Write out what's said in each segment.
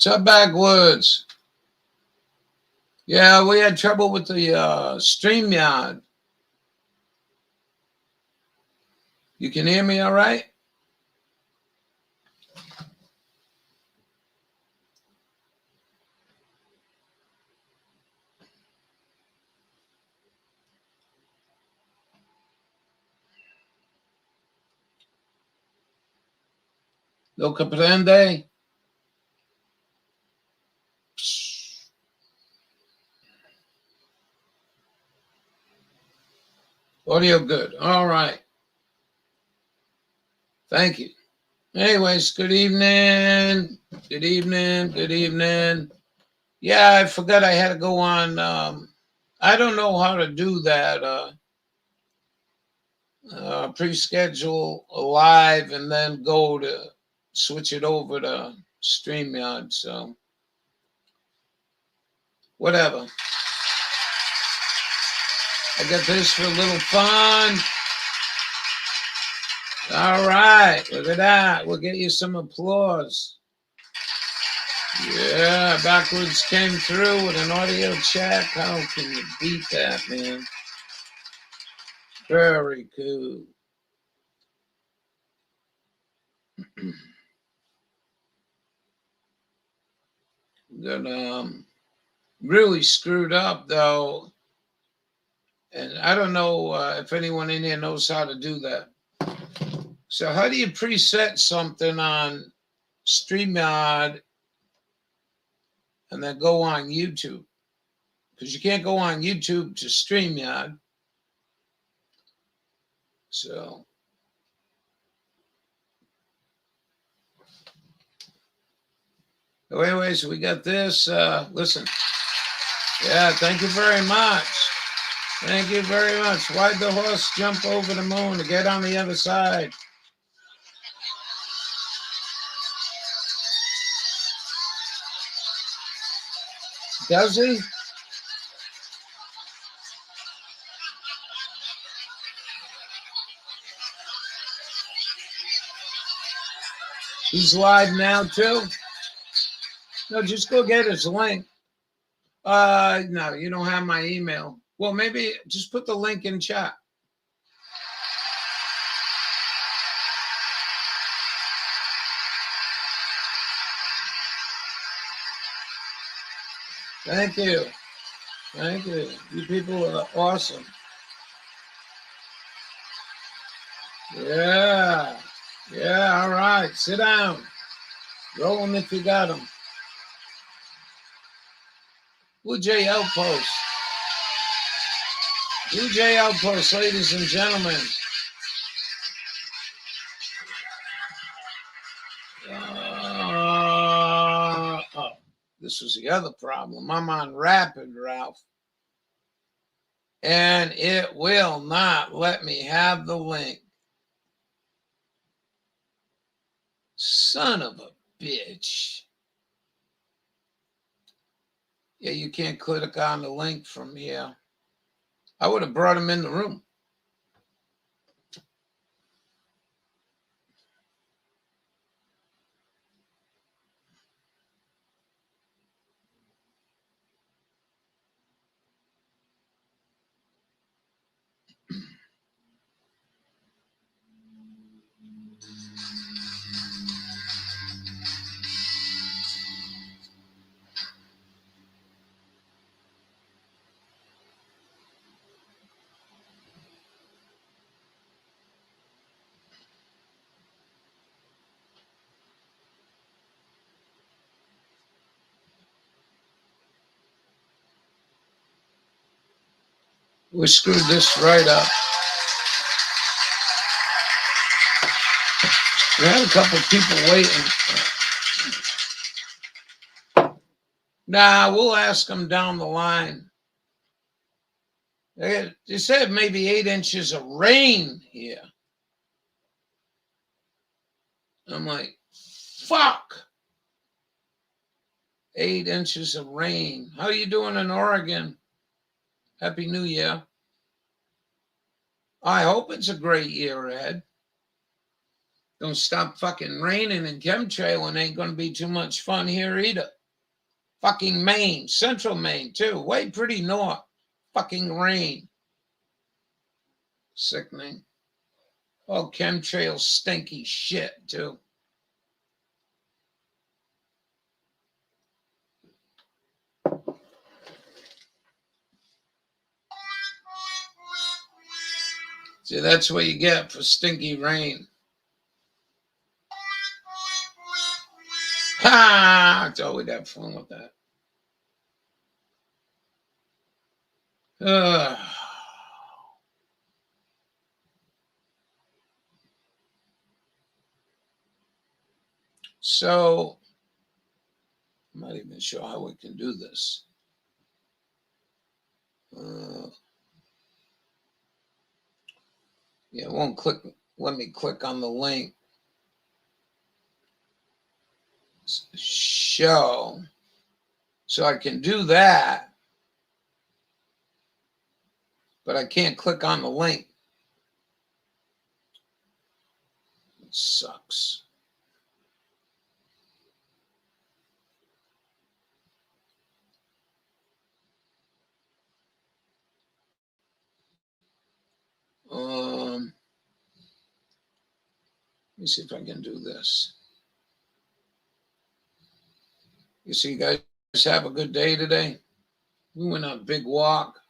What's up, Backwoods? Yeah, we had trouble with the StreamYard. You can hear me all right? Lo comprende? Audio good. All right. Thank you. Anyways, good evening. Good evening. Good evening. Yeah, I forgot I had to go on. I don't know how to do that. Pre-schedule a live and then go to switch it over to StreamYard. So, whatever. I got this for a little fun. All right, look at that. We'll get you some applause. Yeah, Backwards came through with an audio check. How can you beat that, man? Very cool. Got really screwed up though, and I don't know if anyone in here knows how to do that. So how do you preset something on StreamYard and then go on YouTube? Because you can't go on YouTube to StreamYard. So anyways, we got this. Listen. Yeah, thank you very much. Thank you very much. Why'd the horse jump over the moon to get on the other side? Does he? He's live now too? No, just go get his link. No, you don't have my email. Well, maybe just put the link in chat. Thank you. Thank you. You people are awesome. Yeah. Yeah, all right. Sit down. Roll them if you got them. Blue Jay Outpost. Blue Jay Outpost, ladies and gentlemen. Oh, this was the other problem. I'm on Rapid, Ralph. And it will not let me have the link. Son of a bitch. Yeah, you can't click on the link from here. I would have brought him in the room. We screwed this right up. We had a couple of people waiting. Nah, we'll ask them down the line. They said maybe 8 inches of rain here. I'm like, fuck. 8 inches of rain. How are you doing in Oregon? Happy New Year. I hope it's a great year ahead. Don't stop fucking raining and chemtrailing. Ain't going to be too much fun here either. Fucking Maine, central Maine too, way pretty north. Fucking rain. Sickening. Oh, chemtrails, stinky shit too. See, that's what you get for stinky rain. Ha! So we'd have fun with that. So, I'm not even sure how we can do this. Yeah, it won't let me click on the link. Show. So I can do that, but I can't click on the link. It sucks. Let me see if I can do this. You see, you guys have a good day today. We went on a big walk.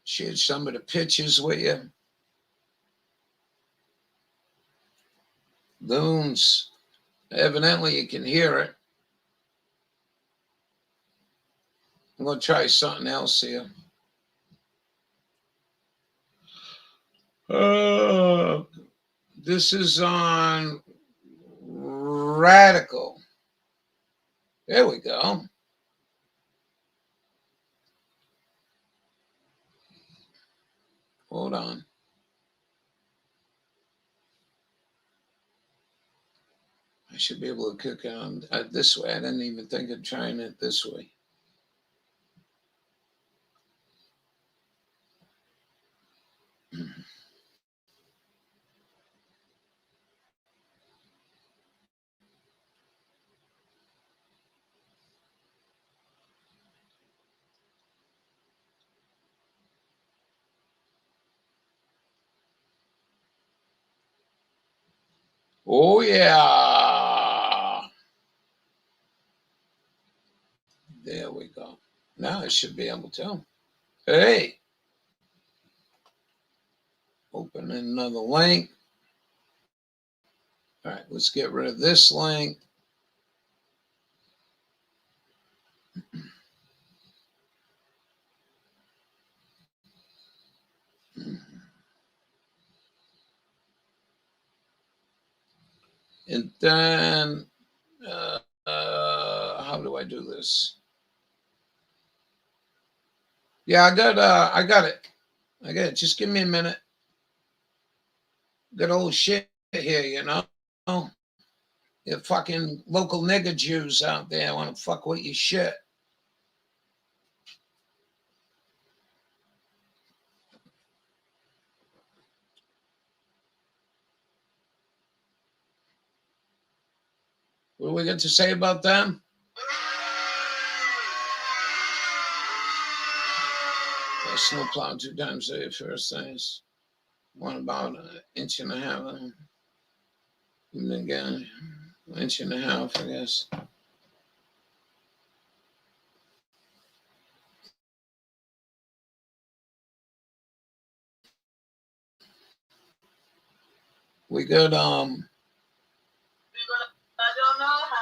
Shared some of the pictures with you. Loons. Evidently, you can hear it. I'm going to try something else here. This is on Radical. There we go. Hold on. I should be able to click on this way. I didn't even think of trying it this way. Oh, yeah. There we go. Now I should be able to. Hey. Open another link. All right, let's get rid of this link. And then, how do I do this? Yeah, I got it. Just give me a minute. Got old shit here, you know. The fucking local nigger Jews out there want to fuck with your shit. What do we got to say about them? Snow plow 2 times a day first things. One about an inch and a half. And then again, an inch and a half, I guess. We got I don't know how.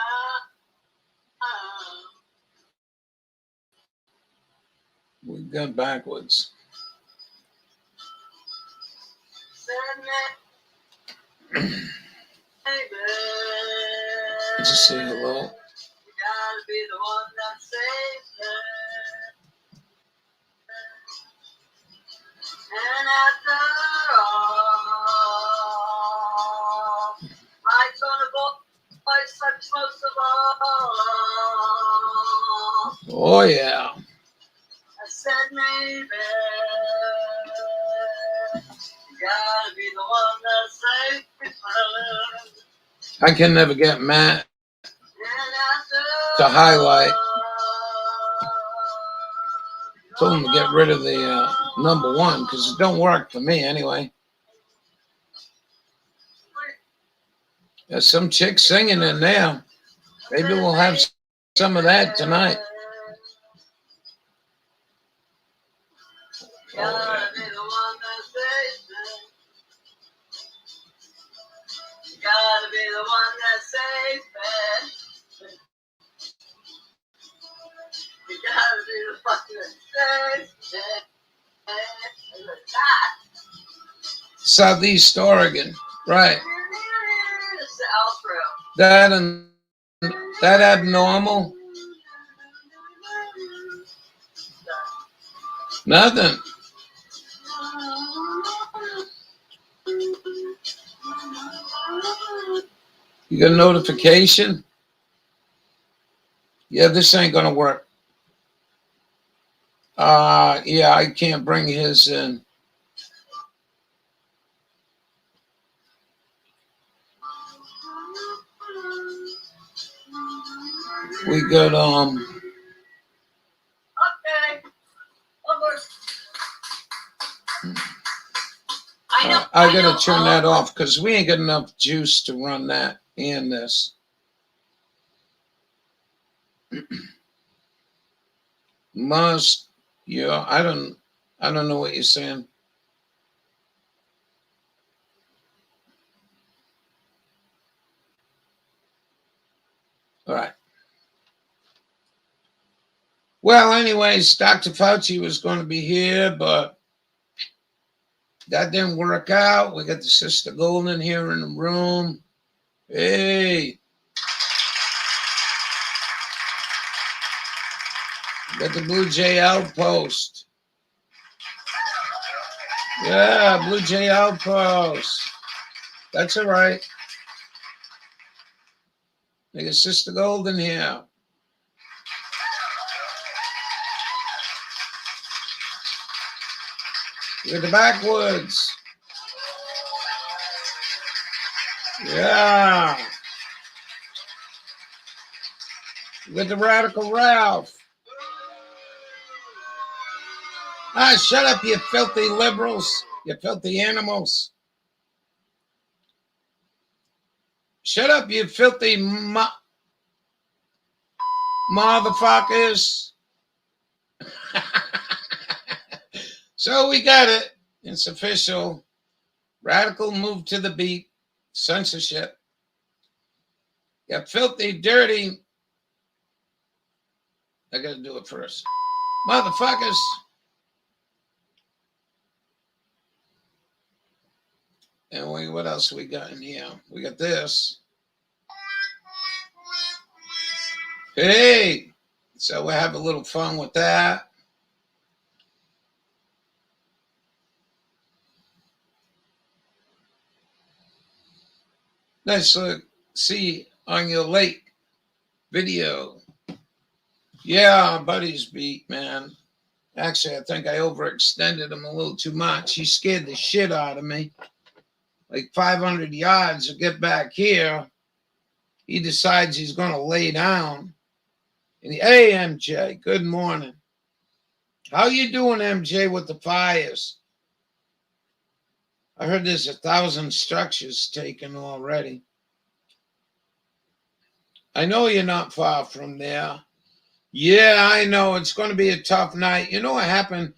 We got backwards. Just say hello. You gotta be the one that saves her. And after all, life's on a boy sucks most of all. Oh yeah. I said maybe you gotta be the one that saves her. I can never get Matt to highlight told him to get rid of the number one because it don't work for me anyway. There's some chick singing in there. Maybe we'll have some of that tonight. Oh, yeah. Gotta be the one that saves me. You gotta be the fucking that saves me. Southeast Oregon, right? That and that abnormal. Nothing. You got a notification? Yeah, this ain't gonna work. Yeah, I can't bring his in. We got okay. I gotta turn that off because we ain't got enough juice to run that and this. Must, yeah, I don't know what you're saying. All right. Well, anyways, Dr. Fauci was going to be here, but that didn't work out. We got the Sister Golden here in the room. Hey. Got the Blue Jay Outpost. Yeah, Blue Jay Outpost. That's all right. We got Sister Golden here. With the backwoods. Yeah. With the Radical Ralph. Ah, shut up, you filthy liberals. You filthy animals. Shut up, you filthy motherfuckers. So we got it. It's official. Radical move to the beat. Censorship. You filthy, dirty. I got to do it first. Motherfuckers. And what else we got in here? We got this. Hey. So we'll have a little fun with that. Nice to see on your lake video. Yeah, Buddy's beat, man. Actually, I think I overextended him a little too much. He scared the shit out of me. Like 500 yards to get back here. He decides he's going to lay down. And hey, MJ, good morning. How you doing, MJ, with the fires? I heard there's 1,000 structures taken already. I know you're not far from there. Yeah, I know. It's going to be a tough night. You know what happened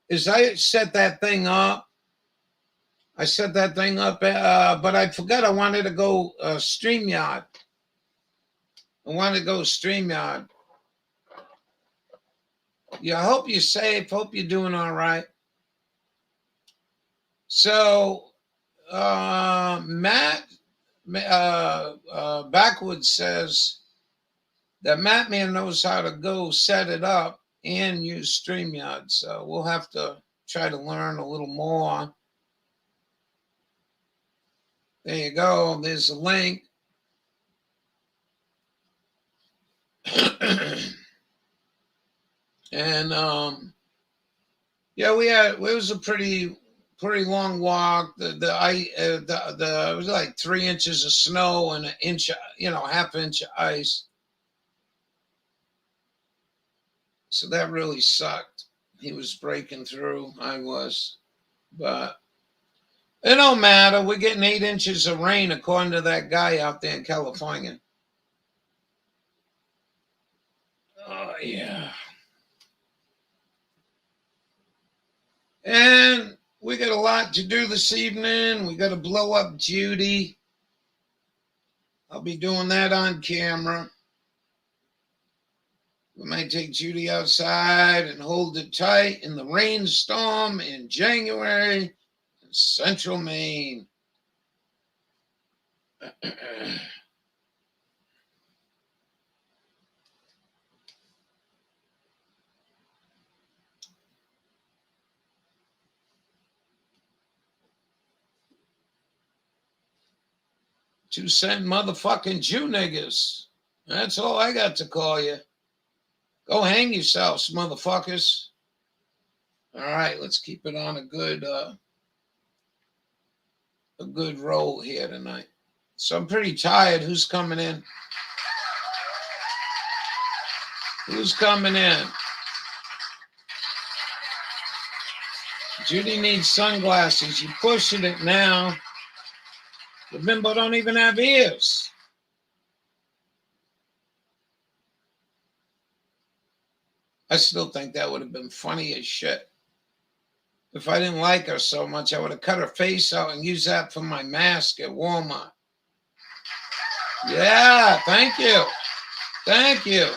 is I set that thing up. But I forgot I wanted to go StreamYard. Yeah, I hope you're safe. Hope you're doing all right. So, Matt Backwoods says that Matt Man knows how to go set it up and use StreamYard. So we'll have to try to learn a little more. There you go. There's a link. And yeah, it was a pretty long walk. It was like 3 inches of snow and an inch, half inch of ice. So that really sucked. He was breaking through. I was. But it don't matter. We're getting 8 inches of rain, according to that guy out there in California. Oh, yeah. And we got a lot to do this evening. We got to blow up Judy. I'll be doing that on camera. We might take Judy outside and hold it tight in the rainstorm in January in central Maine. $2-cent motherfucking Jew niggas. That's all I got to call you. Go hang yourselves, motherfuckers. All right, let's keep it on a good roll here tonight. So I'm pretty tired. Who's coming in? Who's coming in? Judy needs sunglasses. You're pushing it now. The bimbo don't even have ears. I still think that would have been funny as shit. If I didn't like her so much, I would have cut her face out and used that for my mask at Walmart. Yeah, thank you. Thank you.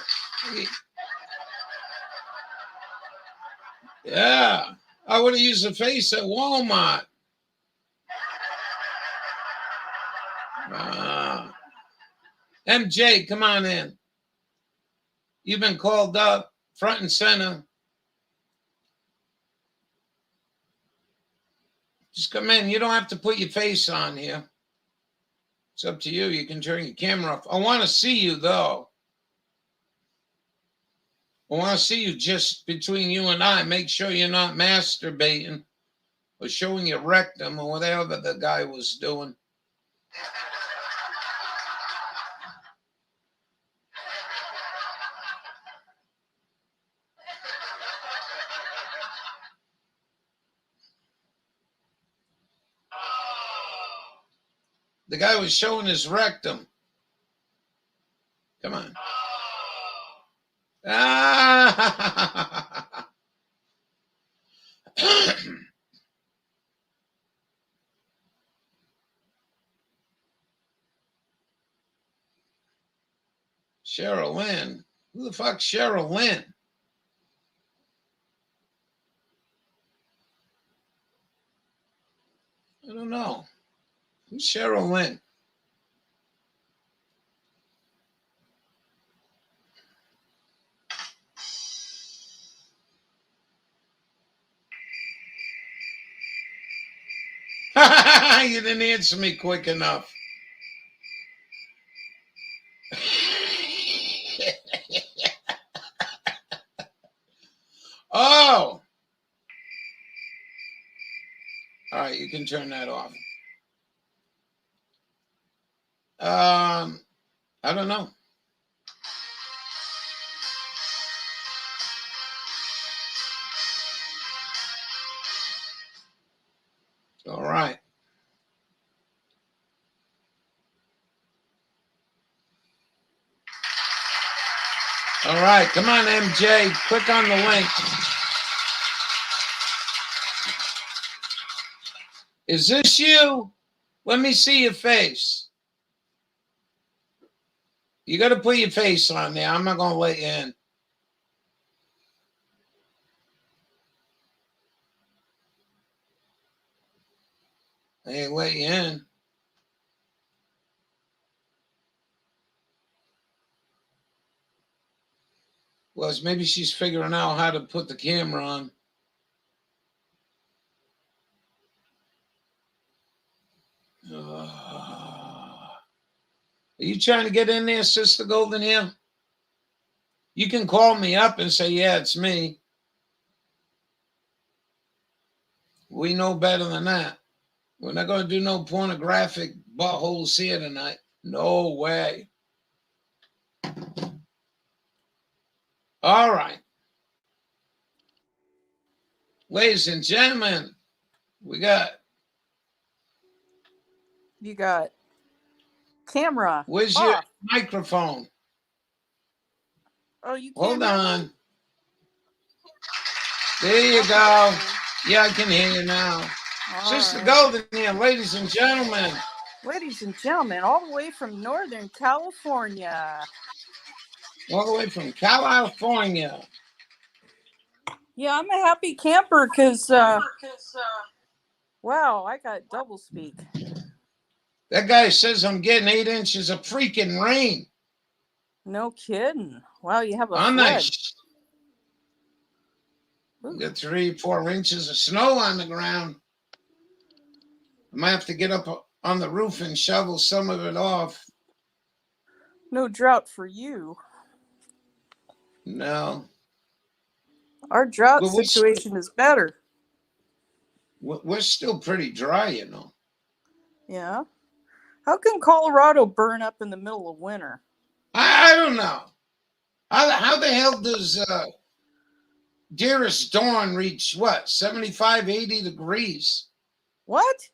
Yeah, I would have used the face at Walmart. MJ, come on in. You've been called up front and center. Just come in. You don't have to put your face on here. It's up to you. You can turn your camera off. I want to see you, though. I want to see you just between you and I. Make sure you're not masturbating or showing your rectum or whatever the guy was doing. The guy was showing his rectum. Come on. Ah! Cheryl Lynn. Who the fuck's Cheryl Lynn? I don't know. Who's Cheryl Lynn? You didn't answer me quick enough. Oh. All right, you can turn that off. I don't know. All right. All right, come on, MJ. Click on the link. Is this you? Let me see your face. You got to put your face on there. I'm not going to let you in. I ain't let you in. Well, maybe she's figuring out how to put the camera on. Are you trying to get in there, Sister Golden Hill? You can call me up and say, yeah, it's me. We know better than that. We're not going to do no pornographic buttholes here tonight. No way. All right. Ladies and gentlemen, we got. You got camera. Where's off. your microphone? Oh, you Hold can't on. hear me? There you go. Yeah, I can hear you now. All Sister right. Golden here, ladies and gentlemen. Ladies and gentlemen, all the way from Northern California. All the way from California. Yeah, I'm a happy camper because, wow, I got double speak. That guy says I'm getting 8 inches of freaking rain. No kidding. Wow, you have a On flood. You got 3-4 inches of snow on the ground. I might have to get up on the roof and shovel some of it off. No drought for you. No. Our drought situation is better. We're still pretty dry, you know. Yeah. How can Colorado burn up in the middle of winter? I don't know. How the hell does Dearest Dawn reach what? 75, 80 degrees? What?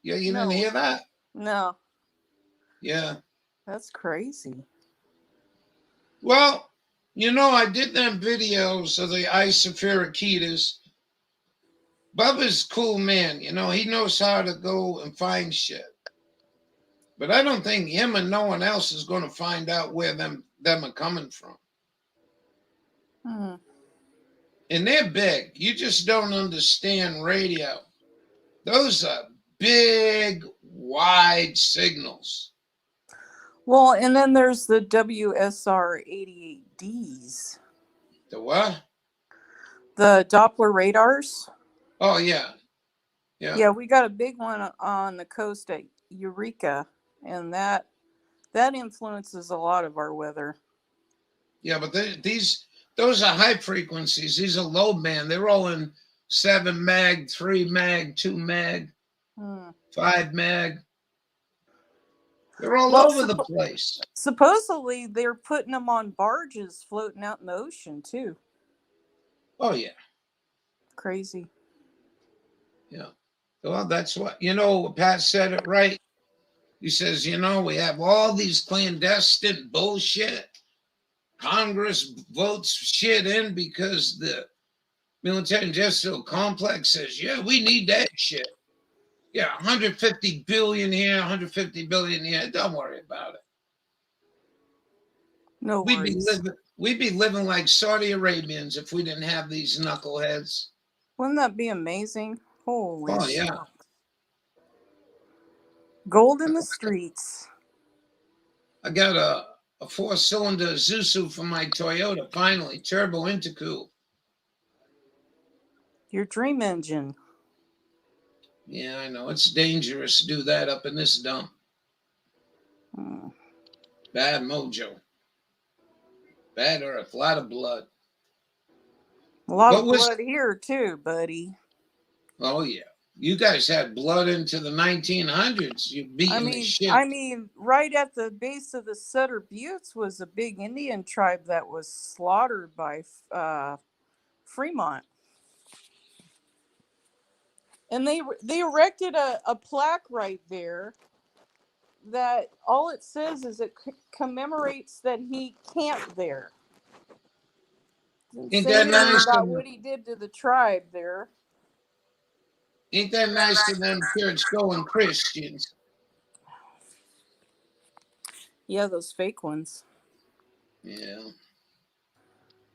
Yeah, you didn't hear that? No. Yeah. That's crazy. Well, you know, I did them videos of the Isophyracitas. Bubba's a cool man. You know, he knows how to go and find shit. But I don't think him and no one else is going to find out where them are coming from. Hmm. And they're big. You just don't understand radio. Those are big, wide signals. Well, and then there's the WSR 88Ds. The what? The Doppler radars. Oh, yeah. Yeah, we got a big one on the coast at Eureka, and that influences a lot of our weather. Yeah, but those are high frequencies. These are low band. They're all in 7 mag, 3 mag, 2 mag, 5 mag. They're all over the place. Supposedly, they're putting them on barges floating out in the ocean, too. Oh, yeah. Crazy. Yeah. Well, that's what, you know, Pat said it right. He says, you know, we have all these clandestine bullshit. Congress votes shit in because the military industrial complex says, yeah, we need that shit. Yeah, 150 billion here, 150 billion here. Don't worry about it. No worries. We'd be living like Saudi Arabians if we didn't have these knuckleheads. Wouldn't that be amazing? Holy shit. Yeah. Gold in the streets. I got a 4-cylinder Zuzu for my Toyota, finally. Turbo intercool. Your dream engine. Yeah, I know. It's dangerous to do that up in this dump. Bad mojo. Bad earth. A lot of blood. A lot of blood here too, buddy. Oh, yeah. You guys had blood into the 1900s. You beating the shit. I mean, right at the base of the Sutter Buttes was a big Indian tribe that was slaughtered by Fremont. And they erected a plaque right there that all it says is it commemorates that he camped there. Ain't that nice about what he did to the tribe there. Ain't that nice to them church-going Christians? Yeah, those fake ones. Yeah.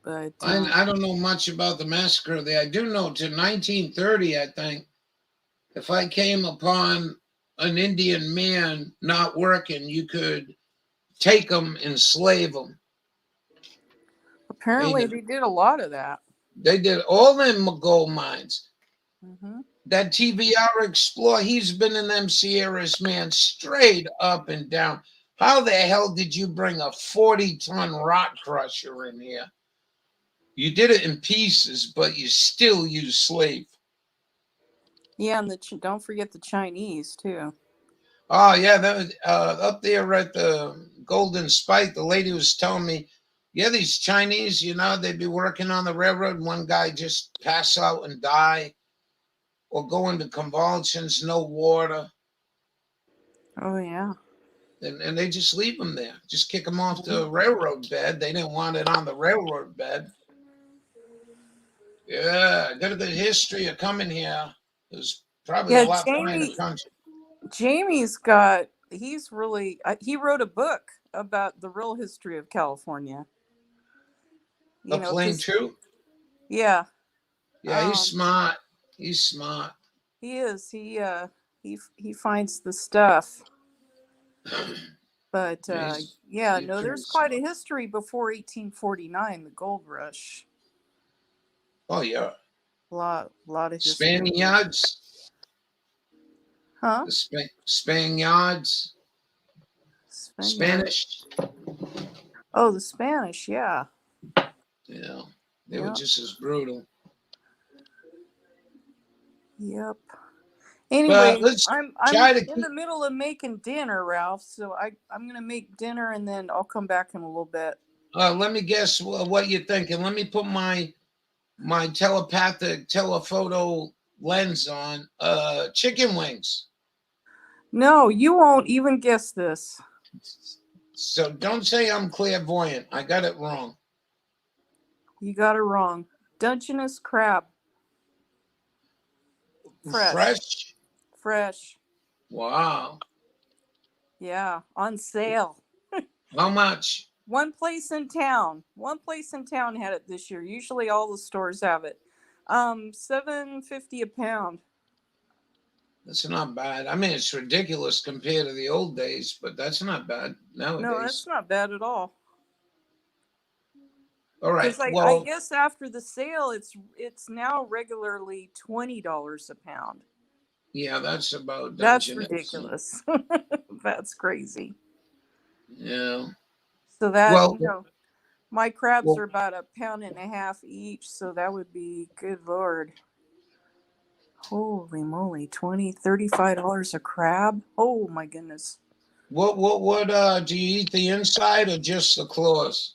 But I don't know much about the massacre there. I do know to 1930, I think, if I came upon an Indian man not working, you could take him, enslave him. Apparently, they did a lot of that. They did all them gold mines. Mm-hmm. That TVR Explorer, he's been in them Sierras, man, straight up and down. How the hell did you bring a 40-ton rock crusher in here? You did it in pieces, but you still use slave. Yeah, and don't forget the Chinese, too. Oh, yeah, up there at the Golden Spike, the lady was telling me, Yeah, these Chinese, you know, they'd be working on the railroad. One guy just pass out and die or go into convulsions, no water. Oh yeah. And they just leave them there. Just kick them off Mhm. the railroad bed. They didn't want it on the railroad bed. Yeah, got a good history of coming here. It was probably a Yeah, lot finer country. Jamie's got. He's really. He wrote a book about the real history of California. A You know, plain because truth. yeah, Yeah, he's um, smart. He's smart. he is. He finds the stuff. But yeah, He's no, pretty there's quite a smart. history before 1849, the gold rush. Oh yeah, Lot of history. Spaniards, Huh? the Spaniards, Spaniard. Spanish. Oh, the Spanish. Yeah. Yeah, they were Yep. just as brutal. Yep. But Anyway, let's I'm try to in keep. the middle of making dinner, Ralph. So I'm gonna make dinner and then I'll come back in a little bit. Let me guess what you're thinking. Let me put my telepathic telephoto lens on. Chicken wings. No, you won't even guess this. So don't say I'm clairvoyant. I got it wrong. You got it wrong. Dungeness crab, fresh, Fresh. fresh. Wow. Yeah, on sale. How much? One place in town had it this year. Usually all the stores have it. $7.50 a pound. That's not bad. I mean, it's ridiculous compared to the old days, but that's not bad No, that's nowadays. not bad at all. All right. Because I Well, guess after the sale, it's now regularly $20 a pound. yeah, that's about That's Dungeness. ridiculous. That's crazy. Yeah. So that Well, my crabs well, are about a pound and a half each. So that would be good lord. Holy moly, $35 a crab. Oh my goodness. what do you eat the inside or just the claws?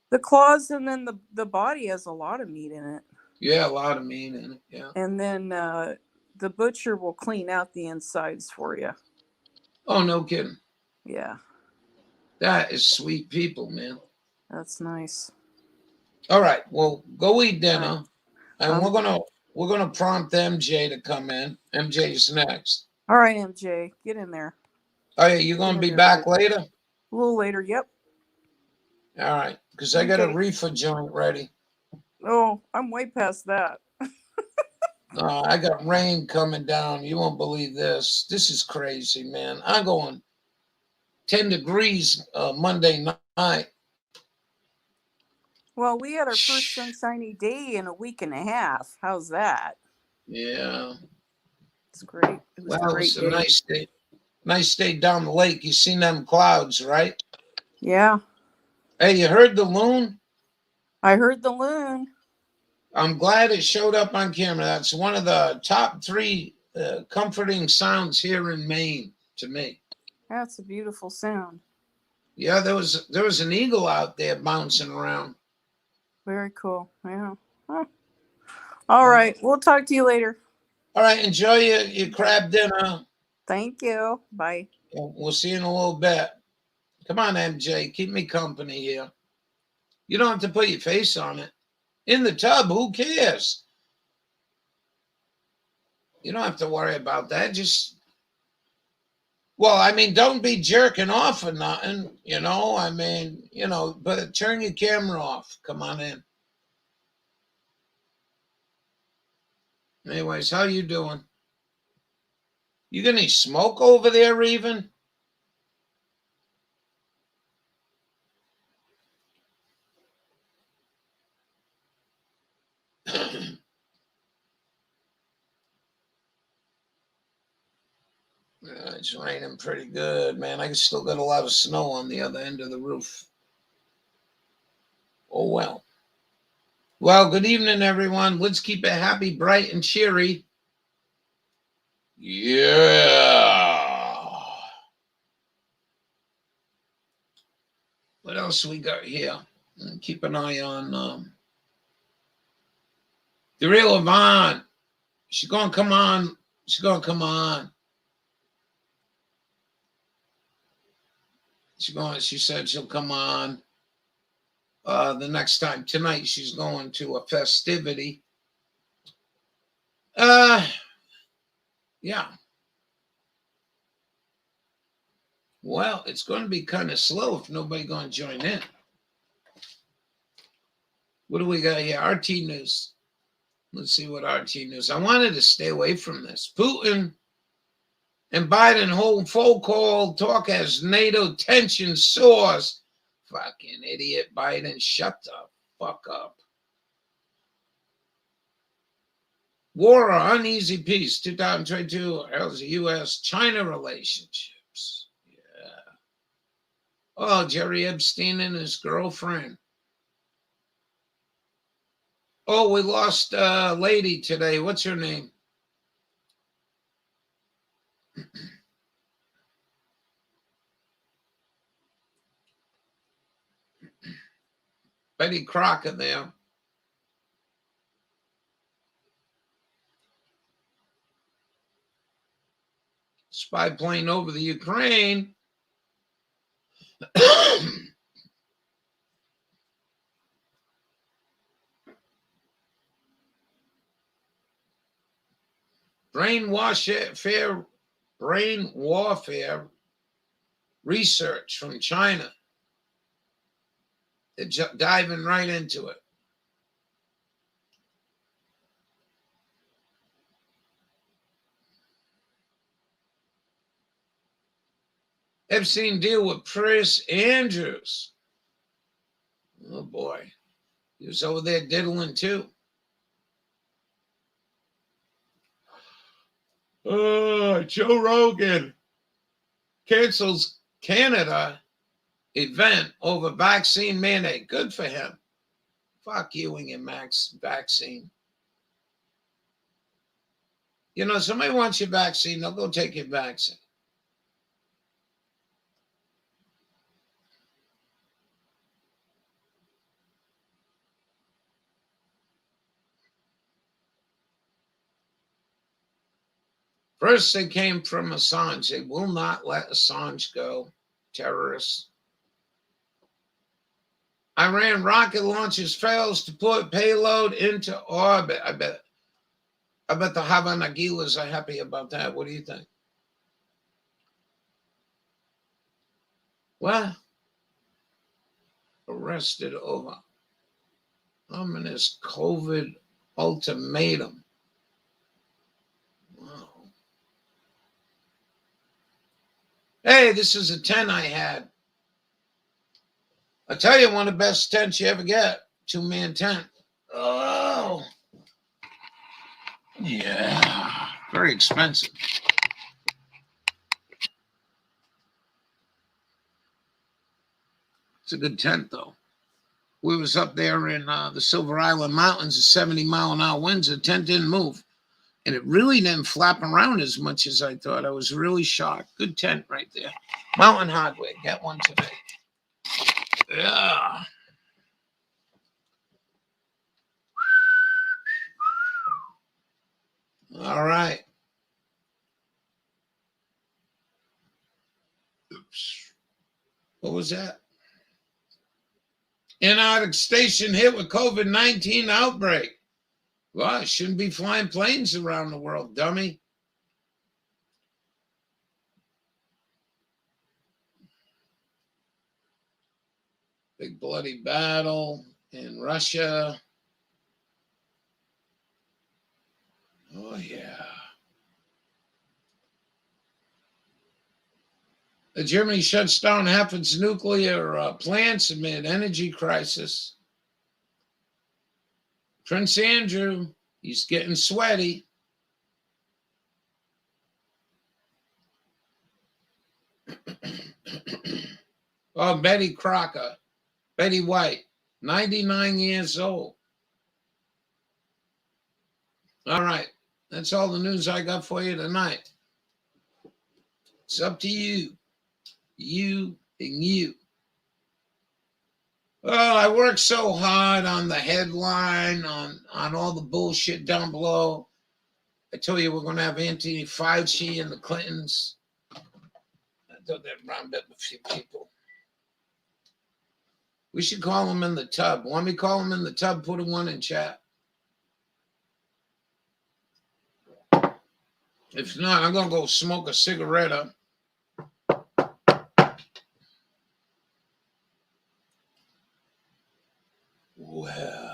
The claws and then the body has a lot of meat in it. Yeah, a lot of meat in it. Yeah. And then the butcher will clean out the insides for you. Oh, no kidding. Yeah, That is sweet people, man. that's nice. All right. Well, go eat All right. dinner, and Um, we're gonna prompt MJ to come in. MJ's next. all right, MJ, get in there. Oh yeah, you Get gonna in be there, back buddy. later? A little later. Yep. All right, because I got a Okay. reefer joint ready. Oh, I'm way past that. I got rain coming down. You won't believe this. This is crazy, man. I'm going 10 degrees Monday night. Well, we had our first Shh. sunshiny day in a week and a half. How's that? Yeah. It's great. It was a Well, it was great a day. nice day. Nice day down the lake. You seen them clouds, right? Yeah, Hey, you heard the loon? I heard the loon. I'm glad it showed up on camera. That's one of the top three comforting sounds here in Maine to me. That's a beautiful sound. Yeah, there was an eagle out there bouncing around. Very cool. Yeah. Huh. All Uh, right. We'll talk to you later. all right, enjoy your crab dinner. Thank you. Bye. We'll see you in a little bit. Come on, MJ, keep me company here. You don't have to put your face on it. In the tub, who cares? You don't have to worry about that. Well, I mean, don't be jerking off or nothing, I mean, but turn your camera off. Come on in. Anyways, how you doing? You got any smoke over there even? It's raining pretty good, man. I still got a lot of snow on the other end of the roof. Oh, well. Well, good evening, everyone. Let's keep it happy, bright, and cheery. Yeah. What else we got here? And keep an eye on the real Yvonne. She's gonna come on. She's gonna come on. She said she'll come on the next time. Tonight she's going to a festivity. Yeah. Well, it's going to be kind of slow if nobody going to join in. What do we got here? RT News. Let's see what RT News. I wanted to stay away from this. Putin and Biden hold phone call talk as NATO tension soars. Fucking idiot Biden. Shut the fuck up. War or uneasy peace. 2022 as U.S.-China relationships. Yeah. Oh, Jerry Epstein and his girlfriend. Oh, we lost a lady today. What's her name? Betty Crocker there. Spy plane over the Ukraine. Brain warfare research from China. They're diving right into it. Epstein deal with Prince Andrews. Oh boy. He was over there diddling too. Joe Rogan cancels Canada event over vaccine mandate. Good for him. Fuck you and your vaccine. You know, somebody wants your vaccine, they'll go take your vaccine. First, they came from Assange. They will not let Assange go. Terrorists. Iran rocket launches fails to put payload into orbit. I bet the Havana Gilas are happy about that. What do you think? Well, arrested over ominous COVID ultimatum. Wow. Hey, this is a 10 I had. I tell you, one of the best tents you ever get. 2-man tent. Oh. Yeah. Very expensive. It's a good tent, though. We was up there in the Silver Island Mountains, 70-mile-an-hour winds. The tent didn't move. And it really didn't flap around as much as I thought. I was really shocked. Good tent right there. Mountain Hardware. Get one today. Yeah. All right. Oops. What was that? Antarctic station hit with COVID-19 outbreak. Well, it shouldn't be flying planes around the world, dummy. Big bloody battle in Russia. Oh, yeah. Germany shuts down half its nuclear plants amid energy crisis. Prince Andrew, he's getting sweaty. Oh, Betty Crocker, Betty White, 99 years old. All right, that's all the news I got for you tonight. It's up to you. You and you. Well, I worked so hard on the headline, on all the bullshit down below. I told you we're going to have Anthony Fauci and the Clintons. I thought that round up a few people. We should call him in the tub. Want me to call him in the tub? Put a one in chat. If not, I'm going to go smoke a cigarette up. Well.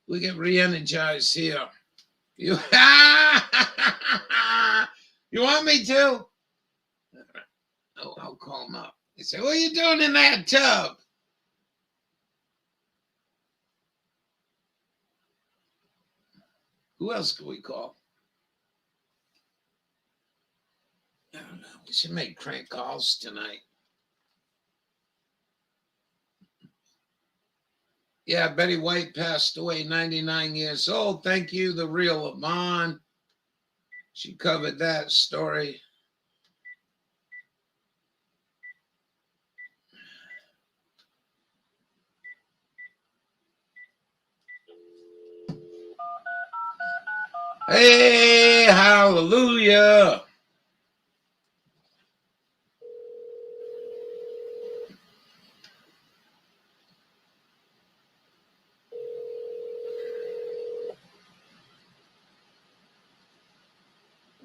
We get re-energized here. You, you want me to? Oh, I'll call him up. He said, what are you doing in that tub? Who else could we call? I don't know. We should make crank calls tonight. Yeah, Betty White passed away, 99 years old. Thank you, the real Amon. She covered that story. Hey, hallelujah.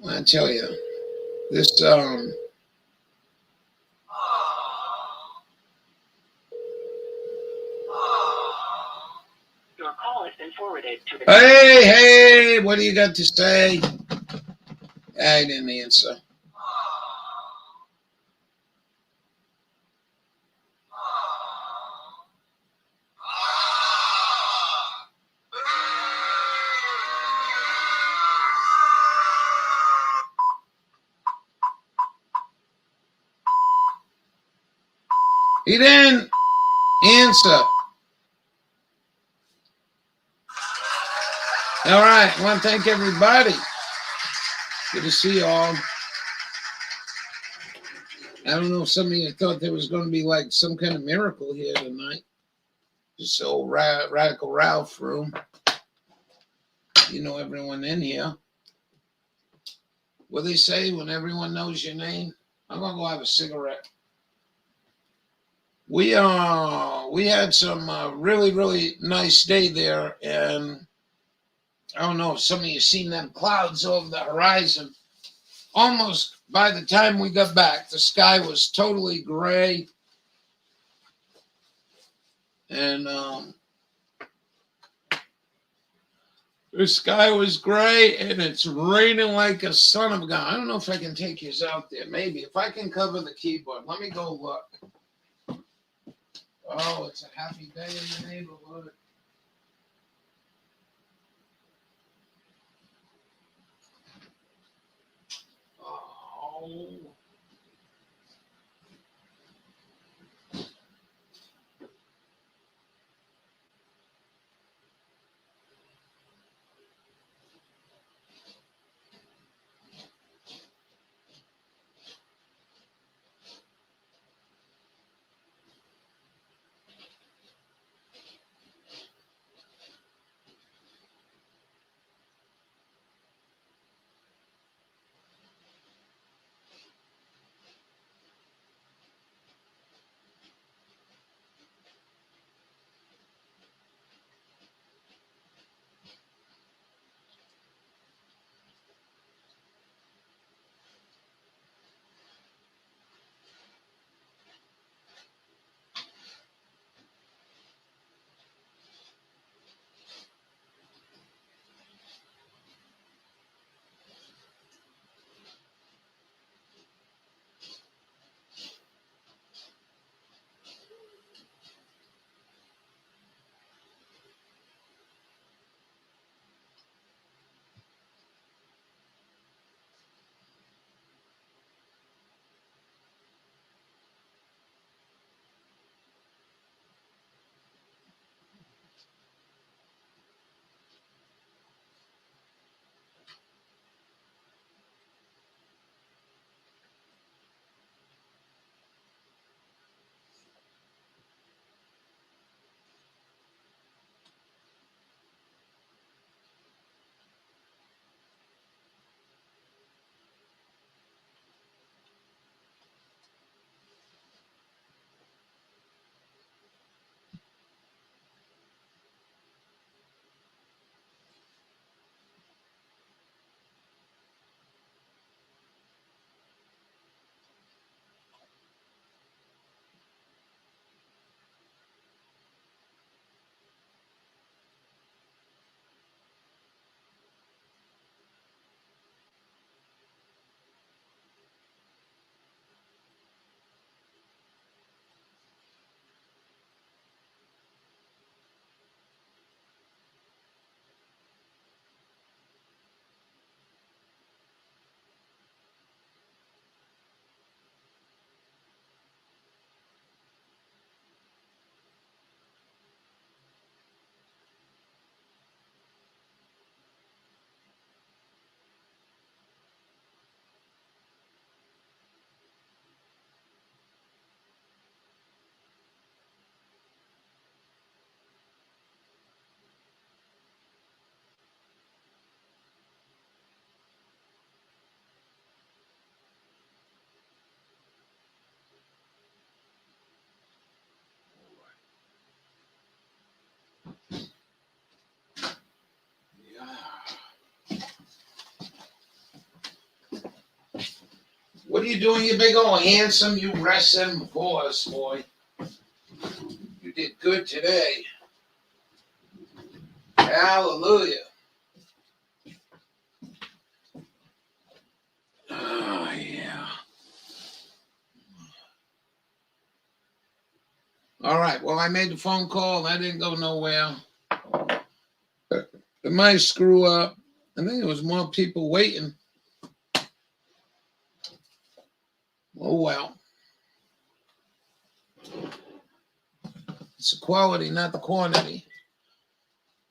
I tell you, this Your call has been forwarded to the hey, what do you got to say? I didn't answer. He didn't answer. All right, I want to thank everybody. Good to see you all. I don't know if some of you thought there was going to be like some kind of miracle here tonight. Just old Radical Ralph room. You know everyone in here. What do they say when everyone knows your name? I'm going to go have a cigarette. We had some really, really nice day there, and I don't know if some of you seen them clouds over the horizon. Almost by the time we got back, the sky was totally gray, and the sky was gray, and it's raining like a son of a gun. I don't know if I can take you out there. Maybe if I can cover the keyboard. Let me go look. Oh, it's a happy day in the neighborhood. Oh. What are you doing, you big old handsome? You wrestling horse, boy. You did good today. Hallelujah. Oh, yeah. All right. Well, I made the phone call. That didn't go nowhere. It might screw up. I think there was more people waiting. Oh, well. It's the quality, not the quantity.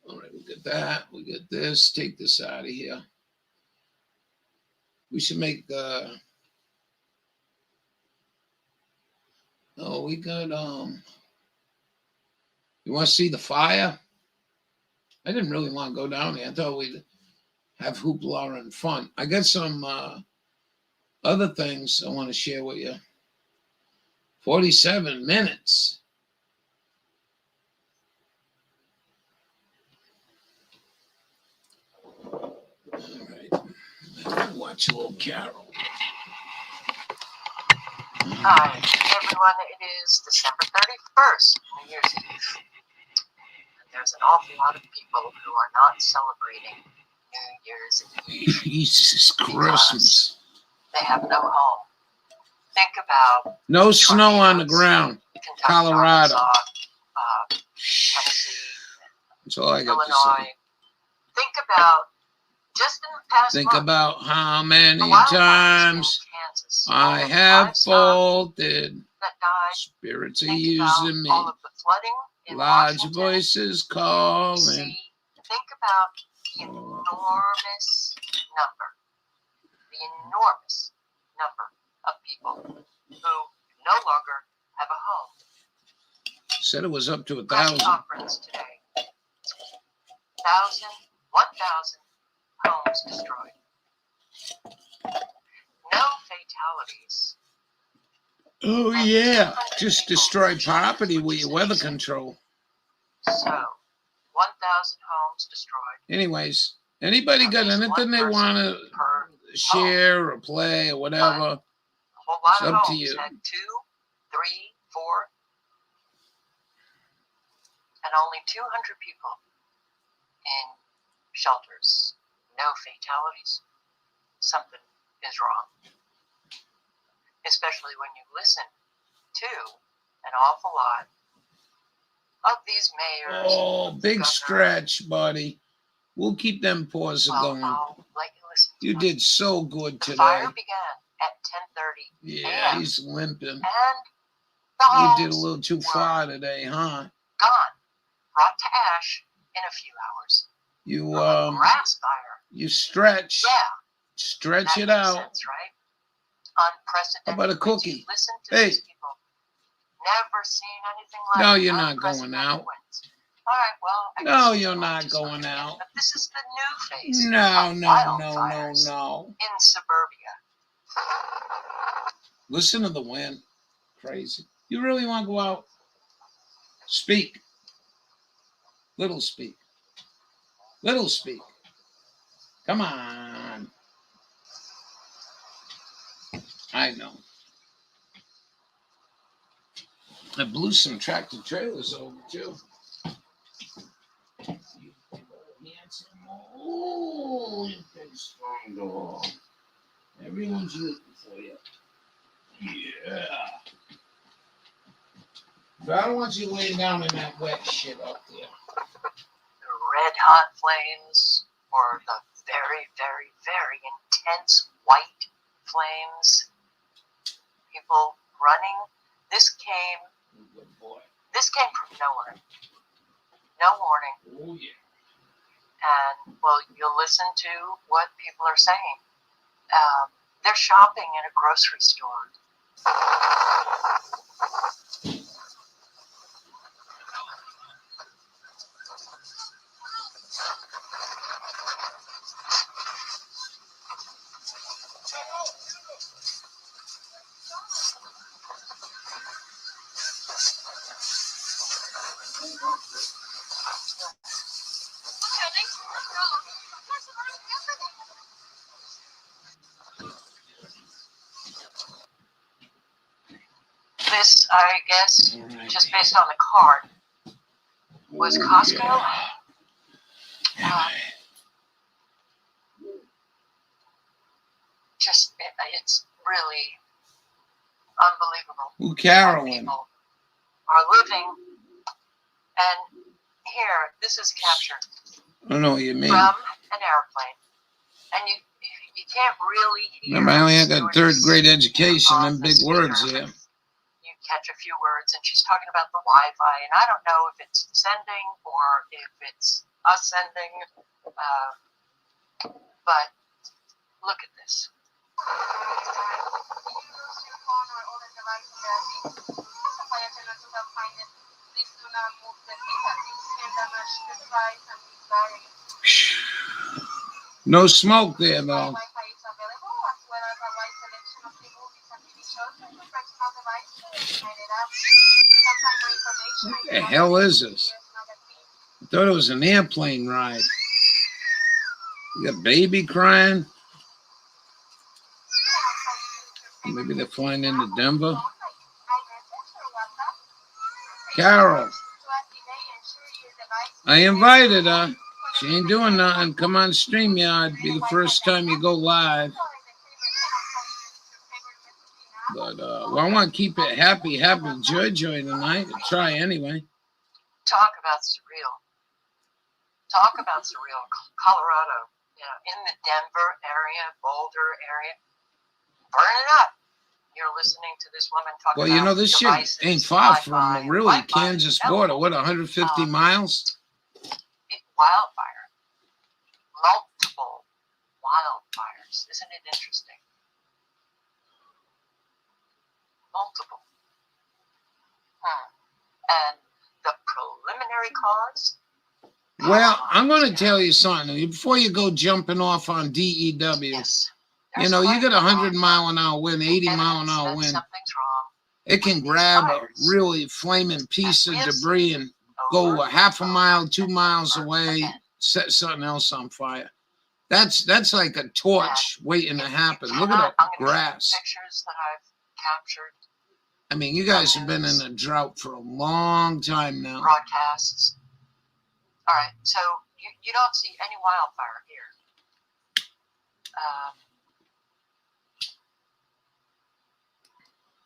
All right, we get that. We get this. Take this out of here. We should make oh, we got you want to see the fire? I didn't really want to go down there. I thought we'd have hoopla and fun. I got some other things I want to share with you. 47 minutes. All right. Watch a little Carol. Hi, everyone. It is December 31st, New Year's Eve. And there's an awful lot of people who are not celebrating New Year's Eve. Jesus Christmas. They have no home. Think about no snow on the ground. Kentucky, Colorado. Arkansas, Tennessee, That's all I got to Illinois. say. Think about just in the past Think month, about how many the wildfires times in Kansas, all I of the have livestock folded. that died. Spirits are Think using about me. all of the flooding in Large Washington, voices calling. D.C. Think about the enormous number of people who no longer have a home. Said it was up to Press 1,000. conference today. 1,000 homes destroyed. No fatalities. Oh yeah, just destroy property with your weather control. So, 1,000 homes destroyed. Anyways, anybody got anything they want to share or play or whatever? A whole lot It's of up to homes you. had 2, 3, 4, and only 200 people in shelters. No fatalities. Something is wrong. Especially when you listen to an awful lot of these mayors. Oh, big stretch, buddy. We'll keep them pauses going. I'll let you listen to You them. did so good The today. fire began at 10:30 Yeah, a.m. he's limping. And the homes You did a little too far today, huh? gone, brought to ash in a few hours. You From a grass fire. you stretch. Yeah. Stretch That it makes out. sense, right? Unprecedented. How about a cookie? Winds. Listen to Hey. these people. Never seen anything like No, it. you're not going Unprecedented out. winds. All right, well, I No, guess you're it's not to some going extent, out. But this is the new phase No, of no, wildfires no. in suburbia. Listen to the wind. Crazy. You really want to go out? Speak. Little speak. Little speak. Come on. I know. I blew some tractor trailers over too. Oh, you big strong dog. Everyone's looking for you. Yeah. But I don't want you laying down in that wet shit up there. The red hot flames, or the very, very, very intense white flames. People running. This came Good boy. from nowhere. No warning. Oh, yeah. And, well, you'll listen to what people are saying. They're shopping in a grocery store. This, I guess, just based on the card, was Costco. It's really unbelievable. Who, Carolyn? People are living, and here, this is captured I don't know what you mean. from an airplane, and you can't really hear. Remember, I only had that third grade education and big words here. You catch a few words, and she's talking about the Wi-Fi, and I don't know if it's sending or if it's us sending, but look at this. No smoke there, though. What the hell is this? I thought it was an airplane ride. You got baby crying. Maybe they're flying into Denver. Carol, I invited her. She ain't doing nothing. Come on StreamYard. Be the first time you go live. But well, I want to keep it happy joy tonight. I'll try anyway. Talk about surreal. Talk about surreal. Colorado, you know, in the Denver area, Boulder area, burn it up. You're listening to this woman talk about. Well, you know, this shit ain't far from really Kansas border. What, 150 miles? Wildfire. Multiple wildfires. Isn't it interesting? Multiple. And the preliminary cause? Well, I'm going to tell you something. Before you go jumping off on DEW, Yes. you know, you get 100-mile-an-hour wind, 80-mile-an-hour wind. Something's wrong. It can grab a really flaming piece of debris and go a half a mile, 2 miles away, set something else on fire. That's like a torch waiting to happen. Look at the grass. Pictures that I've captured. I mean, you guys have been in a drought for a long time now. Broadcasts. All right, so you don't see any wildfire here.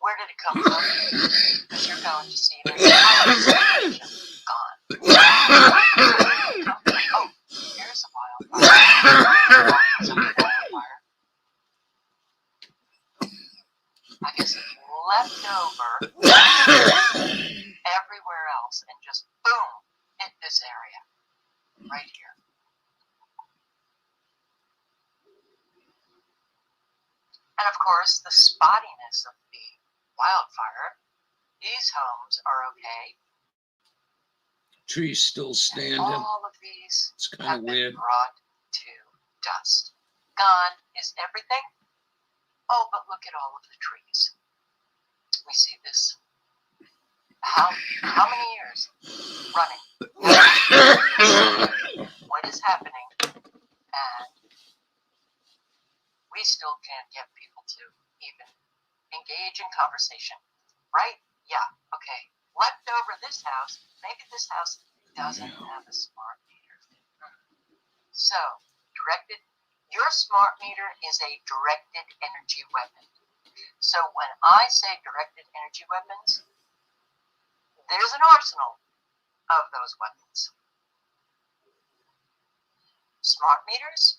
Where did it come from? Because you're going to see it. Gone. Oh, here's a wildfire. I guess if you left over everywhere else and just boom, hit this area right here. And of course, the spottiness of the wildfire. These homes are okay. Trees still standing. All of these It's kind have of been weird. brought to dust. Gone is everything. Oh, but look at all of the trees. We see this. How many years running? What is happening? And we still can't get people to even engage in conversation, right? Yeah, okay. Left over this house, maybe this house doesn't have a smart meter. So, your smart meter is a directed energy weapon. So when I say directed energy weapons, there's an arsenal of those weapons. Smart meters,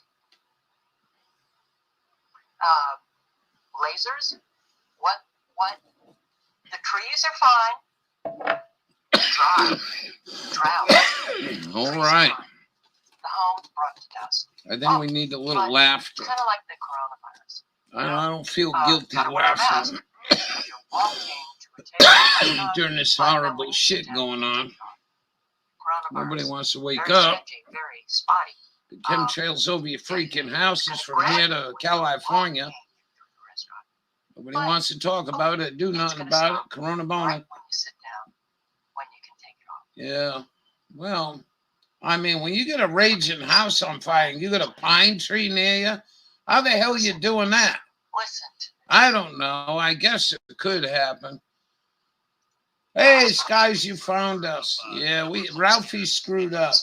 lasers, what, the trees are fine, drought. All right. The home's brought to dust. I think we need a little laughter. Kind of like the coronavirus. I don't feel guilty laughing You're walking to a table during this horrible shit going on. Nobody wants to wake up. Very spotty. The chemtrails over your freaking houses from here to California. Nobody wants to talk about it, do nothing about it. Corona Right bona. when you sit down, when you can take it off. Yeah. Well, I mean, when you get a raging house on fire and you got a pine tree near you, how the hell are you doing that? Listen to I don't know. I guess it could happen. Hey, Skies, you found us. Yeah, Ralphie screwed up.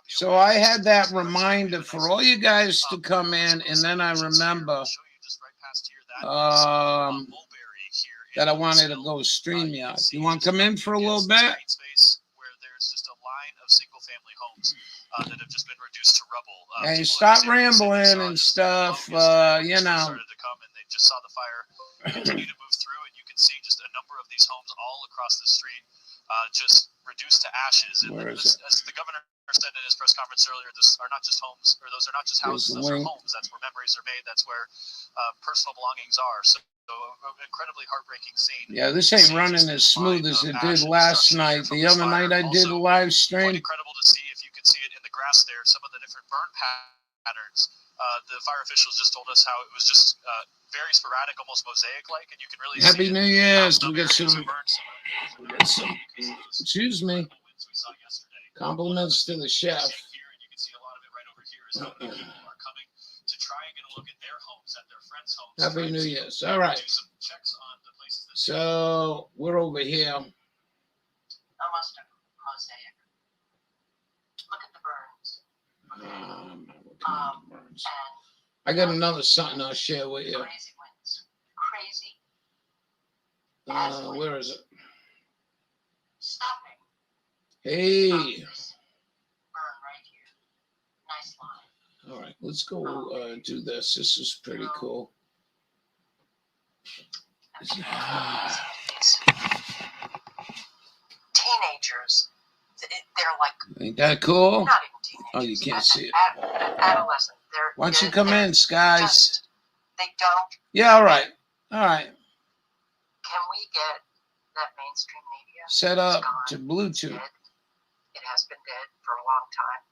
So I had that reminder for all you guys to come in, and then I remember that I wanted to go StreamYard. You want to come in for a little bit? Hey, stop rambling and stuff. You know. Continue to move through, and you can see just a number of these homes all across the street, just reduced to ashes. And as the governor said in his press conference earlier, those are not just homes, or those are not just houses, those are homes. That's where memories are made. That's where personal belongings are. So an incredibly heartbreaking scene. Yeah, this ain't running as smooth as it did last night. The other night I did a live stream. Quite incredible to see, if you can see it in the grass there, some of the different burn patterns. The fire officials just told us how it was just very sporadic, almost mosaic-like, and you can really Happy see New Year's. We got some, excuse me, compliments to the chef. Here, and you can see a lot of it right over here is how many people are coming to try and get a look at their homes, at their friends' homes. Happy New Year's. All right. Do some checks on the places that So we're over here. Almost a mosaic. Look at the burns. And I got another something I'll share with you. crazy winds. Crazy. Where is it? Stopping. Hey. This burn right here. Nice line. All right, let's go do this. This is pretty cool. Teenagers, they're like, Ain't that cool? not even teenagers. Oh, you can't see it. Adolescent. Why don't you come in, Skies? They don't. Yeah, all right. All right. Can we get that mainstream media? Set up It's gone. to Bluetooth. Dead. It has been dead for a long time.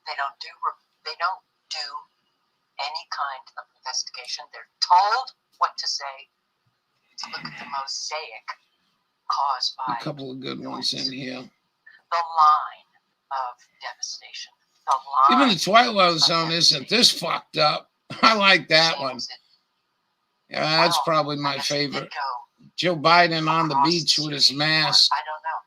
They don't do any kind of investigation. They're told what to say. Look at the mosaic caused by A couple of good ones in here. the line of devastation. The line. Even the Twilight Zone isn't this fucked up. I like that one. Yeah, that's probably my favorite. Joe Biden on the beach with his mask. I don't know.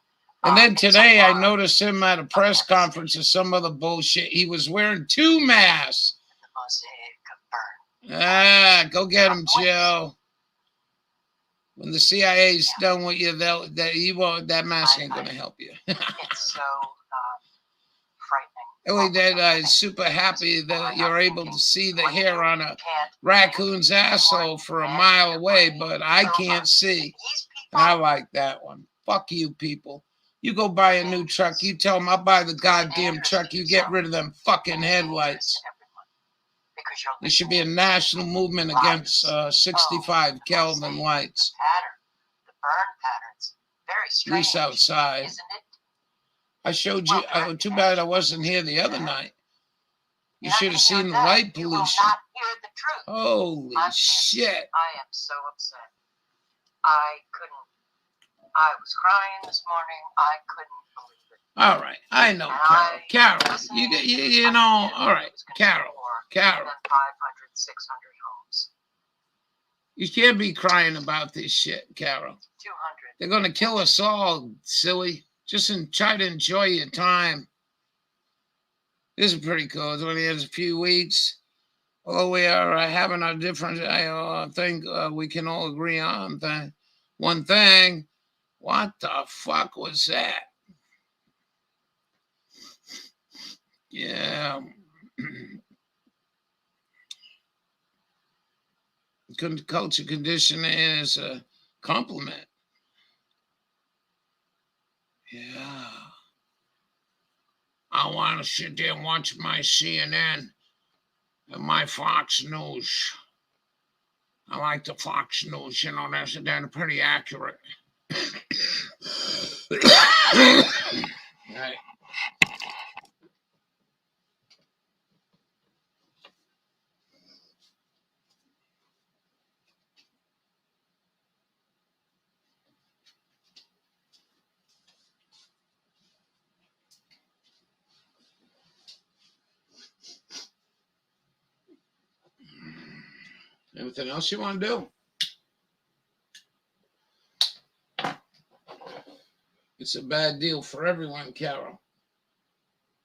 And then today I noticed him at a press conference or some other bullshit. He was wearing two masks. The mosaic burn. Ah, go get him, Joe. When the CIA's done with you, that mask ain't gonna help you. It's so frightening. Anyway, Dad, I'm super happy that you're able to see the hair on a raccoon's asshole for a mile away, but I can't see. And I like that one. Fuck you, people. You go buy a new truck. You tell them I'll buy the goddamn truck. You get rid of them fucking headlights. There should be a national movement against 65 Kelvin lights. The burn patterns, very strange. At least outside. Isn't it? I showed you. Too bad I wasn't here the other night. You should have seen the light pollution. You will not hear the truth. Holy shit. I am so upset. I was crying this morning. I couldn't believe it. All right. I know, Carol. Carol, you know, all right. Carol. 500, 600 homes. You can't be crying about this shit, Carol. 200. They're going to kill us all, silly. Just try to enjoy your time. This is pretty cool. It's only has a few weeks. Although we are having a different, I think we can all agree on one thing. What the fuck was that? Yeah. Culture conditioning is a compliment. Yeah. I want to sit there and watch my CNN and my Fox News. I like the Fox News, you know, they're pretty accurate. Right. Anything else you want to do? It's a bad deal for everyone, Carol.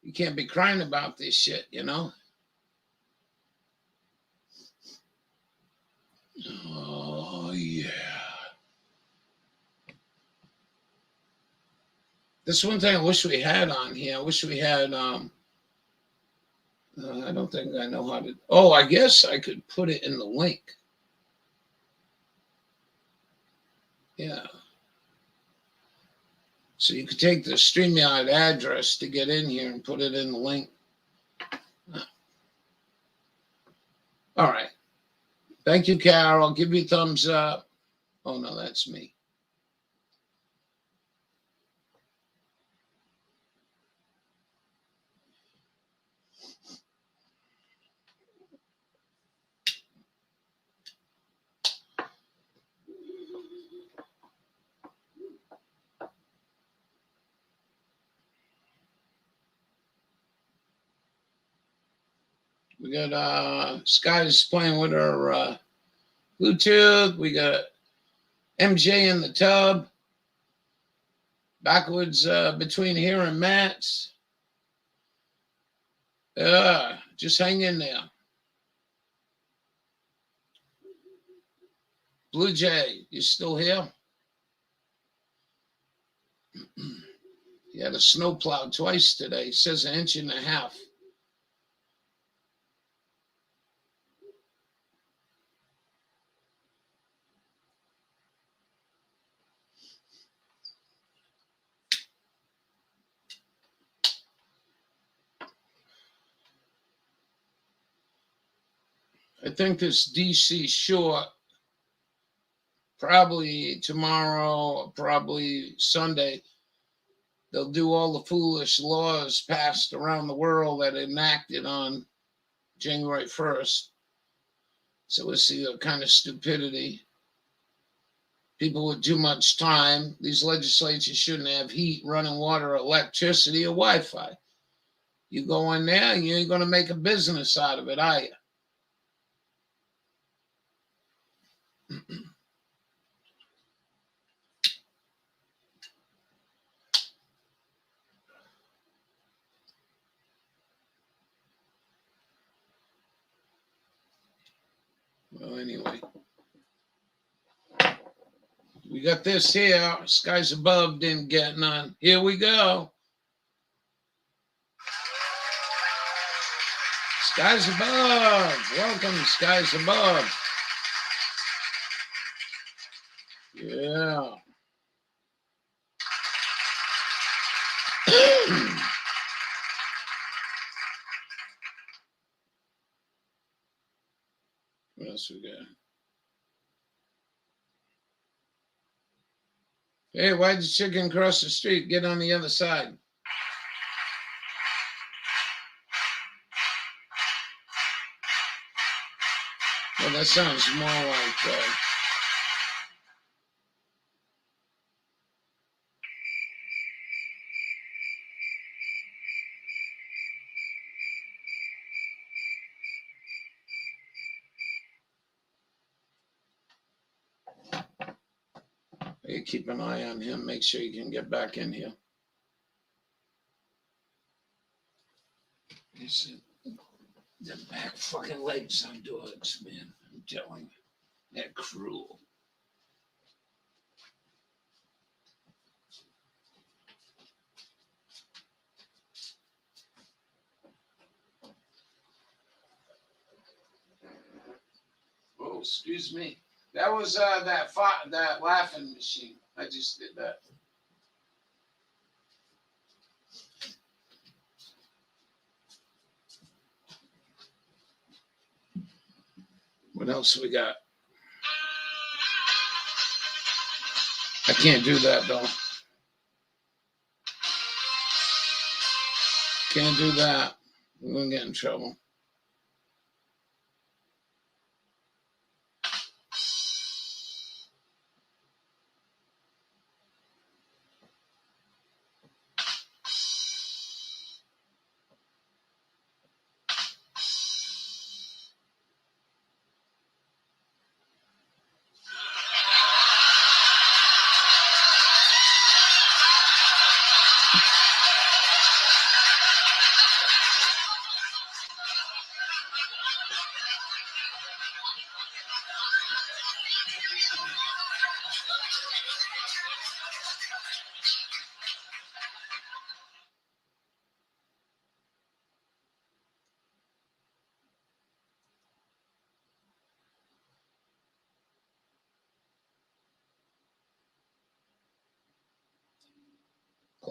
You can't be crying about this shit, you know? Oh, yeah. That's one thing I wish we had on here. I wish we had, I don't think I know how to. Oh, I guess I could put it in the link. Yeah. So you could take the StreamYard address to get in here and put it in the link. All right. Thank you, Carol. I'll give you a thumbs up. Oh, no, that's me. We got Sky's playing with her Bluetooth. We got MJ in the tub. Backwards between here and Matt's. Just hang in there. Blue Jay, you still here? He had a snowplow twice today. He says 1.5 inches. I think this DC short, probably tomorrow, probably Sunday, they'll do all the foolish laws passed around the world that enacted on January 1st. So we'll see the kind of stupidity. People with too much time. These legislatures shouldn't have heat, running water, electricity, or Wi-Fi. You go in there, you ain't going to make a business out of it, are you? Well, anyway. We got this here. Skies Above didn't get none. Here we go. Skies Above. Welcome, Skies Above. Yeah. What else we got? Hey, why'd the chicken cross the street? Get on the other side. Well, that sounds more like... you keep an eye on him. Make sure you can get back in here. The back fucking legs on dogs, man. I'm telling you. They're cruel. Oh, excuse me. That was that laughing machine. I just did that. What else we got? I can't do that though. Can't do that. We're gonna get in trouble.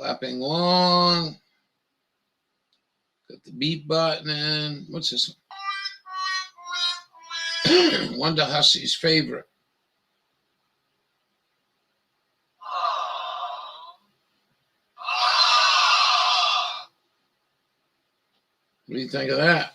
Clapping long. Got the beat button in. What's this one? Wonder Hussey's favorite. What do you think of that?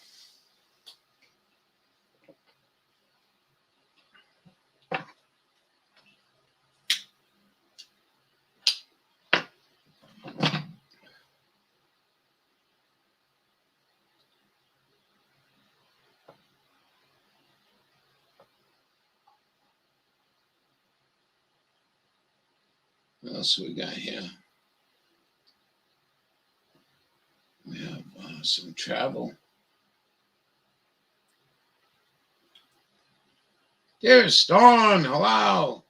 What else we got here? We have some travel. Dearest Dawn, hello.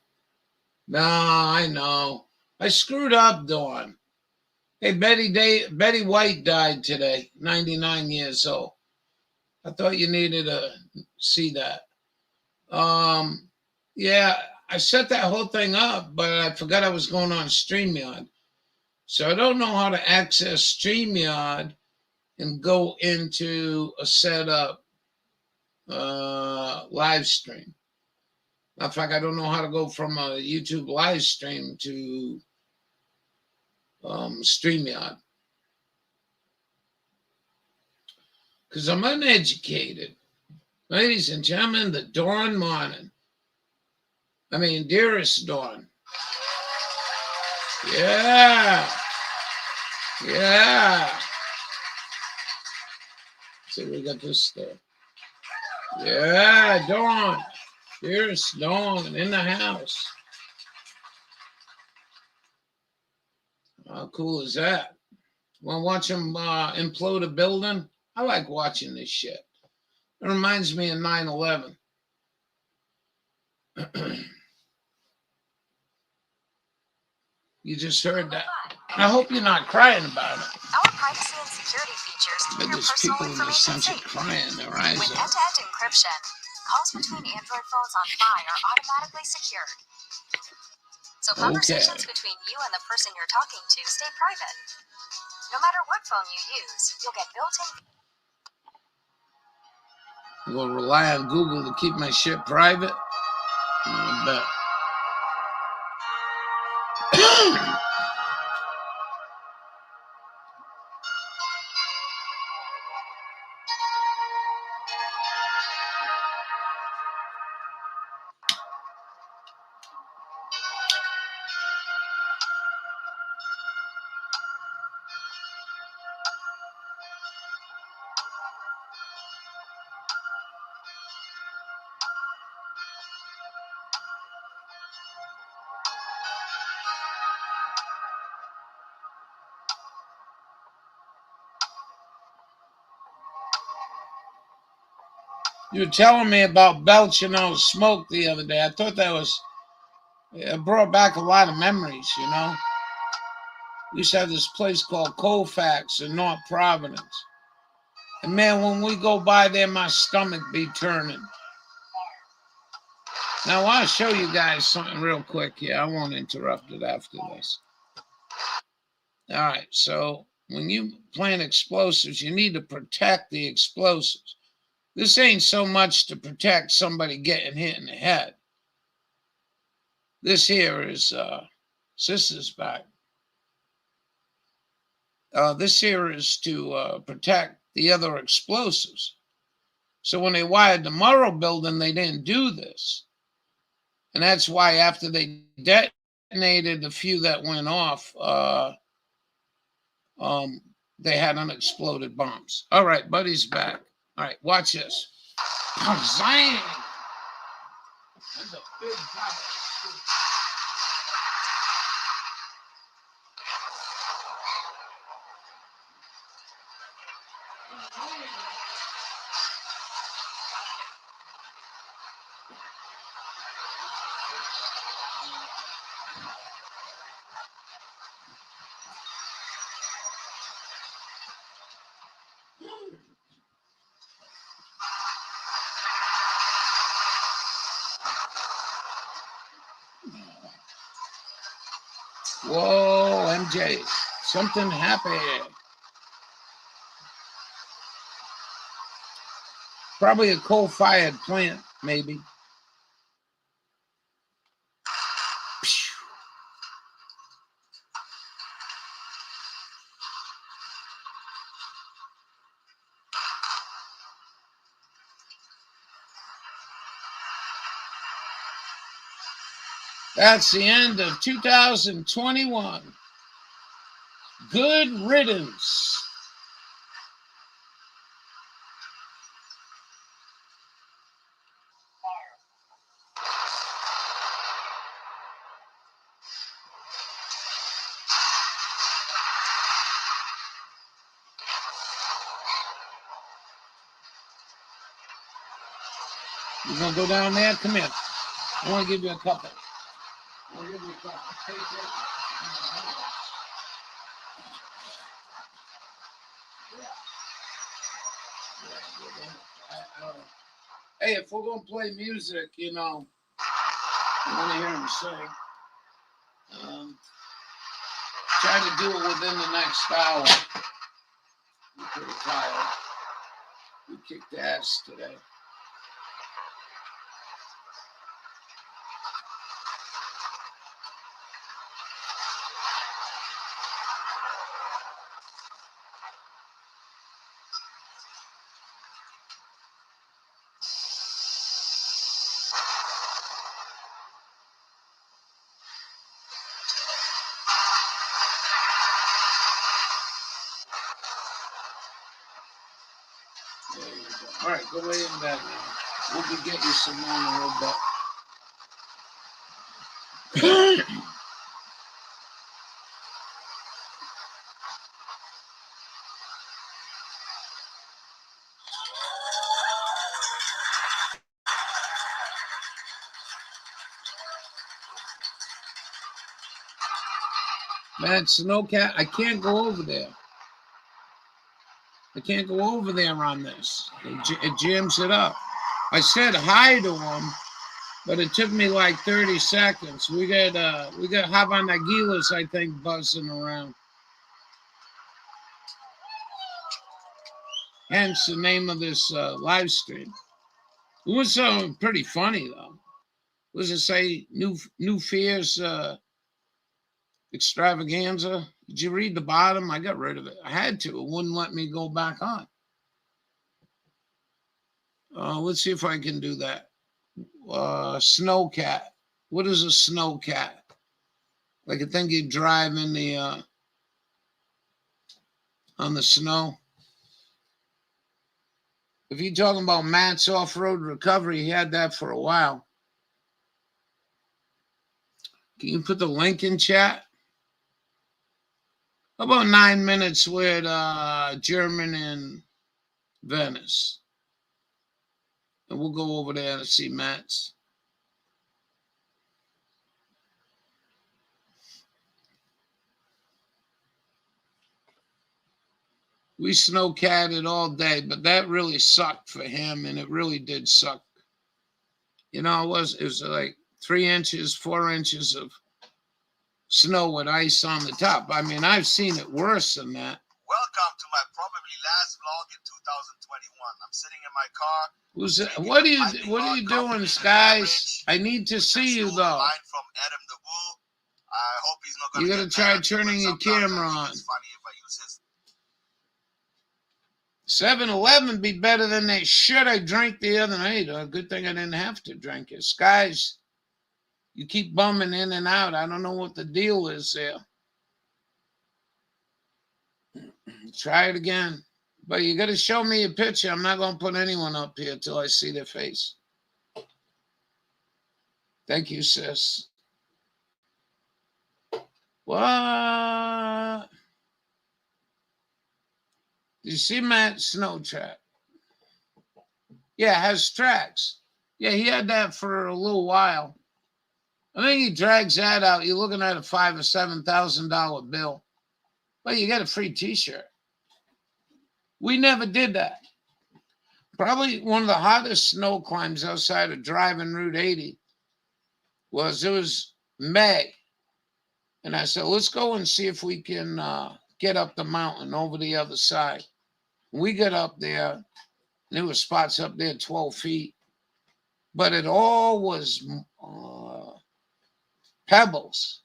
No, I know. I screwed up, Dawn. Hey, Betty White died today, 99 years old. I thought you needed to see that. Yeah, I set that whole thing up, but I forgot I was going on StreamYard. So I don't know how to access StreamYard and go into a setup live stream. In fact, I don't know how to go from a YouTube live stream to StreamYard. Because I'm uneducated. Ladies and gentlemen, the Dawn morning. I mean, dearest Dawn. Yeah. Yeah. See, we got this stuff. Yeah, Dawn. Dearest Dawn in the house. How cool is that? Want to watch them implode a building? I like watching this shit. It reminds me of 9/11. You just heard that. I hope you're not crying about it. Our privacy and security features keep But your there's personal people in this information country safe. crying their eyes With out. end-to-end encryption, calls between Android phones on Fi are automatically secured. So conversations between you and the person you're talking to stay private. No matter what phone you use, you'll get built-in. I'm going to rely on Google to keep my shit private. I bet. You were telling me about belching out smoke the other day. I thought that was, it brought back a lot of memories, you know. We used to have this place called Colfax in North Providence. And man, when we go by there, my stomach be turning. Now, I want to show you guys something real quick here. I won't interrupt it after this. All right, so when you plant explosives, you need to protect the explosives. This ain't so much to protect somebody getting hit in the head. This here is Sister's back. This here is to protect the other explosives. So when they wired the Murrow building, they didn't do this. And that's why after they detonated the few that went off, they had unexploded bombs. All right, Buddy's back. All right, watch this. Zang! That's a big pop. Whoa, MJ. Something happy. Probably a coal-fired plant, maybe. That's the end of 2021. Good riddance. You gonna go down there? Come here. I want to give you a couple. I want to give you a couple. Take it. Hey, if we're gonna play music, you know, I want to hear him sing. Try to do it within the next hour. I'm pretty tired. We kicked ass today. All right, go lay in bed now. We'll be getting you some more in a little bit. Man, Snowcat, I can't go over there. I can't go over there on this. It jams it up. I said hi to him, but it took me like 30 seconds. We got Havanagilas, I think, buzzing around. Hence the name of this live stream. It was pretty funny though. What does it say? New Fears Extravaganza. Did you read the bottom? I got rid of it. I had to. It wouldn't let me go back on. Let's see if I can do that. Snowcat. What is a snowcat? Like a thing you drive in the on the snow. If you're talking about Matt's off-road recovery, he had that for a while. Can you put the link in chat? About 9 minutes with German and Venice. And we'll go over there to see Matt's. We snowcatted all day, but that really sucked for him, and it really did suck. You know, it was like 3 inches, 4 inches of snow with ice on the top. I mean, I've seen it worse than that. Welcome to my probably last vlog in 2021. I'm sitting in my car. Who's that? What are you doing, Skies? I need to see you though. From Adam the Woo. I hope he's not gonna. You gotta try turning your camera on. It's funny if I use his 7-Eleven be better than that shit I drank the other night. Good thing I didn't have to drink it. Skies, you keep bumming in and out. I don't know what the deal is there. Try it again. But you got to show me a picture. I'm not going to put anyone up here till I see their face. Thank you, sis. What? Did you see Matt's snow track? Yeah, it has tracks. Yeah, he had that for a little while. I think he drags that out. You're looking at a $5,000 or $7,000 bill. But you get a free t-shirt. We never did that. Probably one of the hottest snow climbs outside of driving Route 80 was May. And I said, let's go and see if we can get up the mountain over the other side. We got up there, there were spots up there 12 feet, but it all was pebbles.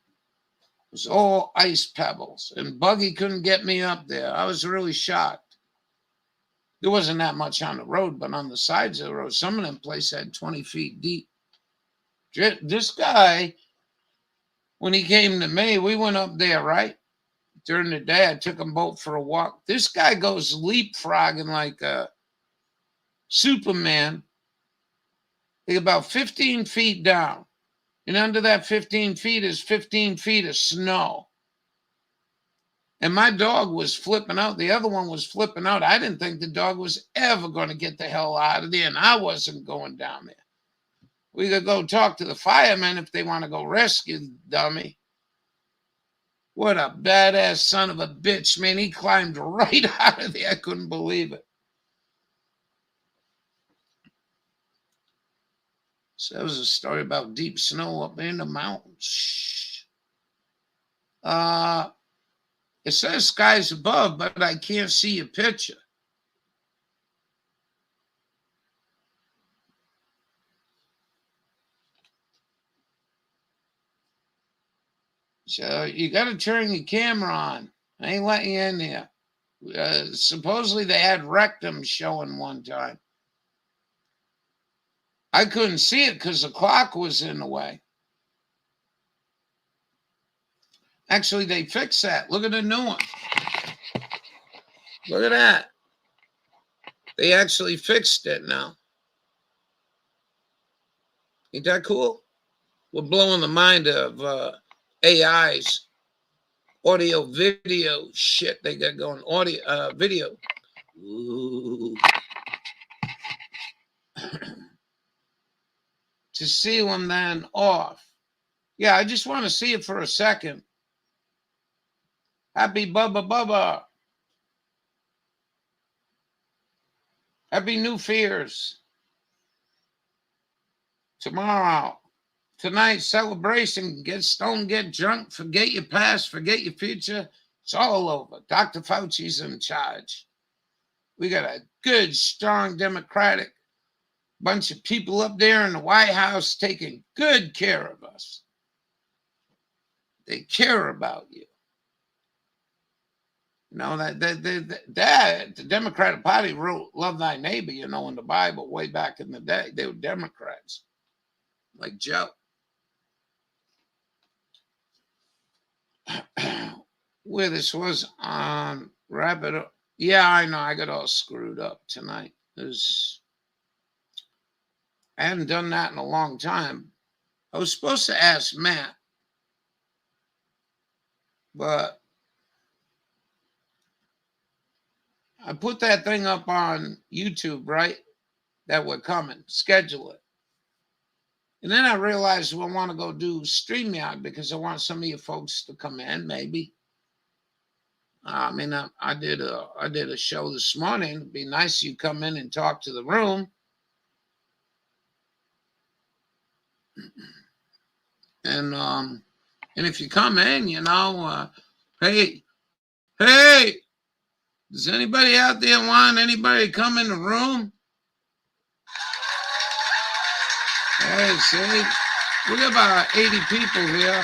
It was all ice pebbles, and Buggy couldn't get me up there. I was really shocked. There wasn't that much on the road, but on the sides of the road, some of them places had 20 feet deep. This guy, when he came to me, we went up there, right? During the day, I took him both for a walk. This guy goes leapfrogging like a Superman, like about 15 feet down. And under that 15 feet is 15 feet of snow. And my dog was flipping out. The other one was flipping out. I didn't think the dog was ever going to get the hell out of there, and I wasn't going down there. We could go talk to the firemen if they want to go rescue the dummy. What a badass son of a bitch, man. He climbed right out of there. I couldn't believe it. So that was a story about deep snow up in the mountains. It says skies above, but I can't see a picture. So you got to turn your camera on. I ain't letting you in there. Supposedly they had rectum showing one time. I couldn't see it because the clock was in the way. Actually, they fixed that. Look at the new one. Look at that. They actually fixed it now. Ain't that cool? We're blowing the mind of AI's audio video shit they got going. Audio video. Ooh. To see them then off. Yeah, I just want to see it for a second. Happy Bubba Bubba. Happy New Fears. Tomorrow. Tonight, celebration. Get stoned, get drunk, forget your past, forget your future. It's all over. Dr. Fauci's in charge. We got a good, strong Democratic bunch of people up there in the White House taking good care of us. They care about you. You know, that the Democratic Party wrote Love Thy Neighbor, you know, in the Bible way back in the day. They were Democrats, like Joe. Where this was on Wrap It Up. Yeah, I know. I got all screwed up tonight. I hadn't done that in a long time. I was supposed to ask Matt, but I put that thing up on YouTube, right? That we're coming. Schedule it. And then I realized I want to go do StreamYard because I want some of you folks to come in, maybe. I mean, I did a show this morning. It'd be nice if you come in and talk to the room. And if you come in, you know, hey, does anybody out there want anybody to come in the room? Hey, see, we got about 80 people here.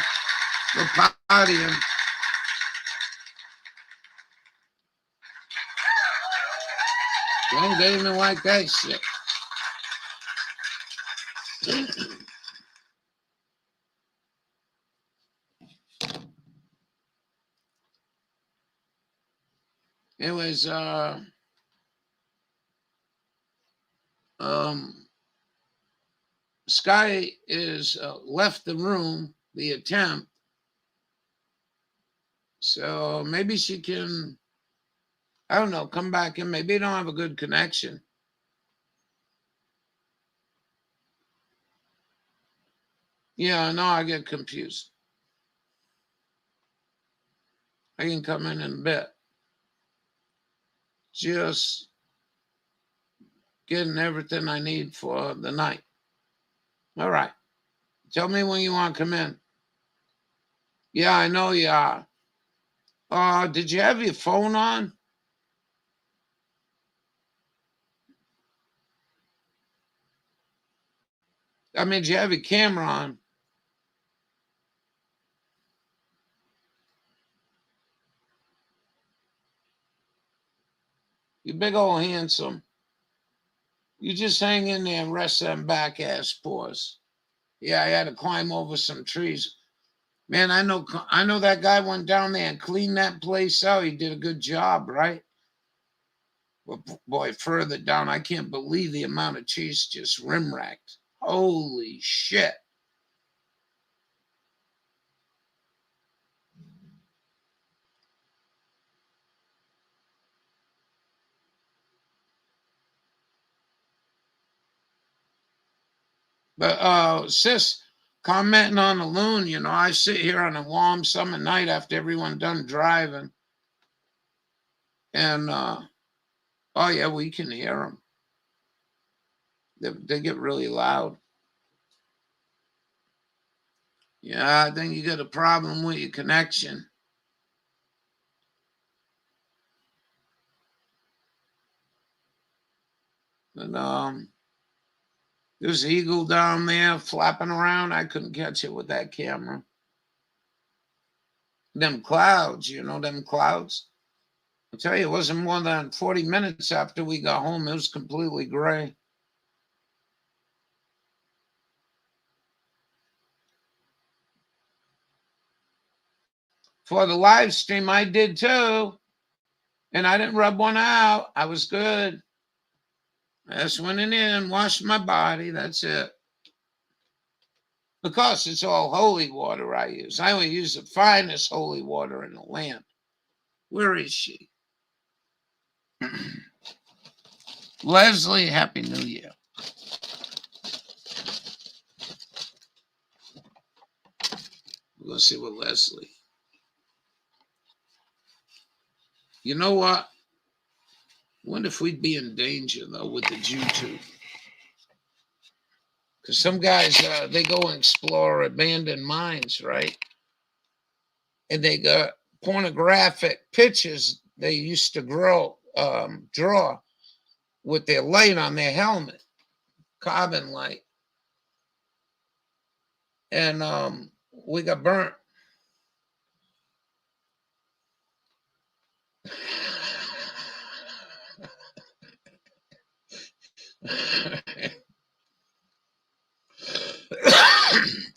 We're partying. Don't even like that shit. It was Sky is left the room, the attempt. So maybe she can, I don't know, come back in. Maybe you don't have a good connection. Yeah, no, I get confused. I can come in a bit. Just getting everything I need for the night. All right. Tell me when you want to come in. Yeah, I know you are. Did you have your phone on? I mean, did you have your camera on? You big old handsome. You just hang in there and rest them back ass paws. Yeah, I had to climb over some trees. Man, I know that guy went down there and cleaned that place out. He did a good job, right? But boy, further down, I can't believe the amount of cheese just rim-racked. Holy shit. But sis, commenting on the loon, you know, I sit here on a warm summer night after everyone done driving. And oh yeah, we can hear them. They get really loud. Yeah, I think you got a problem with your connection. And there's an eagle down there flapping around. I couldn't catch it with that camera. Them clouds, you know, them clouds. I'll tell you, it wasn't more than 40 minutes after we got home. It was completely gray. For the live stream, I did too. And I didn't rub one out. I was good. I just went in, washed my body. That's it. Of course, it's all holy water I use. I only use the finest holy water in the land. Where is she? Leslie, Happy New Year. Let's see what Leslie. You know what? I wonder if we'd be in danger, though, with the YouTube. Because some guys, they go and explore abandoned mines, right? And they got pornographic pictures they used to draw with their light on their helmet, carbon light. And we got burnt.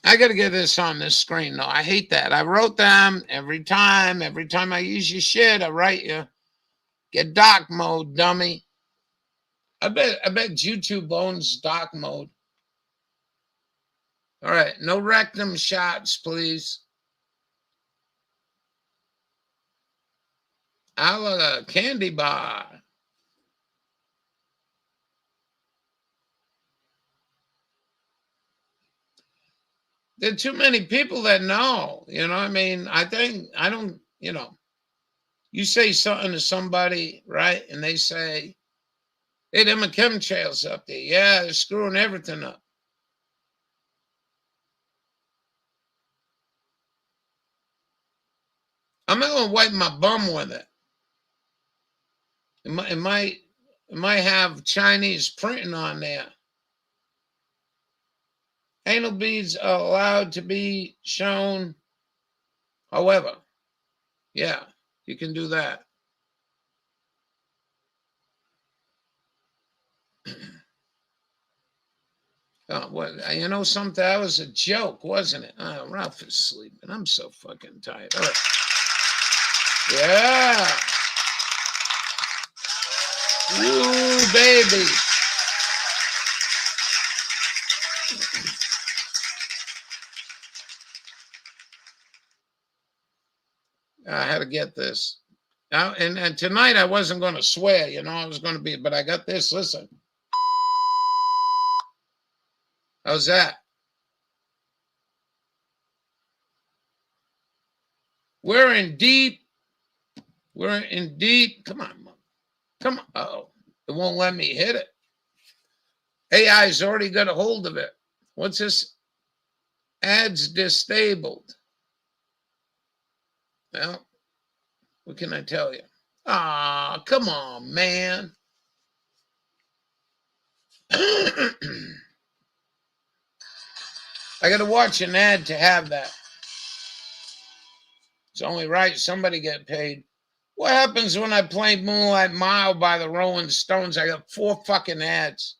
I got to get this on this screen. No, I hate that. I wrote them every time. Every time I use your shit, I write you. Get dark mode, dummy. I bet YouTube owns dark mode. All right, no rectum shots, please. I love a candy bar. There are too many people that know. You know, I mean, I don't, you know, you say something to somebody, right? And they say, hey, them are chemtrails up there. Yeah, they're screwing everything up. I'm not gonna wipe my bum with it. It might have Chinese printing on there. Anal beads are allowed to be shown. However, yeah, you can do that. Oh, what? You know something? That was a joke, wasn't it? Oh, Ralph is sleeping. I'm so fucking tired. All right. Yeah. Ooh, baby. I had to get this. Now, and tonight I wasn't going to swear, you know, I was going to be, but I got this. Listen. How's that? We're in deep. Come on, Mom. Come on. Oh, it won't let me hit it. AI's already got a hold of it. What's this? Ads disabled. Well, What can I tell you? Ah, come on, man. I got to watch an ad to have that. It's only right somebody get paid. What happens when I play Moonlight Mile by the Rolling Stones? I got 4 fucking ads.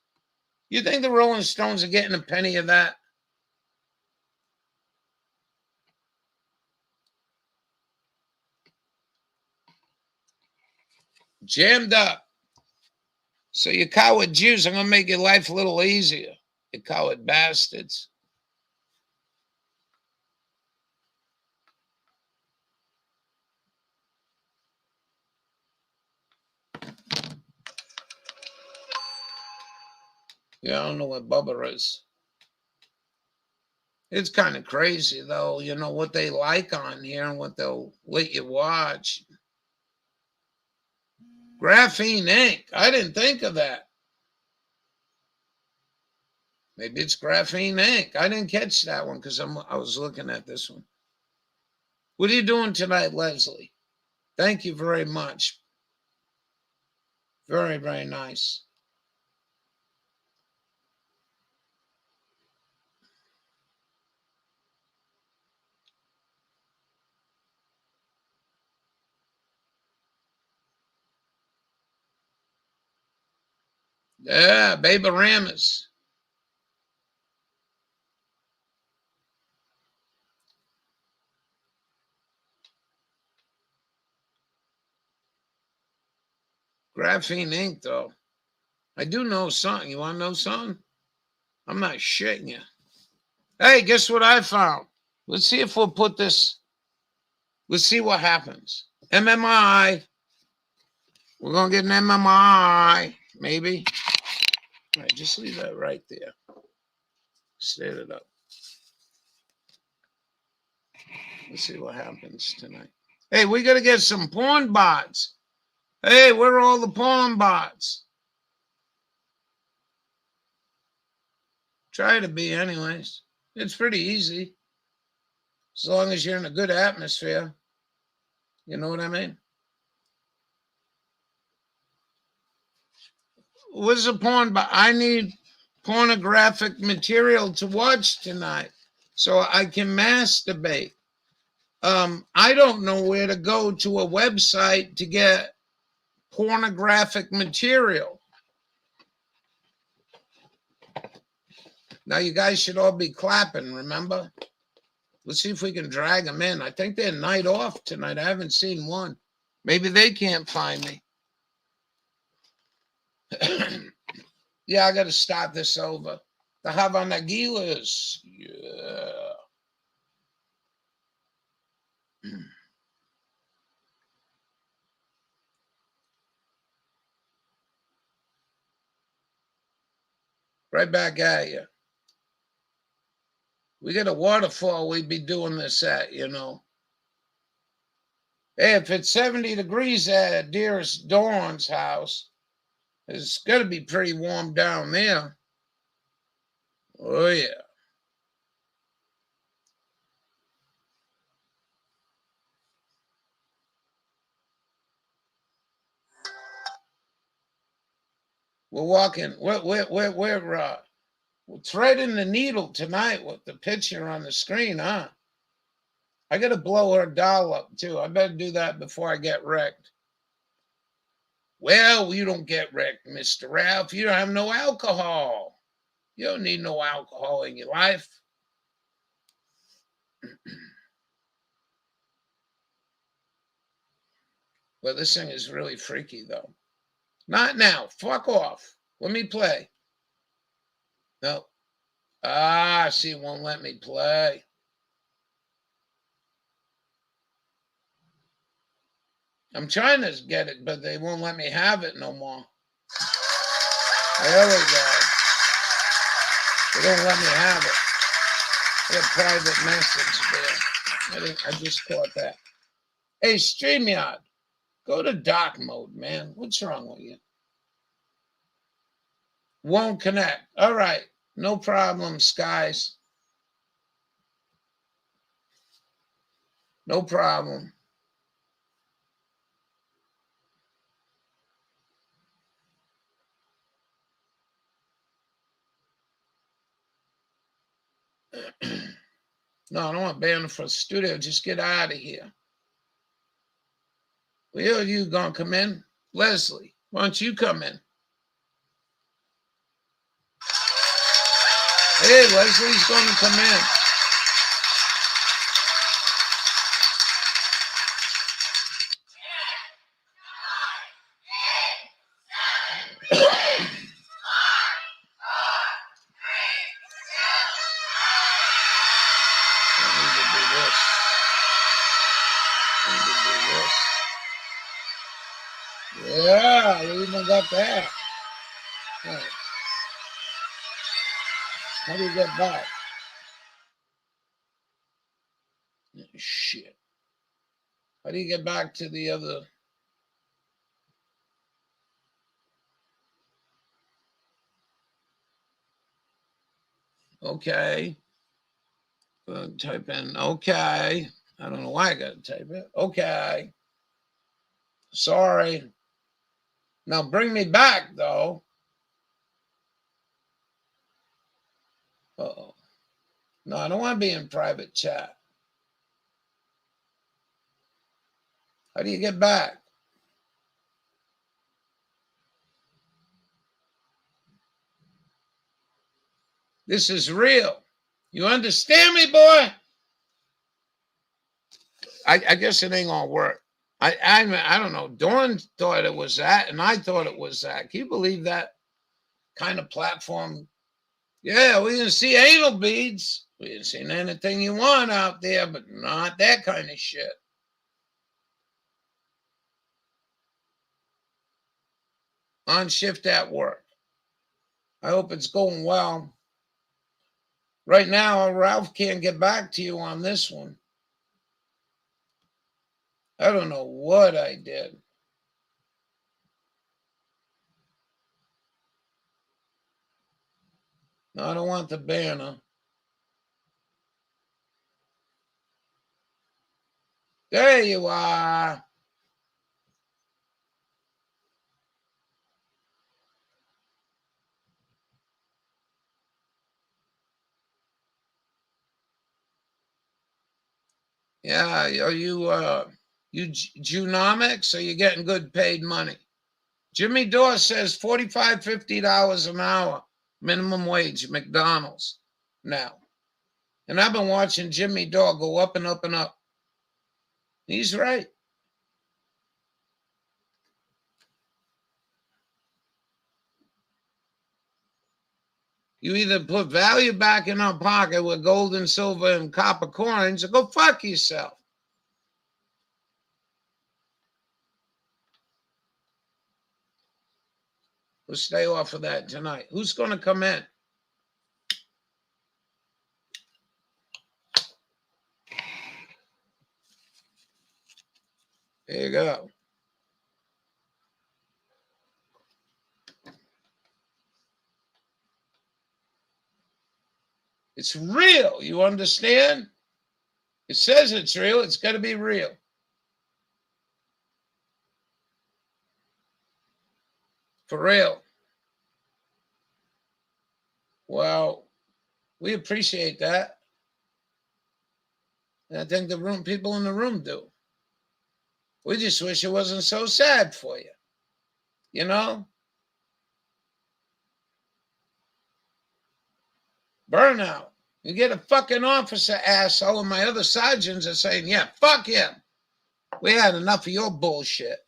You think the Rolling Stones are getting a penny of that? Jammed up. So you coward Jews, I'm going to make your life a little easier. You coward bastards. Yeah, I don't know what Bubba is. It's kind of crazy, though, you know, what they like on here and what they'll let you watch. Graphene ink. I didn't think of that. Maybe it's graphene ink. I didn't catch that one because I was looking at this one. What are you doing tonight, Leslie? Thank you very much. Very, very nice. Yeah, Baby Rammers. Graphene ink, though. I do know something. You want to know something? I'm not shitting you. Hey, guess what I found? Let's see if we'll put this. Let's see what happens. MMI. We're going to get an MMI, maybe. All right, just leave that right there. Set it up. Let's see what happens tonight. Hey, we got to get some porn bots. Hey, where are all the porn bots? Try to be, anyways. It's pretty easy. As long as you're in a good atmosphere. You know what I mean? What's the porn bot? I need pornographic material to watch tonight so I can masturbate. I don't know where to go to a website to get pornographic material. Now, you guys should all be clapping, remember? Let's see if we can drag them in. I think they're night off tonight. I haven't seen one. Maybe they can't find me. Yeah, I got to start this over. The Havanagilas. Yeah. Right back at you. We got a waterfall we'd be doing this at, you know. Hey, if it's 70 degrees at Dearest Dawn's house, it's got to be pretty warm down there. Oh, yeah. We're walking. We're threading the needle tonight with the picture on the screen, huh? I got to blow her doll up, too. I better do that before I get wrecked. Well, you don't get wrecked, Mr. Ralph. You don't have no alcohol. You don't need no alcohol in your life. Well, this thing is really freaky, though. Not now. Fuck off. Let me play. No. Ah, see, it won't let me play. I'm trying to get it, but they won't let me have it no more. There we go. They don't let me have it. I got a private message there. I just caught that. Hey, StreamYard, go to dark mode, man. What's wrong with you? Won't connect. All right. No problem, Skies. No problem. No, I don't want banner for the studio. Just get out of here. Where are you going to come in? Leslie, why don't you come in? Hey, Leslie's going to come in. Yeah, we even got that. Right. How do you get back? Shit. How do you get back to the other? Okay. Type in okay. I don't know why I got to type it. Okay. Sorry. Now bring me back, though. Uh-oh. No, I don't want to be in private chat. How do you get back? This is real. You understand me, boy? I guess it ain't gonna work. I don't know. Dawn thought it was that, and I thought it was that. Can you believe that kind of platform? Yeah, we didn't see anal beads. We didn't see anything you want out there, but not that kind of shit. On shift at work. I hope it's going well. Right now, Ralph can't get back to you on this one. I don't know what I did. No, I don't want the banner. There you are. Yeah, are you Junomics? Are you getting good paid money? Jimmy Dore says $45, $50 an hour minimum wage at McDonald's now. And I've been watching Jimmy Dore go up and up and up. He's right. You either put value back in our pocket with gold and silver and copper coins, or go fuck yourself. We'll stay off of that tonight. Who's going to come in? There you go. It's real. You understand? It says it's real. It's got to be real. For real. Well, we appreciate that. And I think the people in the room do. We just wish it wasn't so sad for you. You know? Burnout. You get a fucking officer asshole, and my other sergeants are saying, yeah, fuck him. We had enough of your bullshit.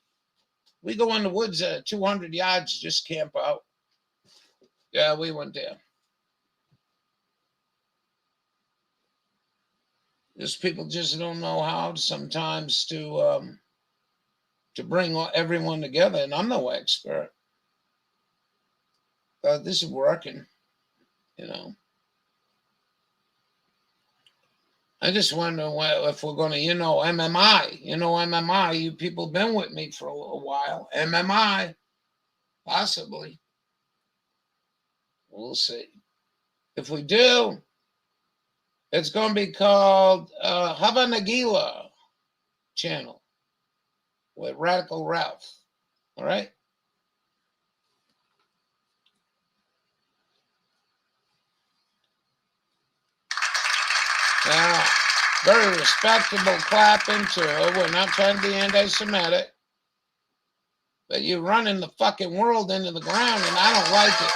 We go in the woods 200 yards, just camp out. Yeah, we went there. These people just don't know how sometimes to bring everyone together, and I'm no expert. This is working, you know. I just wonder if we're going to, MMI. MMI, you people been with me for a little while. MMI, possibly. We'll see. If we do, it's going to be called Hava Nagila channel with Radical Ralph. All right? Now, Very respectable clapping too. We're not trying to be anti-Semitic. But you're running the fucking world into the ground, and I don't like it.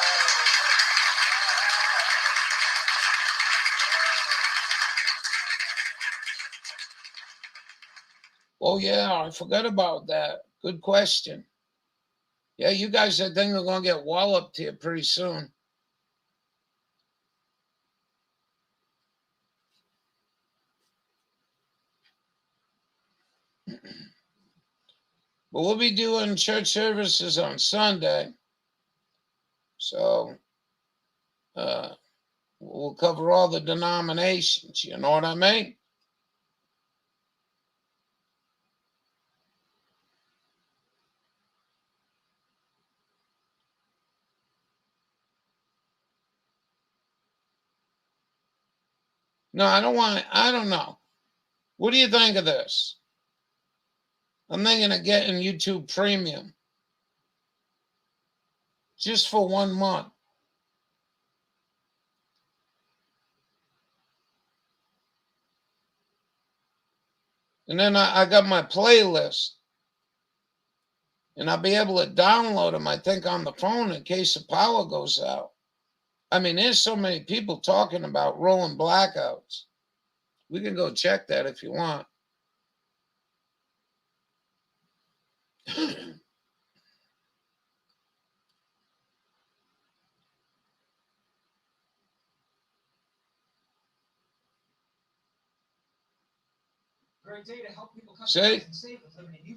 Oh, yeah, I forgot about that. Good question. Yeah, you guys, I think, are going to get walloped here pretty soon. But we'll be doing church services on Sunday. So we'll cover all the denominations. You know what I mean? No, I don't know. What do you think of this? I'm thinking of getting YouTube Premium. Just for 1 month. And then I got my playlist. And I'll be able to download them, I think, on the phone in case the power goes out. I mean, there's so many people talking about rolling blackouts. We can go check that if you want. See,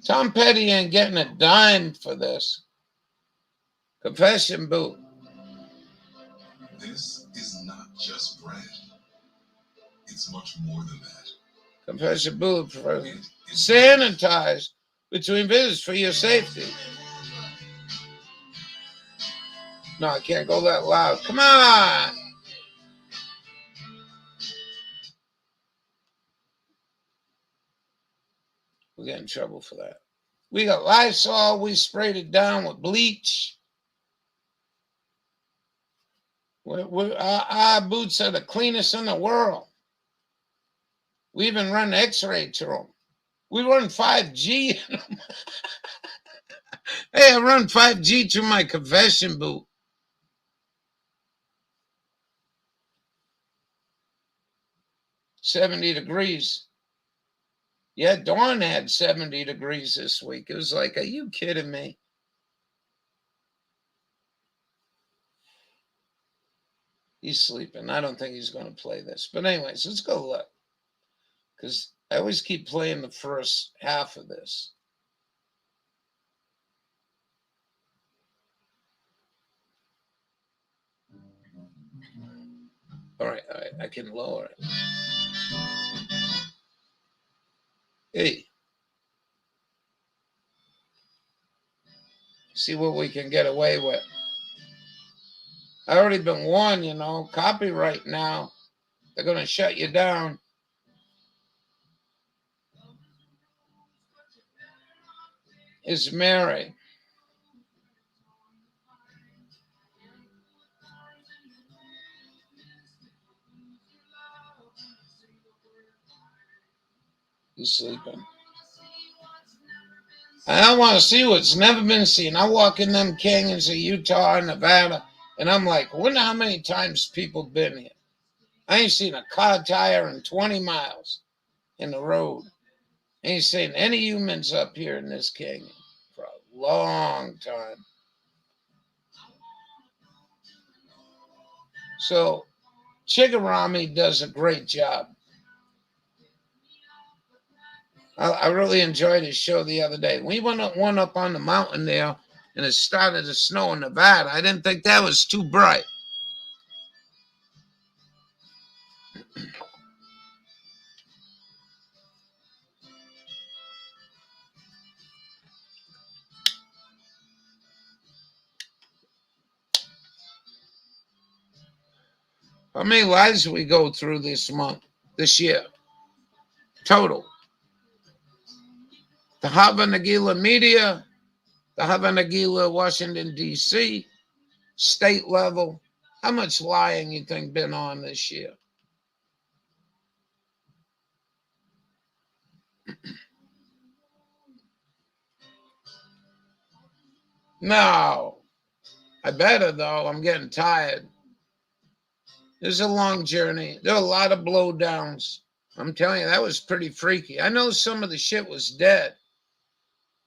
Tom Petty ain't getting a dime for this. Confession booth. This is not just bread. It's much more than that. Confession booth. Sanitize between visits for your safety. No, I can't go that loud. Come on. We'll get in trouble for that. We got Lysol. We sprayed it down with bleach. Our boots are the cleanest in the world. We even run X-ray to them. We run 5G in them. Hey, I run 5G through my confession boot. $70 degrees. Yeah, Dawn had 70 degrees this week. It was like, are you kidding me? He's sleeping. I don't think he's going to play this. But anyways, let's go look. Because I always keep playing the first half of this. All right. I can lower it. Hey. See what we can get away with. I already been warned, you know, copyright now. They're going to shut you down. Is Mary. He's sleeping. I want to see what's never been seen. I walk in them canyons of Utah and Nevada, and I'm like, wonder how many times people been here. I ain't seen a car tire in 20 miles in the road. I ain't seen any humans up here in this canyon for a long time. So Chigarami does a great job. I really enjoyed his show the other day. We went up one up on the mountain there, and it started to snow in Nevada. I didn't think that was too bright. How many lives did we go through this year? Total. The Hava Nagila media, the Hava Nagila Washington, D.C., state level. How much lying you think been on this year? No. I better, though. I'm getting tired. This is a long journey. There are a lot of blowdowns. I'm telling you, that was pretty freaky. I know some of the shit was dead.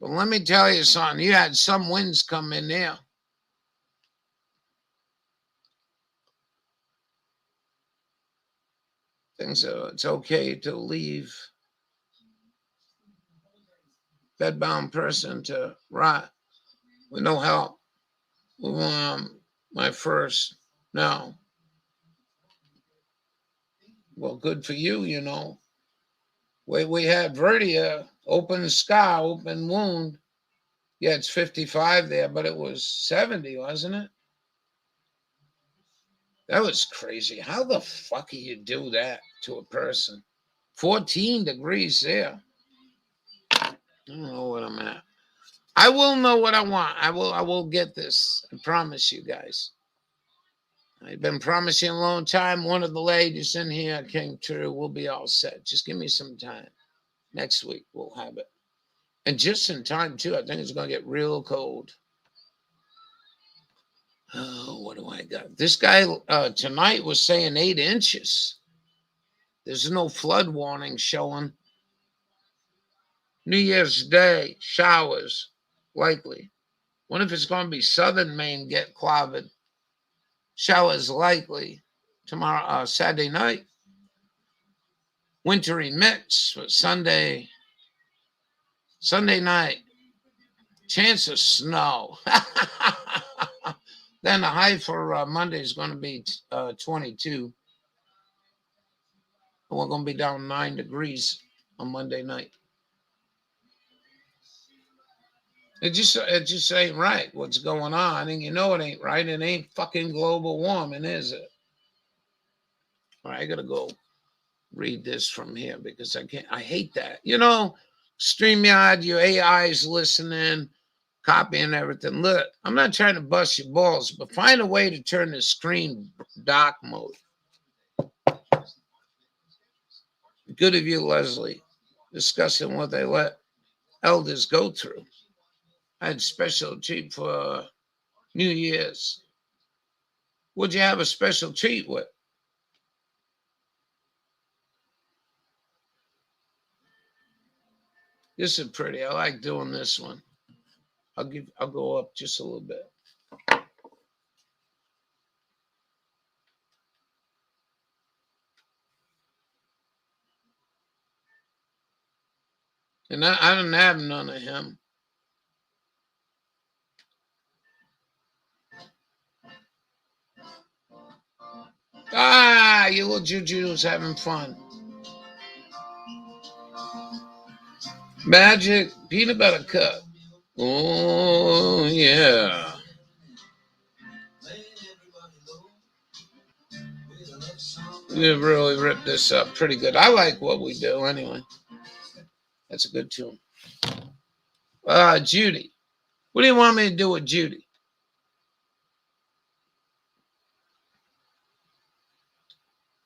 But let me tell you something. You had some winds come in there. It's okay to leave bedbound person to rot with no help. My first. No. Well, good for you, you know. We had Verdia, open scar, open wound. Yeah, it's 55 there, but it was 70, wasn't it? That was crazy. How the fuck do you do that to a person? 14 degrees there. I don't know what I'm at. I will know what I want. I will get this. I promise you guys. I've been promising a long time. One of the ladies in here came true. We'll be all set. Just give me some time. Next week we'll have it. And just in time too. I think it's gonna get real cold. Oh, what do I got? This guy tonight was saying 8 inches. There's no flood warning showing. New Year's Day, showers, likely. What if it's going to be southern Maine get clobbered? Showers likely. Tomorrow, Saturday night. Wintry mix for Sunday night. Chance of snow. Then the high for Monday is going to be 22. And we're going to be down 9 degrees on Monday night. It just ain't right what's going on. And you know it ain't right. It ain't fucking global warming, is it? All right, I got to go read this from here because I hate that. You know, StreamYard, your AI's listening, copying everything. Look, I'm not trying to bust your balls, but find a way to turn the screen dark mode. Good of you, Leslie, discussing what they let elders go through. I had special treat for New Year's. What'd you have a special treat with? This is pretty. I like doing this one. I'll go up just a little bit. And I don't have none of him. Ah, you little Juju's having fun. Magic peanut butter cup. Oh, yeah. We really ripped this up pretty good. I like what we do anyway. That's a good tune. Judy. What do you want me to do with Judy?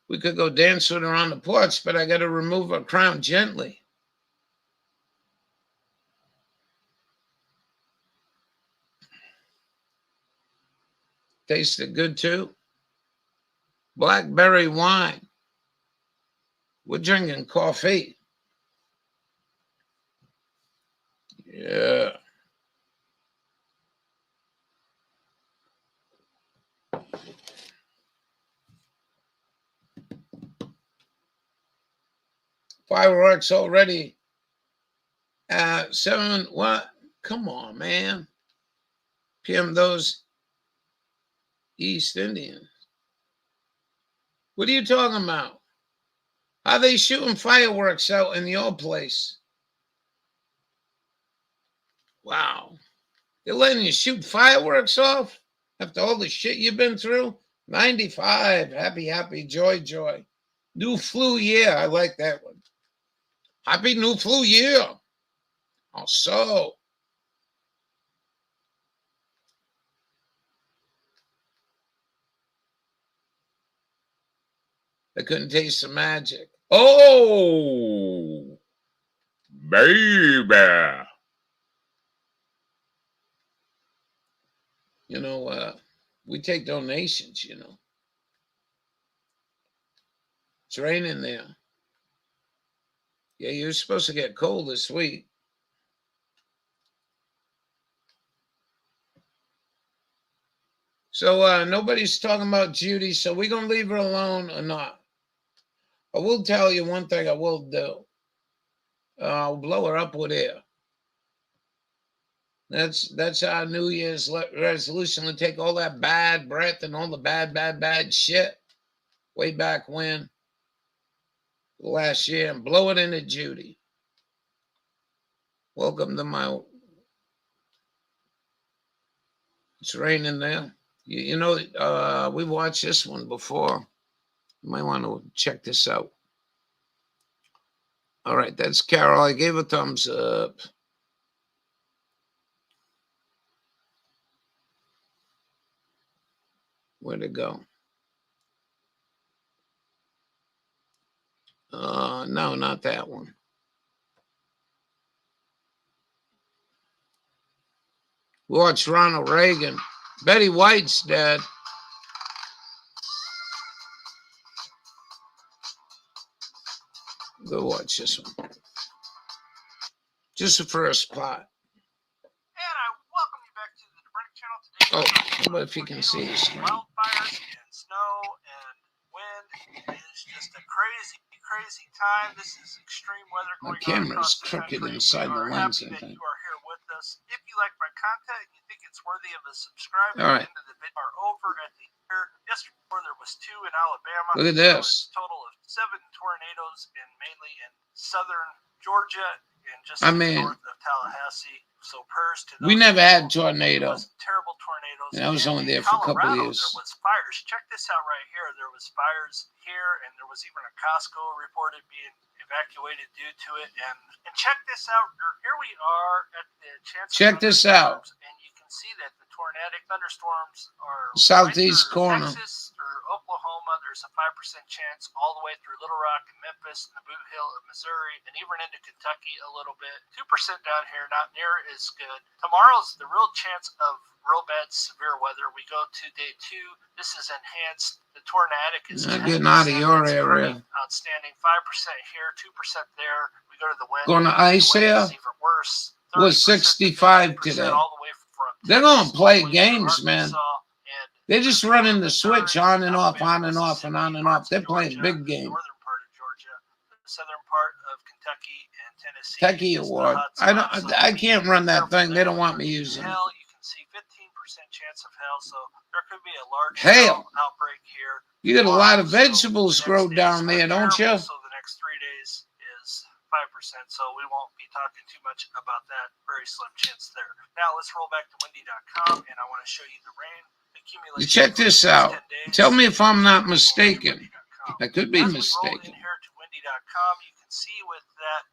We could go dance with her on the porch, but I got to remove her crown gently. Tasted good too. Blackberry wine. We're drinking coffee. Yeah. Fireworks already at 7. What? Come on, man. PM those East Indians. What are you talking about? How are they shooting fireworks out in your place? Wow. They're letting you shoot fireworks off after all the shit you've been through? 95. Happy, joy. New flu year. I like that one. Happy new flu year. Also. I couldn't taste the magic. Oh, baby. You know, we take donations, you know. It's raining there. Yeah, you're supposed to get cold this week. So nobody's talking about Judy, so we're going to leave her alone or not. I will tell you one thing I will do. I'll blow her up with air. That's our New Year's resolution, to take all that bad breath and all the bad shit way back when, last year, and blow it into Judy. Welcome to my... It's raining there. You know, we've watched this one before. You might want to check this out. All right, that's Carol. I gave a thumbs up. Where'd it go? No, not that one. Watch Ronald Reagan. Betty White's dead. Go watch this one. Just the first part. And I welcome you back to the Debrenick channel today. Oh, how about if you can see the screen? Wildfires and snow and wind. It is just a crazy time. This is extreme weather My going on camera's across the crooked country. inside We the are lens, happy I that think. you are here with us. If you like my content and you think it's worthy of a subscribe, All right. the end of the video are over at the year. Yesterday there was 2 in Alabama. Look at There this. was a total of 7 tornadoes mainly in southern Georgia and just I mean, north of Tallahassee. So prayers to those we never had people. tornado. It was terrible tornadoes. And I was And only in there for a couple of Colorado, years. there was fires. Check this out right here. There was fires here, and there was even a Costco reported being evacuated due to it. And check this out. Here we are at the chance. Check this out. And you can see that the tornadic thunderstorms are Southeast right corner. Texas through Oklahoma. There's a 5% chance all the way through Little Rock and Memphis and the Boot Hill of Missouri, and even into Kentucky a little bit. 2% down here, not near as good. Tomorrow's the real chance of real bad severe weather. We go to day 2. This is enhanced. The tornadic is Not getting out of your area. Outstanding. 5% here, 2% there. We go to the wind. Going to ice here. Even worse. Was 65 today. All the way from They're going to play Texas, games, man. and They're just running the switch on and off, on and off, and on and off. They're playing big game. Northern part of Georgia, the southern part of Kentucky and Tennessee. Techie is the Award. hot spot. I can't run that thing. They don't want me using it. Hail, you can see 15% chance of hail, so there could be a large Hail outbreak here. You got a lot of vegetables grow down there, don't you? So the next 3 days is 5%, so we won't be talking too much about that. Very slim chance there. Now let's roll back to windy.com, and I want to show you the rain accumulation. You check this out. Tell me if I'm not mistaken. I could be As we roll mistaken. in here to windy.com, you can see with that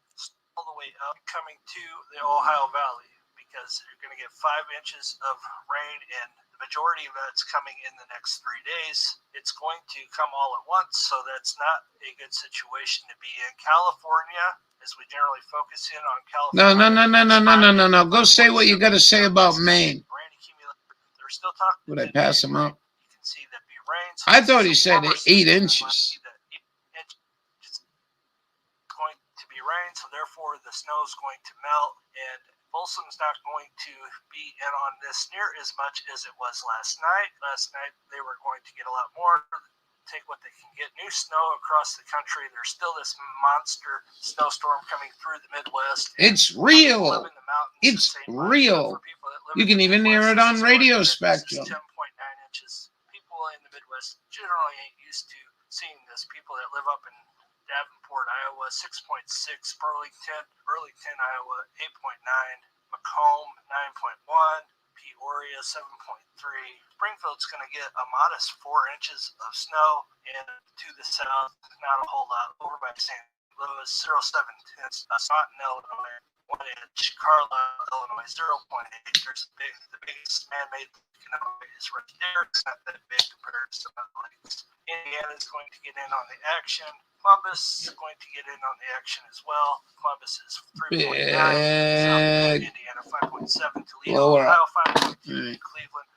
all the way up coming to the Ohio Valley, because you're going to get 5 inches of rain, and the majority of that's coming in the next 3 days. It's going to come all at once, so that's not a good situation to be in. California, as we generally focus in on California. No. Go say what you got to say about Maine. Rain accumulation. They're still talking. Would I pass him up? You can see that be rain. So I thought he said warmer 8 system, inches. It's going to be rain, so therefore the snow is going to melt, and Folsom's not going to be in on this near as much as it was last night. Last night they were going to get a lot more. Take what they can get. New snow across the country. There's still this monster snowstorm coming through the Midwest. It's real. It's real. You can even hear it on radio spectrum. 10.9 inches. People in the Midwest generally ain't used to seeing this. People that live up in Davenport, Iowa, 6.6. Burlington, Iowa, 8.9. Macomb, 9.1. Peoria, 7.3. Springfield's going to get a modest 4 inches of snow, and to the south, not a whole lot. Over by St. Louis, 0.7. Staunton, Illinois, 1 inch. Carlisle, Illinois, 0.8. There's the biggest man-made lake is right there. It's not that big compared to some other lakes. Indiana's going to get in on the action. Columbus is going to get in on the action as well. Columbus is 3.9. South Indiana 5.7. Toledo, Ohio 5.2. Cleveland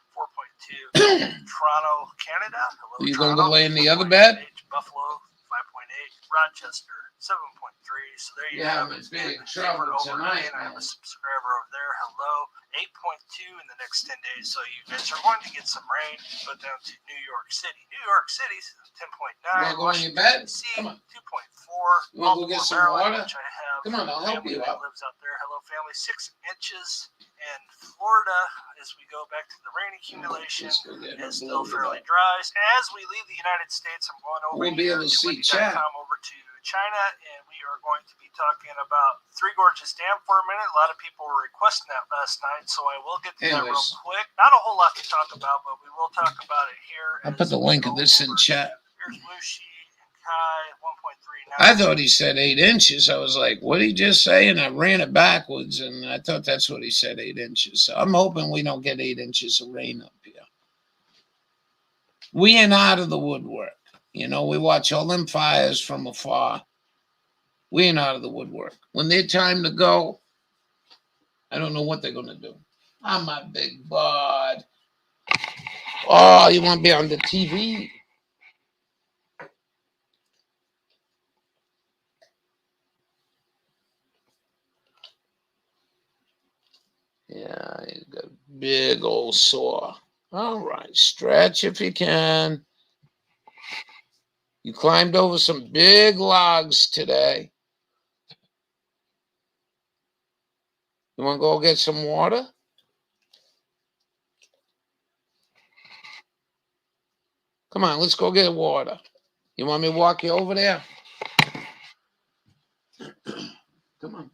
Toronto, Canada. Hello, You Toronto. gonna go lay in the other bed? Buffalo, 5.8. Rochester, 7.3. So there you have it. I'm in big trouble tonight. And I have a subscriber over there. Hello. 8.2 in the next 10 days. So you guys are going to get some rain. Go down to New York City. New York City, 10.9. You wanna go in your bed? Come on. 2.4. You wanna go get some water? Which I have. Come on, I'll help you out. Lives out there. Hello, family. 6 inches. And Florida, as we go back to the rain accumulation, is still fairly dry. As we leave the United States, I'm going over We'll be able to see chat. over to China, and we are going to be talking about Three Gorges Dam for a minute. A lot of people were requesting that last night, so I will get to that real quick. Not a whole lot to talk about, but we will talk about it here. I'll put the link of this in chat. Here's BUSHY and Kai, 1.39. I thought he said 8 inches. I was like, what did he just say? And I ran it backwards, and I thought that's what he said, 8 inches. So I'm hoping we don't get 8 inches of rain up here. We ain't out of the woodwork. You know, we watch all them fires from afar. We ain't out of the woodwork. When they're time to go, I don't know what they're going to do. I'm my big bud. Oh, you want to be on the TV? Yeah, you got a big old sore. All right, stretch if you can. You climbed over some big logs today. You want to go get some water? Come on, let's go get water. You want me to walk you over there? Come on.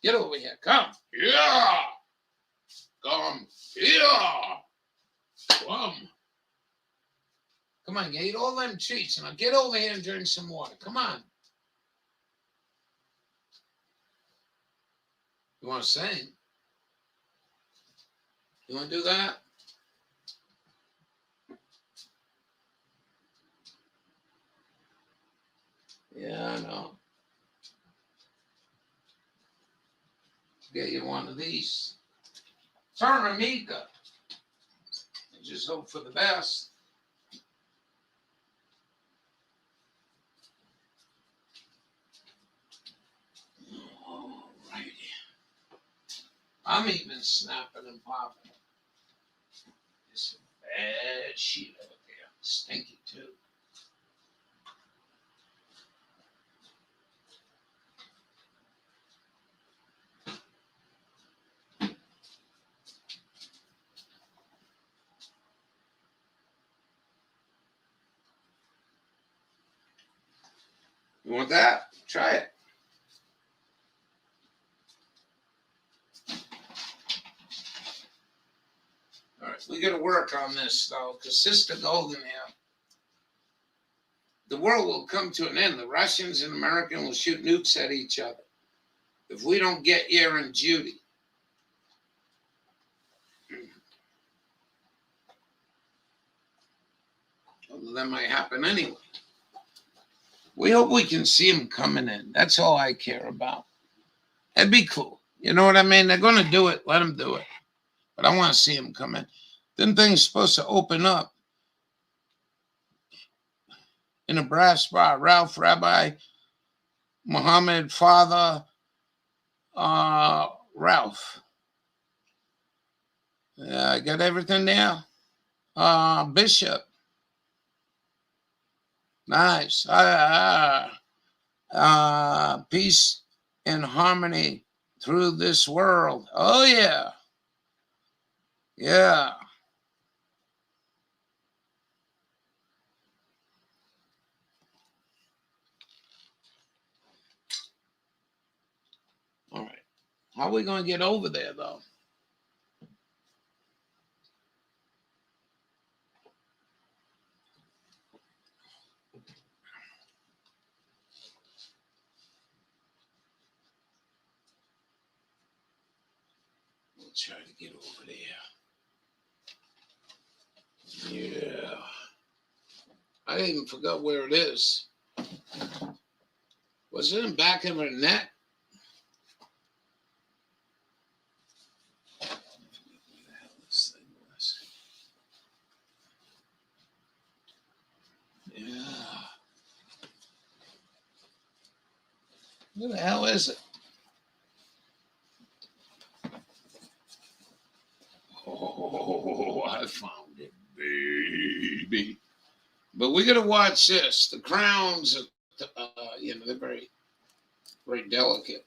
Get over here. Come. Yeah. Come here. Come. Come on, you ate all them treats. Now get over here and drink some water. Come on. You want to sing? You want to do that? Yeah, I know. Get you one of these. Terramika. Just hope for the best. Alrighty. I'm even snapping and popping. It's a bad sheet over there. Stinky too. You want that? Try it. All right, we got to work on this though, because Sister Golden here. The world will come to an end. The Russians and Americans will shoot nukes at each other if we don't get here and Judy. Although that might happen anyway. We hope we can see them coming in. That's all I care about. That'd be cool. You know what I mean? They're going to do it. Let them do it. But I want to see them come in. Then things supposed to open up in a brass bar. Ralph, Rabbi, Muhammad, Father, Ralph. I got everything there. Bishop. Nice. Peace and harmony through this world. Oh, yeah. Yeah. All right. How are we going to get over there, though? We'll try to get over there. Yeah. I even forgot where it is. Was it in back of her neck? I forget where the hell this thing was. Who the hell is it? Oh, I found it, baby. But we got to watch this. The crowns, you know, they're very, very delicate.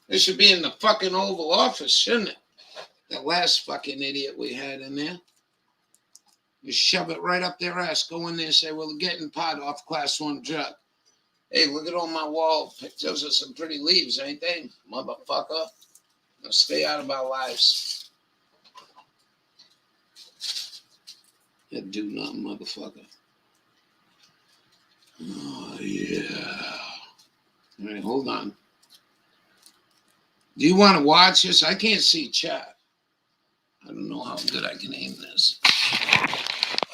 They should be in the fucking Oval Office, shouldn't it? That last fucking idiot we had in there. You shove it right up their ass. Go in there and say, well, we're getting pot off Class 1 drug. Hey, look at all my wall pictures of some pretty leaves, ain't they? Motherfucker. Now stay out of our lives. You do nothing, motherfucker. Oh, yeah. All right, hold on. Do you want to watch this? I can't see chat. I don't know how good I can aim this.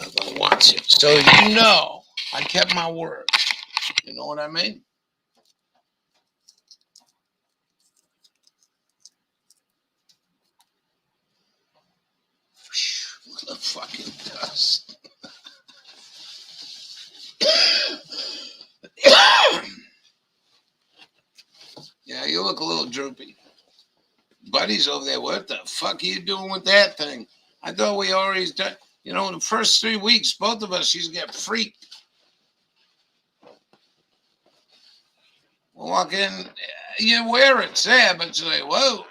I'm going to watch it. So you know I kept my word. You know what I mean? What the fucking dust. Yeah, you look a little droopy. Buddy's over there. What the fuck are you doing with that thing? I thought we already done. You know, in the first 3 weeks, both of us used to get freaked. We'll walk in, you wear it, sad, but it's like, whoa.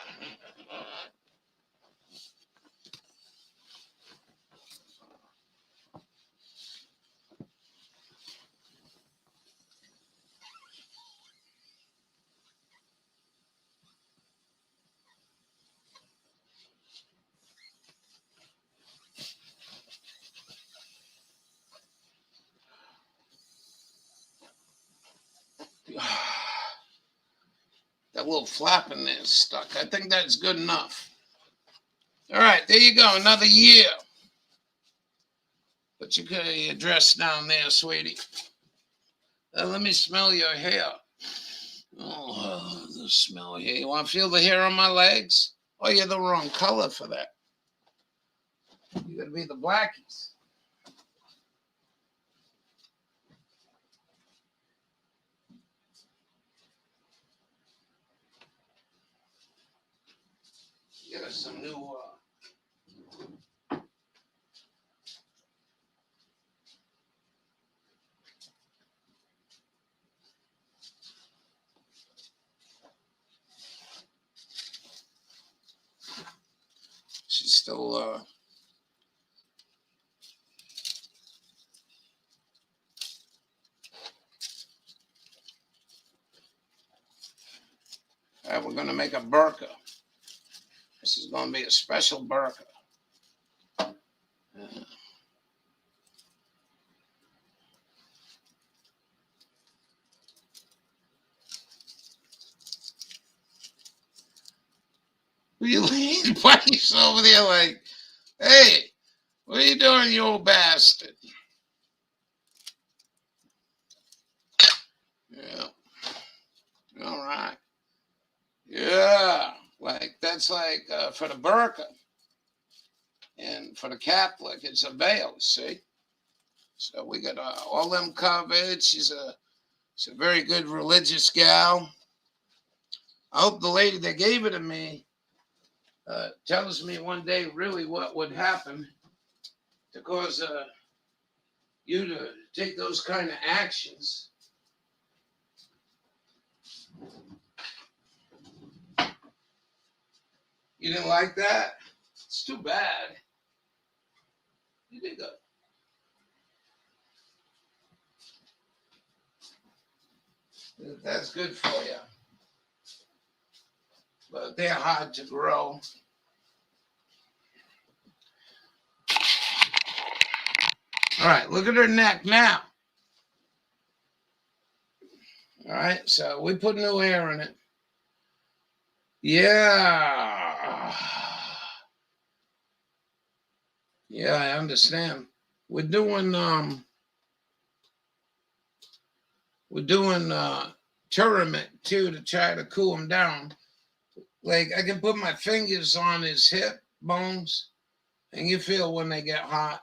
That little flap in there is stuck. I think that's good enough. All right, there you go. Another year. Put your dress down there, sweetie. Let me smell your hair. Oh, the smell here. You want to feel the hair on my legs? Oh, you're the wrong color for that. You got to be the blackies. Get us some new. She's still. All right, we're going to make a burqa. This is going to be a special burqa. Really? Buddy's over there like, hey, what are you doing, you old bastard? Yeah. All right. Yeah. Like, that's like for the burqa. And for the Catholic, it's a veil, see? So we got all them covered. She's a very good religious gal. I hope the lady that gave it to me tells me one day really what would happen to cause you to take those kind of actions. You didn't like that? It's too bad. You did good. That's good for you. But they're hard to grow. All right, look at her neck now. All right, so we put new hair in it. Yeah. Yeah, I understand. We're doing tournament too to try to cool him down. Like I can put my fingers on his hip bones and you feel when they get hot.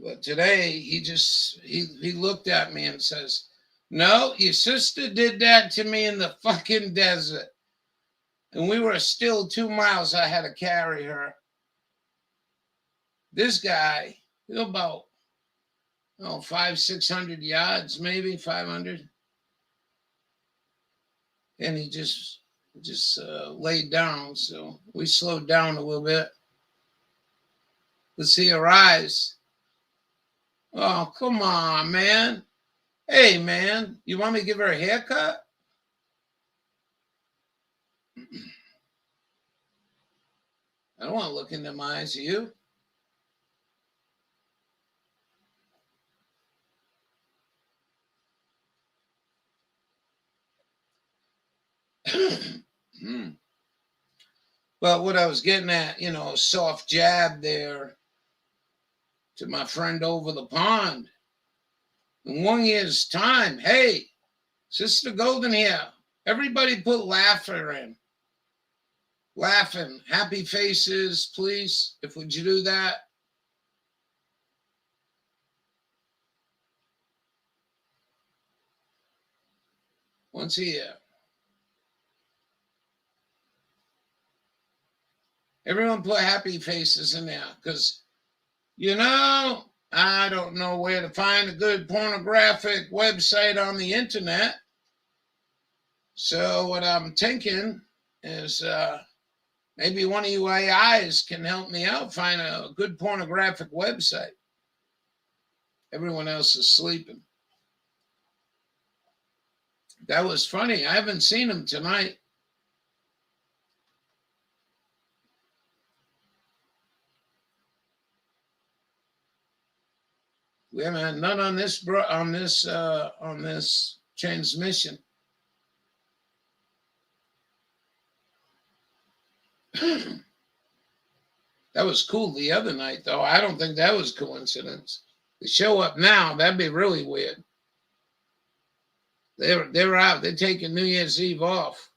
But today he looked at me and says, "No, your sister did that to me in the fucking desert. And we were still 2 miles. I had to carry her." This guy, about 500-600 yards, maybe 500. And he just laid down. So we slowed down a little bit. Let's see her eyes. Oh, come on, man. Hey, man, you want me to give her a haircut? I don't want to look into my eyes of you. Well, what I was getting at, a soft jab there to my friend over the pond. In 1 year's time, hey, Sister Golden here. Everybody put laughter in. Laughing. Happy faces, please. Would you do that? Once a year. Everyone put happy faces in there because, I don't know where to find a good pornographic website on the internet. So what I'm thinking is maybe one of you AIs can help me out, find a good pornographic website. Everyone else is sleeping. That was funny. I haven't seen him tonight. We haven't had none on this transmission. That was cool the other night, though. I don't think that was coincidence. They show up now, that'd be really weird. They're out. They're taking New Year's Eve off.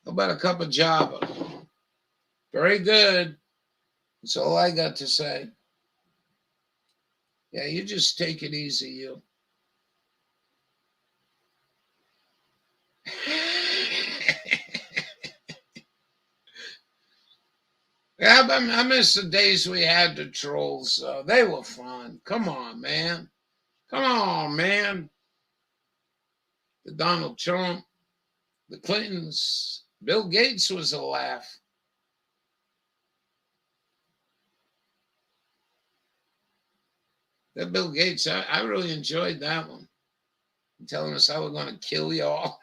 How about a cup of Java? Very good. That's all I got to say. Yeah, you just take it easy, you. Yeah, I miss the days we had the trolls. They were fun. Come on, man. Come on, man. The Donald Trump, the Clintons, Bill Gates was a laugh. That Bill Gates, I really enjoyed that one. Telling us how we're going to kill y'all.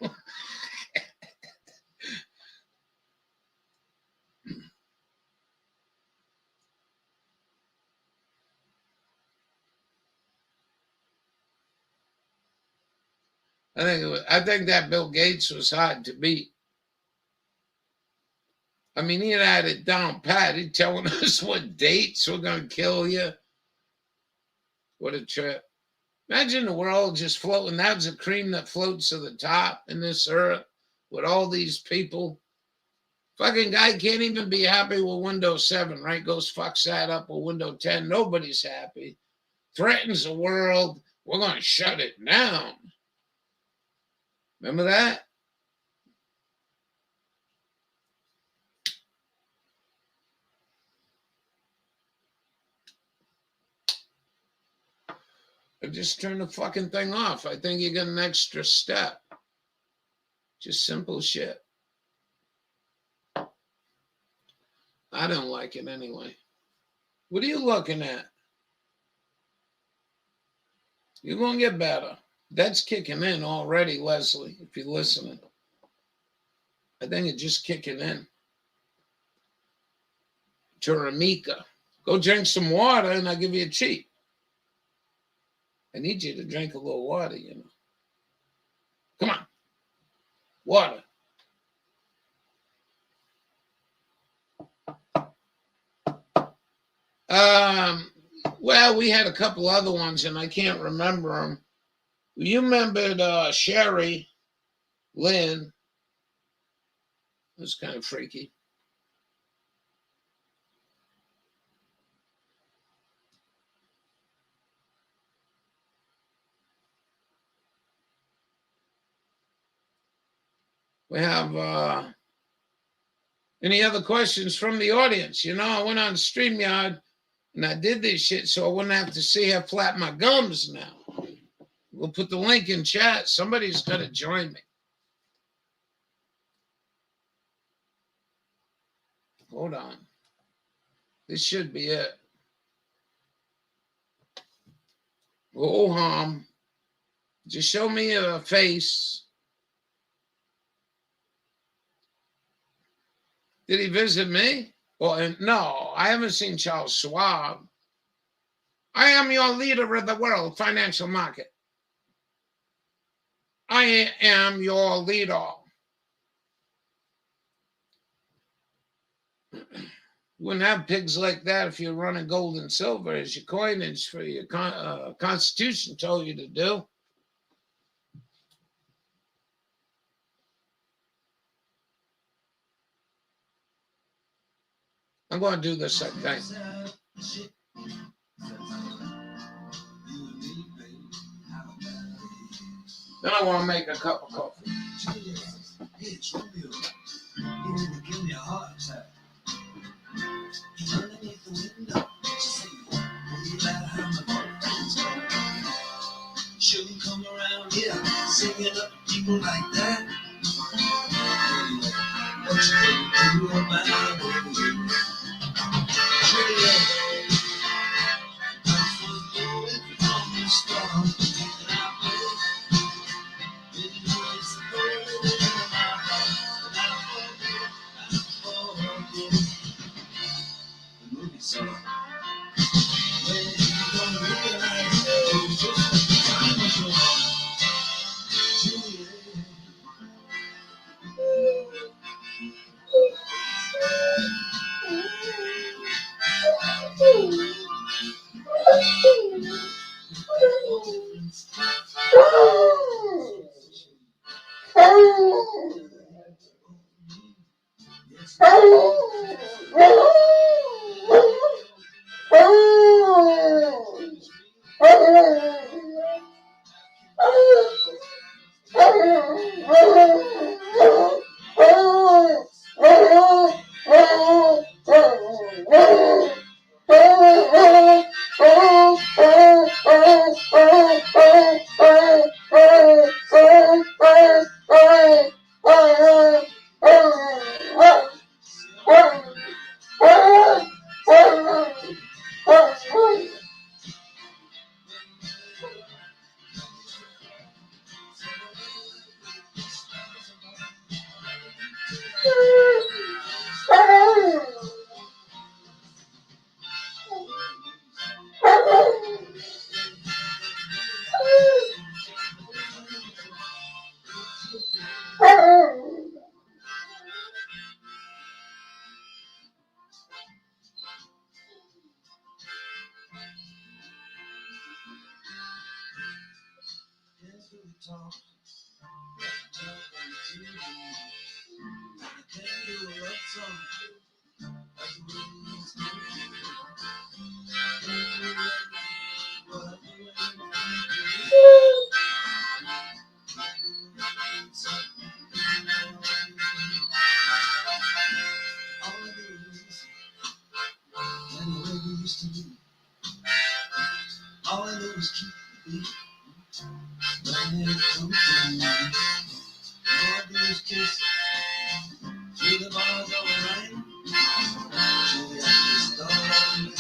I think that Bill Gates was hard to beat. I mean, he had it down pat. He's telling us what dates we're going to kill you. What a trip. Imagine the world just floating. That's a cream that floats to the top in this earth with all these people. Fucking guy can't even be happy with Windows 7, right? Goes fucks that up with Windows 10. Nobody's happy. Threatens the world. We're going to shut it down. Remember that? I just turn the fucking thing off. I think you get an extra step. Just simple shit. I don't like it anyway. What are you looking at? You're going to get better. That's kicking in already, Leslie, if you're listening. I think it's just kicking in. Taramika. Go drink some water and I'll give you a treat. I need you to drink a little water, Come on. Water. Well, we had a couple other ones, and I can't remember them. You remembered Sherry Lynn. It was kind of freaky. We have any other questions from the audience? You know, I went on StreamYard and I did this shit so I wouldn't have to see how flat my gums now. We'll put the link in chat. Somebody's got to join me. Hold on. This should be it. Oh, just show me a face. Did he visit me? Well, no, I haven't seen Charles Schwab. I am your leader of the world financial market. I am your leader. You wouldn't have pigs like that if you're running gold and silver as your coinage for your Constitution told you to do. I'm going to do this, I think. Then I want to make a cup of coffee. Shouldn't come around here singing up people like that. What you gonna do about it? All I know is keep the beat. When it comes to me, all I do is kiss. Feel the bars all around. Julie, I just don't know.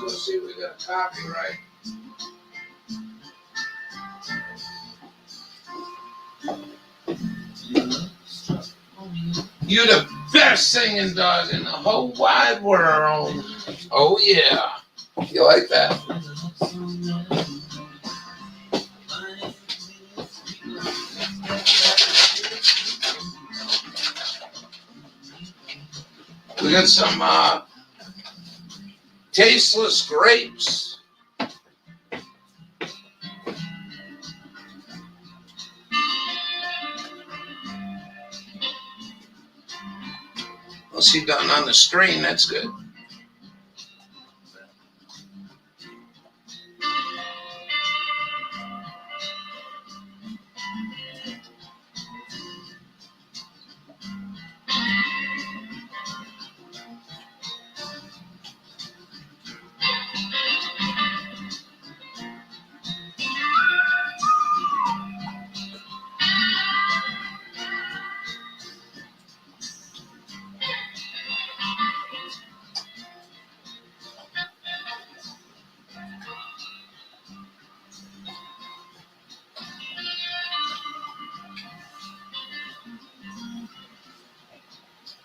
Let's see if we got a copyright. You're the best singing dog in the whole wide world. Oh yeah. You like that? We got some tasteless grapes. We'll see done on the screen. That's good.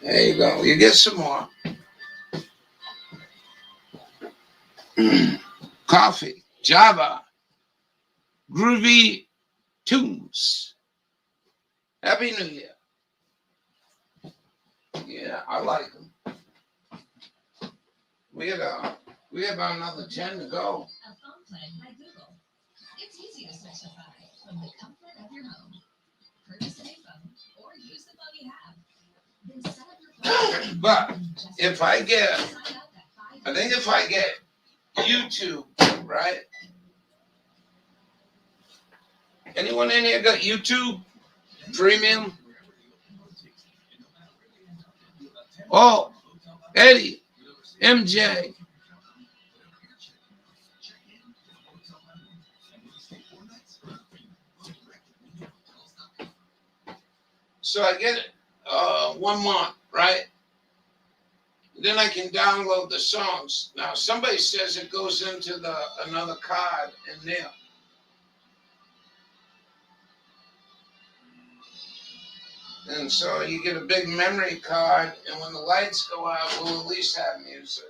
There you go. You get some more. Coffee, Java, groovy tunes. Happy New Year. Yeah, I like them. We have about another 10 to go. A phone plan by Google. It's easy to specify from the comfort of your home. Purchase a new phone or use the phone you have. Then set up your phone. But if I get, I think if I get YouTube, right? Anyone in here got YouTube Premium? Oh, Eddie, MJ. So I get it 1 month, right? Then I can download the songs. Now somebody says it goes into another card in there. And so you get a big memory card, and when the lights go out, we'll at least have music.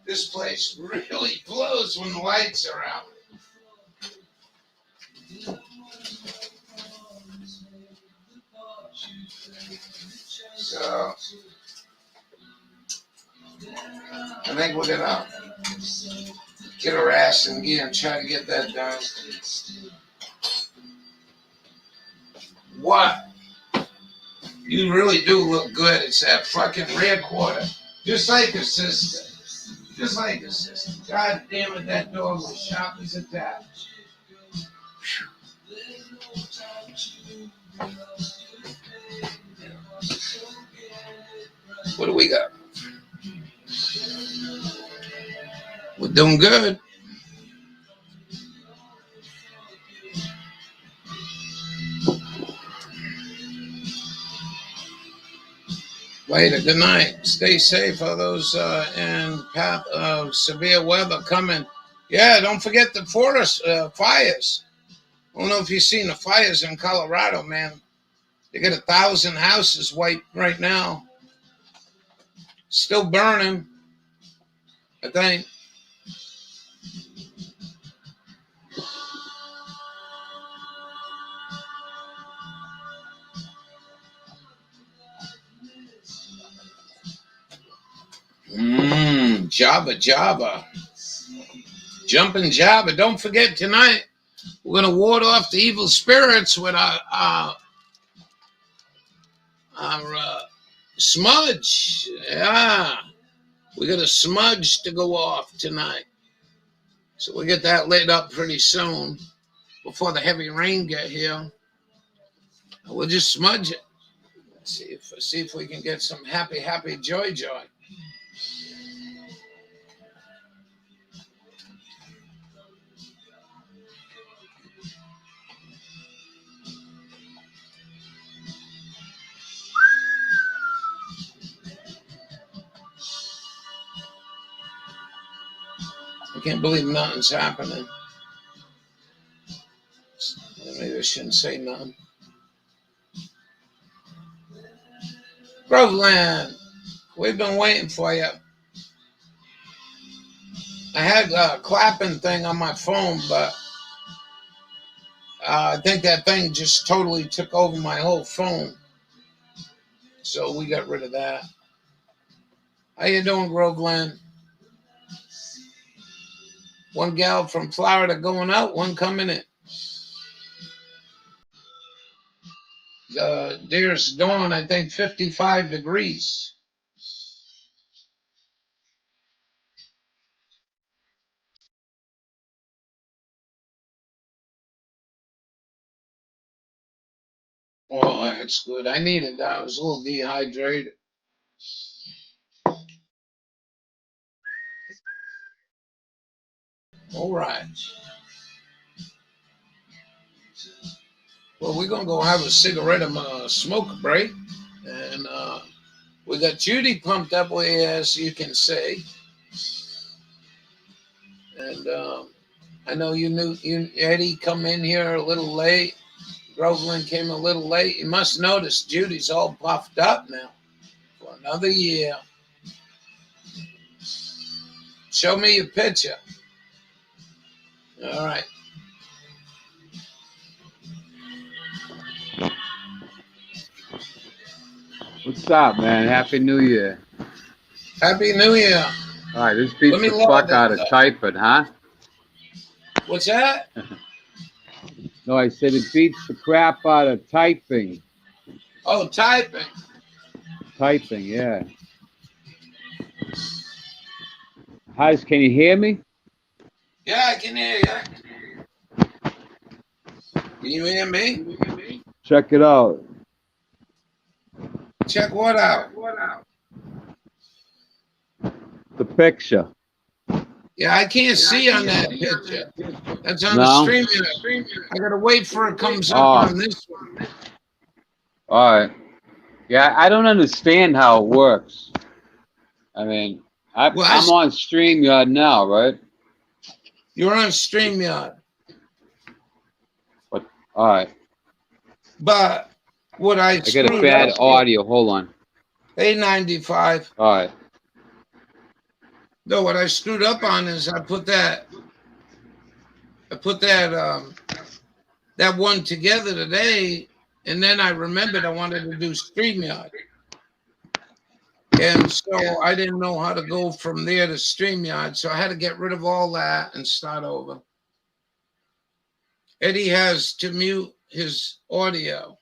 This place really blows when the lights are out. So I think we're gonna get our ass in gear and try to get that done. What? You really do look good. It's that fucking rear quarter. Just like your sister. Just like your sister. God damn it, that dog was sharp as a tack. What do we got? We're doing good. Later, good night. Stay safe. All those in path of severe weather coming. Yeah, don't forget the forest fires. I don't know if you've seen the fires in Colorado, man. They got 1,000 houses wiped right now. Still burning, I think. Java. Jumping Java. Don't forget tonight, we're going to ward off the evil spirits with our smudge. Yeah. We got a smudge to go off tonight. So we'll get that lit up pretty soon before the heavy rain get here. We'll just smudge it. See if we can get some happy, joy. can't believe nothing's happening. Maybe I shouldn't say nothing. Groveland, we've been waiting for you. I had a clapping thing on my phone, but I think that thing just totally took over my whole phone. So we got rid of that. How you doing, Groveland? One gal from Florida going out, one coming in. There's dawn, I think 55 degrees. Oh, that's good. I needed that. I was a little dehydrated. All right. Well, we're going to go have a cigarette and smoke a break. And we got Judy pumped up, as you can see. And I know Eddie come in here a little late. Groveland came a little late. You must notice Judy's all puffed up now for another year. Show me your picture. All right. What's up, man? Happy New Year. Happy New Year. All right, this beats the fuck out of typing, huh? What's that? No, I said it beats the crap out of typing. Oh, typing. Typing, yeah. Can you hear me? Yeah, I can hear you. Can you hear me? Check it out. Check what out? The picture. Yeah, I can't see on that picture. That's on the stream. I gotta wait for it comes up on this one. All right. Yeah, I don't understand how it works. I mean, I'm on StreamYard now, right? You're on StreamYard. But all right. But what I got a bad audio. Hold on. A95. All right. No, what I screwed up on is I put that that one together today, and then I remembered I wanted to do StreamYard. And so I didn't know how to go from there to StreamYard, so I had to get rid of all that and start over. Eddie has to mute his audio.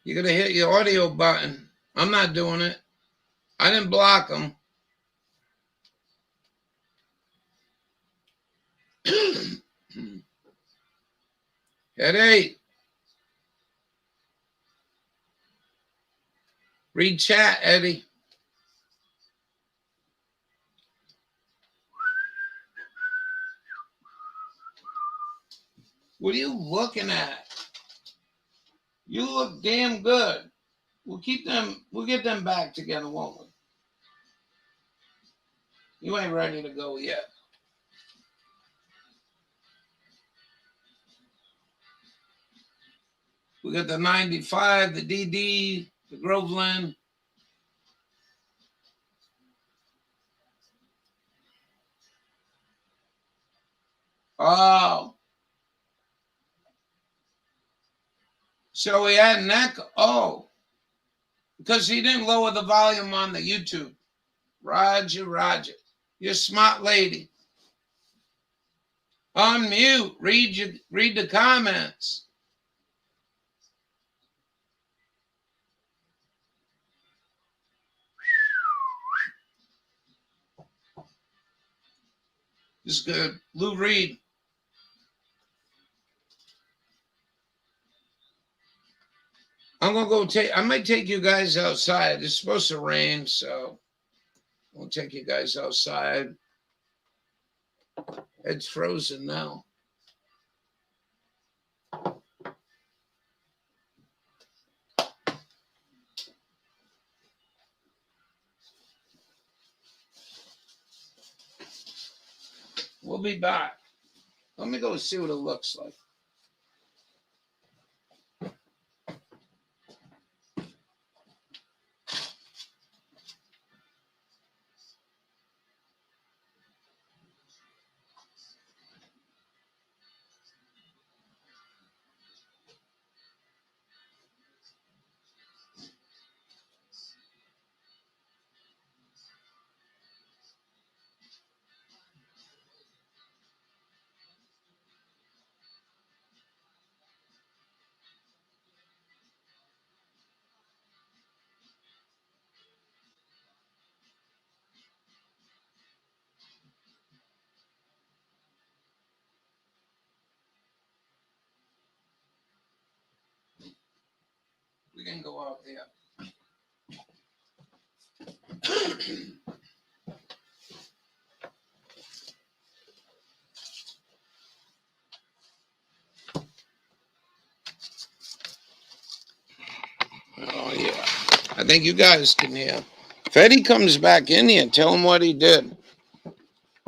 You gotta hit your audio button. I'm not doing it. I didn't block him. Eddie. Read chat, Eddie. What are you looking at? You look damn good. We'll get them back together, won't we? You ain't ready to go yet. We got the 95, the DD, the Groveland. Oh. So he had an echo. Oh. Because he didn't lower the volume on the YouTube. Roger. You're a smart lady. Unmute. Read the comments. This is good. Lou Reed. I'm going to I might take you guys outside. It's supposed to rain, so I'll take you guys outside. It's frozen now. We'll be back. Let me go see what it looks like. We can go out there. Oh, yeah. I think you guys can hear. If Eddie comes back in here, tell him what he did.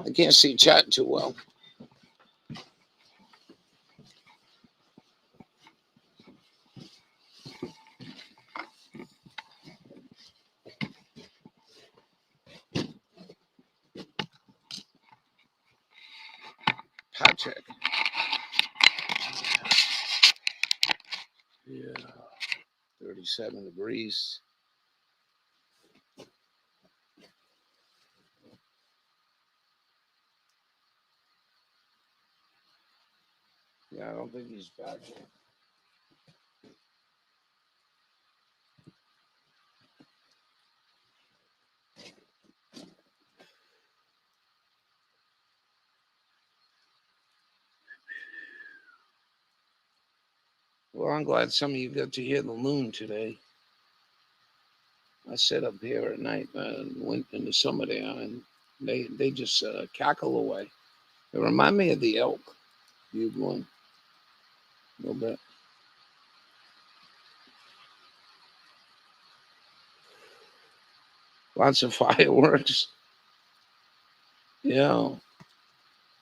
I can't see chat too well. Patrick. Yeah. 37 degrees. Yeah, I don't think he's back yet. Well, I'm glad some of you got to hear the loon today. I sat up here at night and went into some of there, and they just cackle away. It remind me of the elk. You one a little bit. Lots of fireworks. Yeah.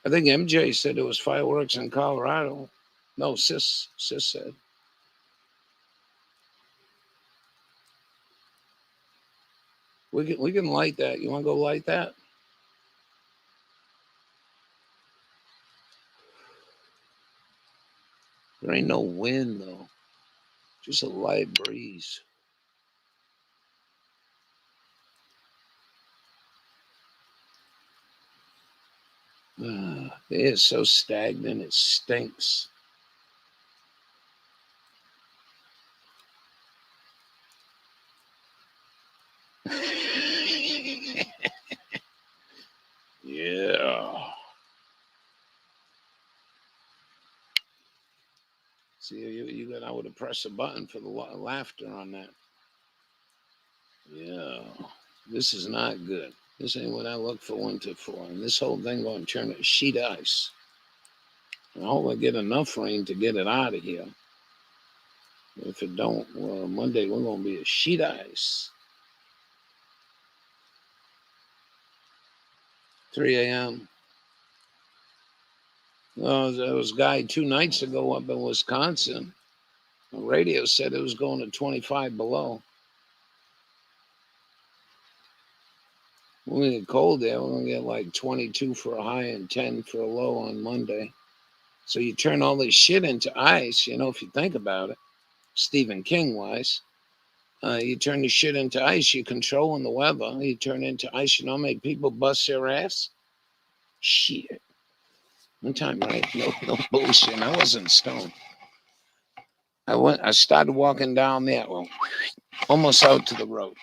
I think MJ said there was fireworks in Colorado. No, sis said. We can light that. You want to go light that? There ain't no wind though. Just a light breeze. It is so stagnant. It stinks. Yeah. See, you got. I would have pressed a button for the laughter on that. Yeah. This is not good. This ain't what I look for winter for. And this whole thing going to turn to sheet ice. I hope I get enough rain to get it out of here. If it don't, well, Monday we're going to be a sheet ice. 3 a.m. Oh, there was a guy 2 nights ago up in Wisconsin. The radio said it was going to 25 below. When we get cold there, we're going to get like 22 for a high and 10 for a low on Monday. So you turn all this shit into ice, you know, if you think about it, Stephen King wise. You turn the shit into ice, you controlling the weather. You turn it into ice, you know, make people bust their ass. Shit. One time, right? No bullshit. I wasn't stoned. I started walking down there, well, almost out to the road.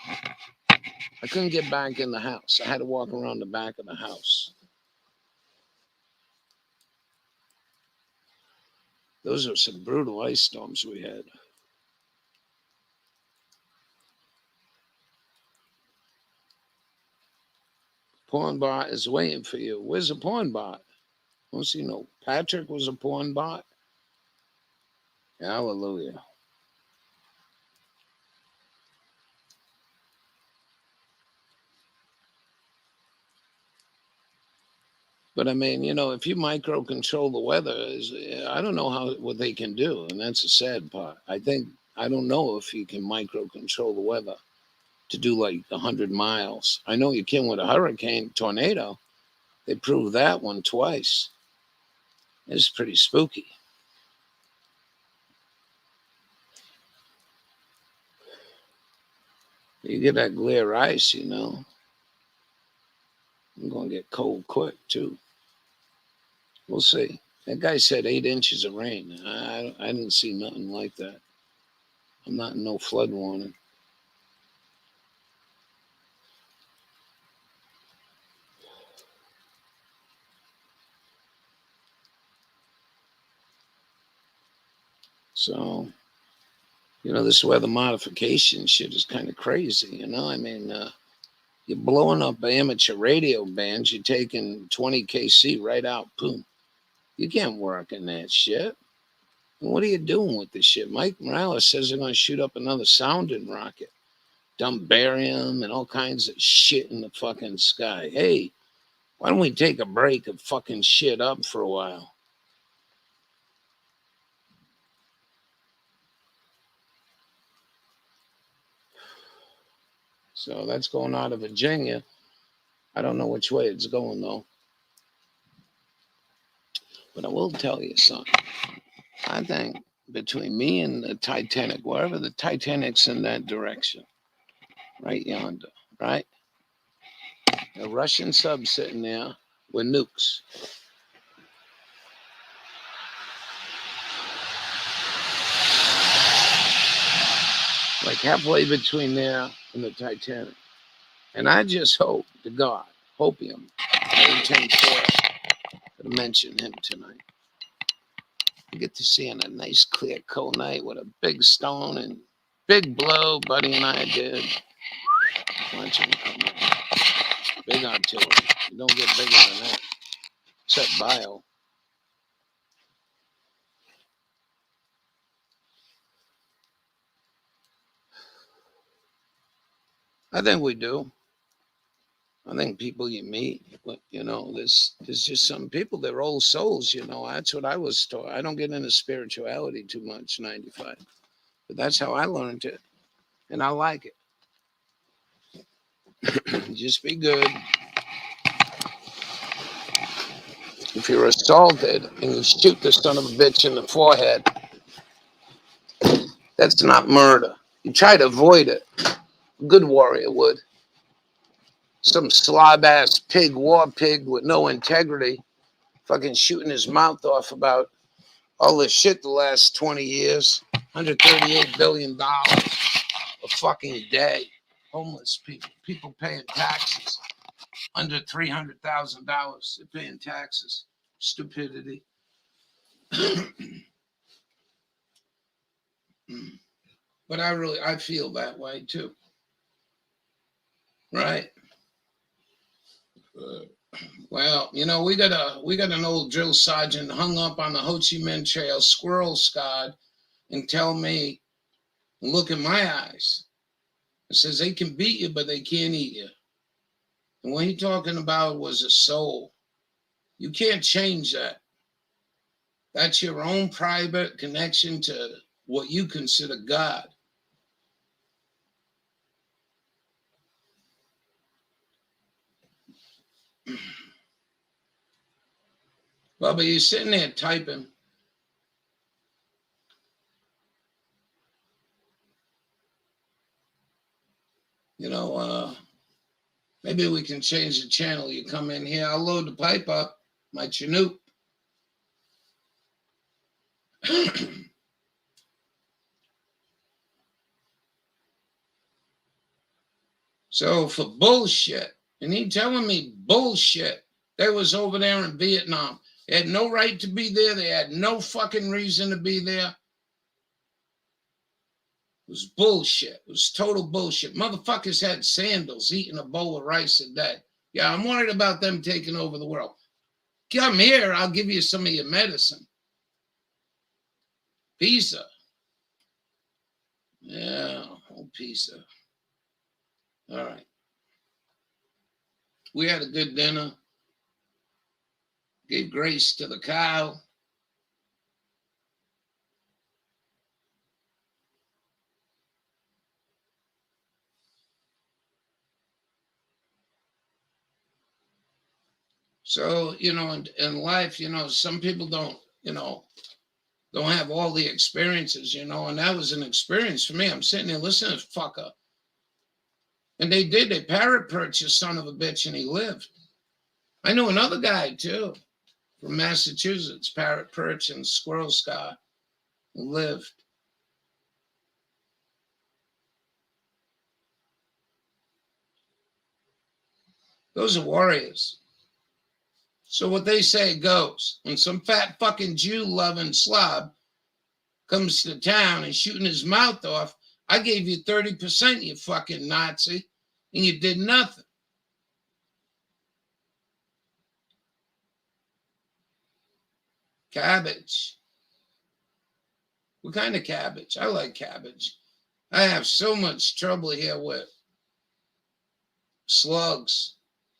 I couldn't get back in the house. I had to walk around the back of the house. Those are some brutal ice storms we had. Porn bot is waiting for you. Where's the porn bot? I don't see no. Patrick was a porn bot. Hallelujah. But I mean, you know, if you micro control the weather, I don't know what they can do, and that's the sad part. I don't know if you can micro control the weather to do like 100 miles. I know you can with a hurricane, tornado. They proved that one twice. It's pretty spooky. You get that glare ice, you know, I'm going to get cold quick, too. We'll see. That guy said 8 inches of rain. I didn't see nothing like that. I'm not in no flood warning. So, you know, this weather modification shit is kind of crazy, you know? I mean, you're blowing up amateur radio bands. You're taking 20 kc right out. Boom. You can't work in that shit. And what are you doing with this shit? Mike Morales says they're going to shoot up another sounding rocket. Dump barium and all kinds of shit in the fucking sky. Hey, why don't we take a break and fucking shit up for a while? So that's going out of Virginia. I don't know which way it's going, though. But I will tell you something. I think between me and the Titanic, wherever the Titanic's in that direction, right yonder, right? A Russian sub sitting there with nukes. Like halfway between there and the Titanic. And I just hope to God, hopium, I intend to mention him tonight. I get to see on a nice clear cold night with a big stone and big blow Buddy and I did. Watch him come in. Big artillery. You don't get bigger than that. Except bio. I think we do. I think people you meet, but you know, there's just some people, they're old souls, you know. That's what I was taught. I don't get into spirituality too much, 95. But that's how I learned it. And I like it. Just be good. If you're assaulted and you shoot the son of a bitch in the forehead, that's not murder. You try to avoid it. A good warrior would. Some slob-ass pig, war pig with no integrity, fucking shooting his mouth off about all this shit the last 20 years. $138 billion a fucking day. Homeless people. People paying taxes. Under $300,000. They're paying taxes. Stupidity. But I feel that way too. Right? Well, you know, we got an old drill sergeant hung up on the Ho Chi Minh Trail, squirrel scarred, and tell me, look in my eyes. It says they can beat you, but they can't eat you. And what he talking about was a soul. You can't change that. That's your own private connection to what you consider God. Bubba, you're sitting there typing. You know, maybe we can change the channel. You come in here, I'll load the pipe up, my Chinook. So for bullshit, and he telling me bullshit, they was over there in Vietnam. They had no right to be there. They had no fucking reason to be there. It was bullshit. It was total bullshit. Motherfuckers had sandals eating a bowl of rice a day. Yeah, I'm worried about them taking over the world. Come here, I'll give you some of your medicine. Pizza. Yeah, oh, pizza. All right. We had a good dinner. Gave grace to the cow. So, you know, in life, you know, some people don't, you know, don't have all the experiences, you know, and that was an experience for me. I'm sitting there listening to this fucker. And they did. They parrot perched a son of a bitch, and he lived. I knew another guy, too, from Massachusetts, parrot perch and squirrel sky, who lived. Those are warriors. So what they say goes. When some fat fucking Jew-loving slob comes to town and shooting his mouth off, I gave you 30%, you fucking Nazi, and you did nothing. Cabbage. What kind of cabbage? I like cabbage. I have so much trouble here with slugs.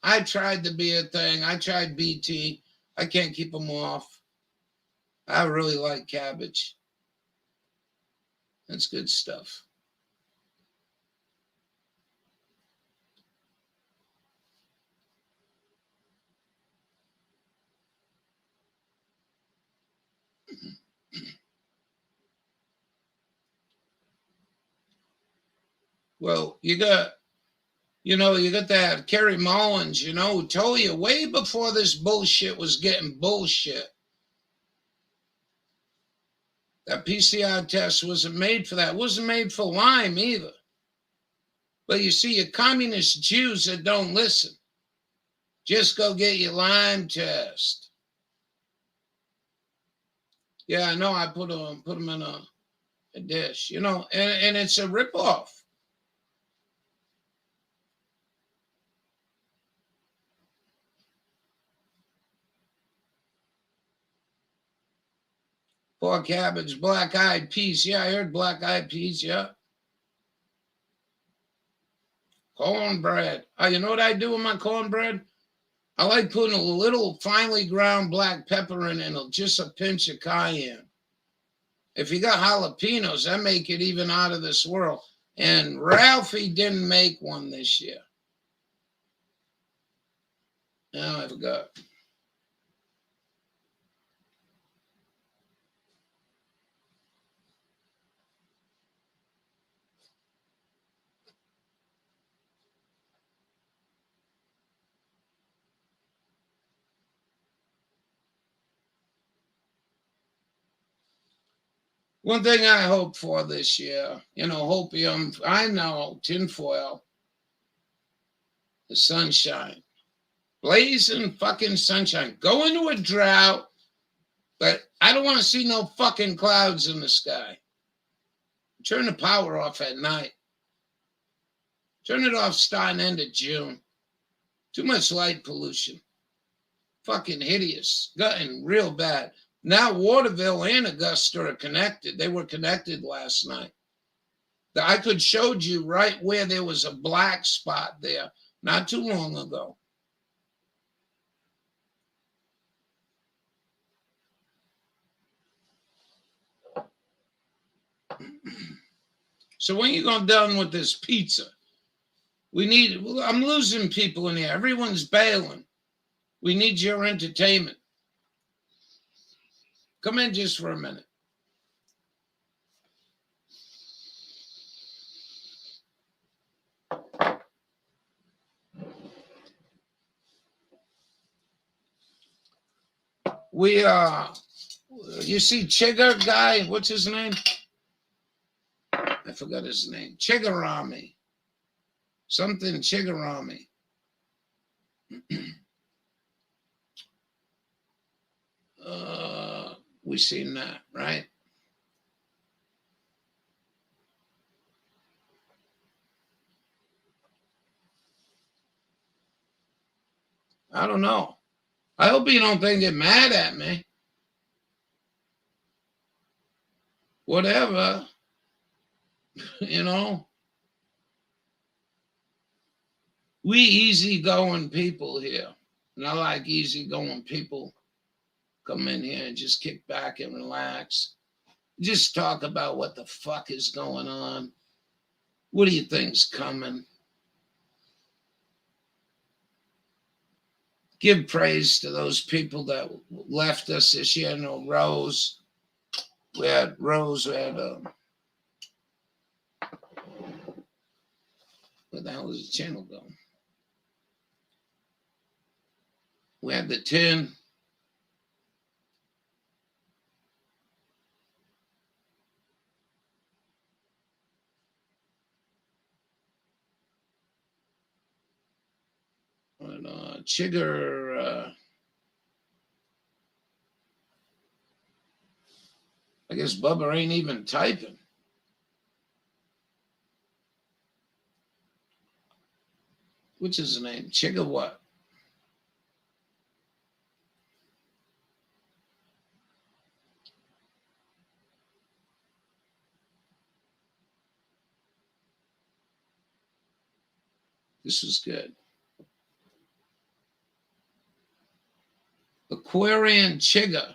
I tried the beer thing. I tried BT. I can't keep them off. I really like cabbage. That's good stuff. Well, you got that Kerry Mullins, you know, who told you way before this bullshit was getting bullshit. That PCR test wasn't made for that. It wasn't made for Lyme either. But you see, your communist Jews that don't listen, just go get your Lyme test. Yeah, I know. I put them in a dish, you know, and it's a ripoff. Poor cabbage, black-eyed peas. Yeah, I heard black-eyed peas, yeah. Cornbread. You know what I do with my cornbread? I like putting a little finely ground black pepper in and just a pinch of cayenne. If you got jalapenos, that make it even out of this world. And Ralphie didn't make one this year. Now I forgot. One thing I hope for this year, you know, hopium, I know, tinfoil, the sunshine. Blazing fucking sunshine. Go into a drought, but I don't want to see no fucking clouds in the sky. Turn the power off at night. Turn it off starting end of June. Too much light pollution. Fucking hideous. Gotten real bad. Now Waterville and Augusta are connected. They were connected last night. I could showed you right where there was a black spot there not too long ago. So when you going done with this pizza? I'm losing people in here. Everyone's bailing. We need your entertainment. Come in just for a minute. You see Chigga guy, what's his name? I forgot his name. Chigarami. Something Chigarami. We seen that, right? I don't know. I hope you don't think they're mad at me. Whatever. You know. We easygoing people here. And I like easygoing people. come in here and just kick back and relax. Just talk about what the fuck is going on. What do you think's coming? Give praise to those people that left us this year. No, Rose. We had Rose. We had where the hell is the channel going? We had the 10. And Chigger, I guess Bubba ain't even typing. What's his name? Chigger what? This was good. Aquarian Chigger.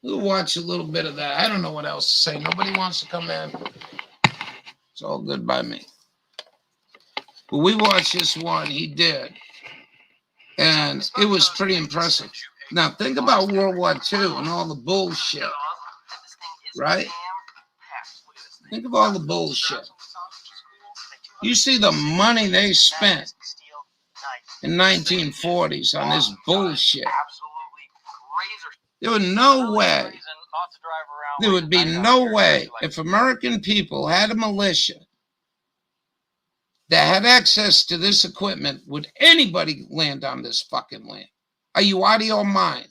We'll watch a little bit of that. I don't know what else to say. Nobody wants to come in. It's all good by me. But we watched this one. He did. And it was pretty impressive. Now, think about World War II and all the bullshit. Right? Think of all the bullshit. You see the money they spent in 1940s on this bullshit. There was no way. There would be no way if American people had a militia that had access to this equipment, would anybody land on this fucking land? Are you out of your mind?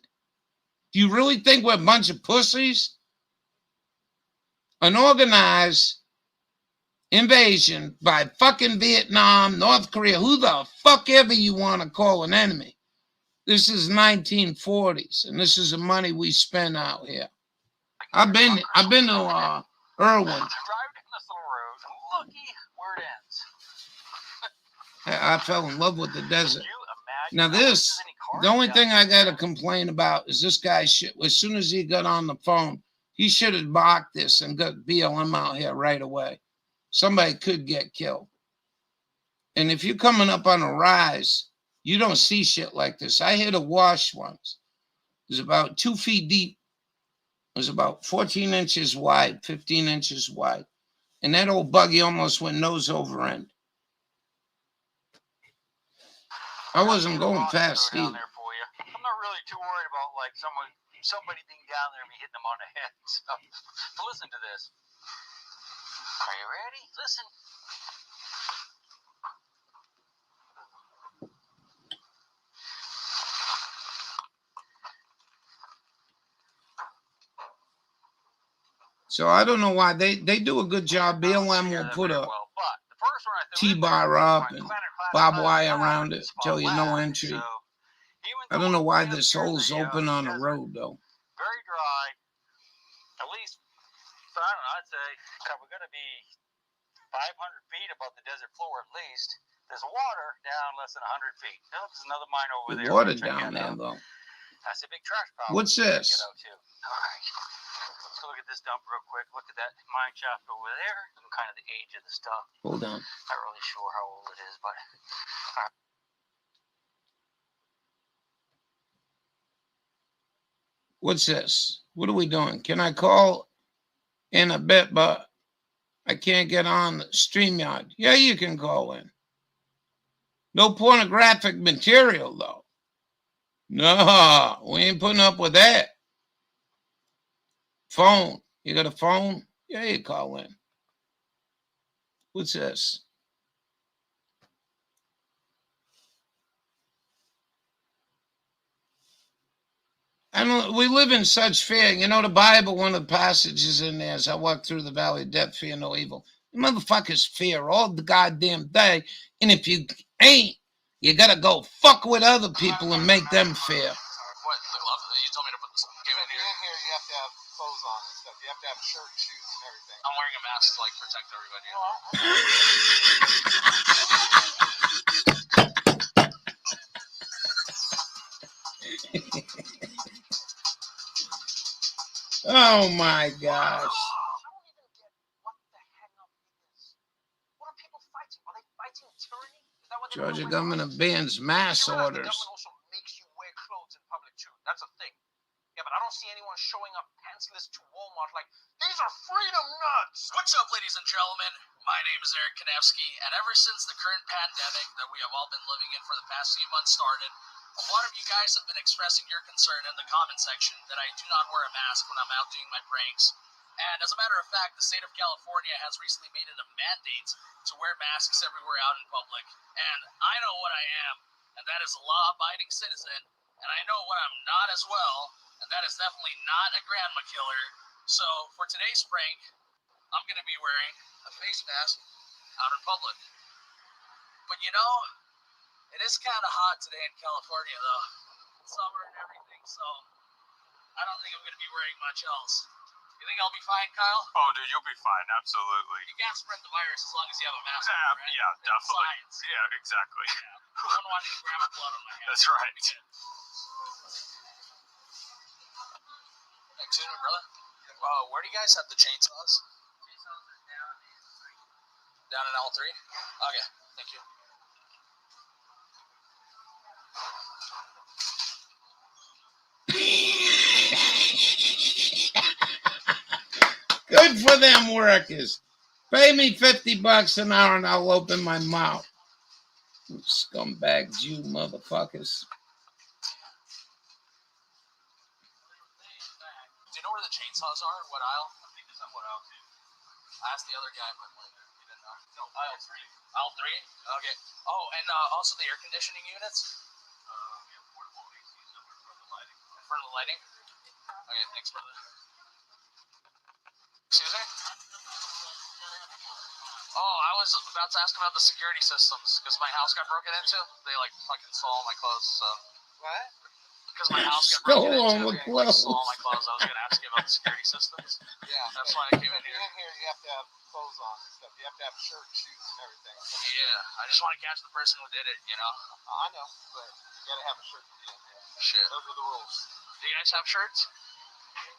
Do you really think we're a bunch of pussies? An organized invasion by fucking Vietnam, North Korea, who the fuck ever you want to call an enemy. This is 1940s, and this is the money we spend out here. I've been to Irwin. I fell in love with the desert. Now this, the only thing I got to complain about is this guy shit. As soon as he got on the phone, he should have blocked this and got BLM out here right away. Somebody could get killed. And if you're coming up on a rise, you don't see shit like this. I hit a wash once. It was about 2 feet deep. It was about 14 inches wide, 15 inches wide. And that old buggy almost went nose over end. I wasn't going fast either. I'm not really too worried about like somebody being down there and me hitting them on the head. So listen to this. Are you ready? Listen. So I don't know why they do a good job. BLM will put a T-bar up and barbed wire around it, tell you no entry. I don't know why this hole's open on the road though. Very dry. At least, I don't know, I'd say we're going to be 500 feet above the desert floor at least. There's water down less than 100 feet. Oh, there's another mine over there. Water down there though. That's a big trash pile. What's this? All right. Let's go look at this dump real quick. Look at that mine shaft over there and kind of the age of the stuff. Hold on. Not really sure how old it is, but. What's this? What are we doing? Can I call in a bit, but I can't get on the StreamYard? Yeah, you can call in. No pornographic material, though. No, we ain't putting up with that. Phone. You got a phone? Yeah, you call in. What's this? We live in such fear. You know, the Bible, one of the passages in there is, I walk through the valley of death, fear no evil. You motherfuckers fear all the goddamn day. And if you ain't, you got to go fuck with other people and make them fear. What? You told me to put this in here. You have to have clothes on and stuff. You have to have shirt, shoes, and everything. I'm wearing a mask to, like, protect everybody. Oh my gosh. I don't even get what the hang up is. What are people fighting? Are they fighting tyranny? Is that what they Georgia government bans mass The orders. government also makes you wear clothes in public too. That's a thing. Yeah, but I don't see anyone showing up pantsless to Walmart like, these are freedom nuts! What's up, ladies and gentlemen? My name is Eric Kanevsky, and ever since the current pandemic that we have all been living in for the past few months started, a lot of you guys have been expressing your concern in the comment section that I do not wear a mask when I'm out doing my pranks. And as a matter of fact, the state of California has recently made it a mandate to wear masks everywhere out in public. And I know what I am, and that is a law-abiding citizen, and I know what I'm not as well, and that is definitely not a grandma killer. So for today's prank, I'm going to be wearing a face mask out in public. But you know, it is kind of hot today in California though. It's summer and everything, so I don't think I'm going to be wearing much else. You think I'll be fine, Kyle? Oh, dude, you'll be fine. Absolutely. You can't spread the virus as long as you have a mask on, right? Yeah, definitely. Science. Yeah, exactly. I don't want any grandma blood on my hands. That's right. Excuse me, brother. Where do you guys have the chainsaws? Chainsaws are down in 3. Down in L3? Okay, thank you. Good for them workers. Pay me $50 an hour and I'll open my mouth. You scumbag Jew motherfuckers. Do you know where the chainsaws are? What aisle? I think it's on what aisle 2. I asked the other guy, but like, he didn't know. No, aisle 3. Aisle 3? Okay. Oh, and also the air conditioning units? Yeah, portable ACs over in front of the lighting. In front of the lighting? Okay, thanks, brother. Excuse me? Oh, I was about to ask about the security systems because my house got broken into. They like fucking stole all my clothes. So What? because my house got broken Stole all into, the they like, stole all clothes. my clothes. I was gonna ask you about the security systems. Yeah. That's why I came in here. In here, you have to have clothes on and stuff. You have to have shirt, shoes, and everything. Yeah, I just want to catch the person who did it. You know. I know, but you gotta have a shirt to be in here. Shit. Those are the rules. Do you guys have shirts?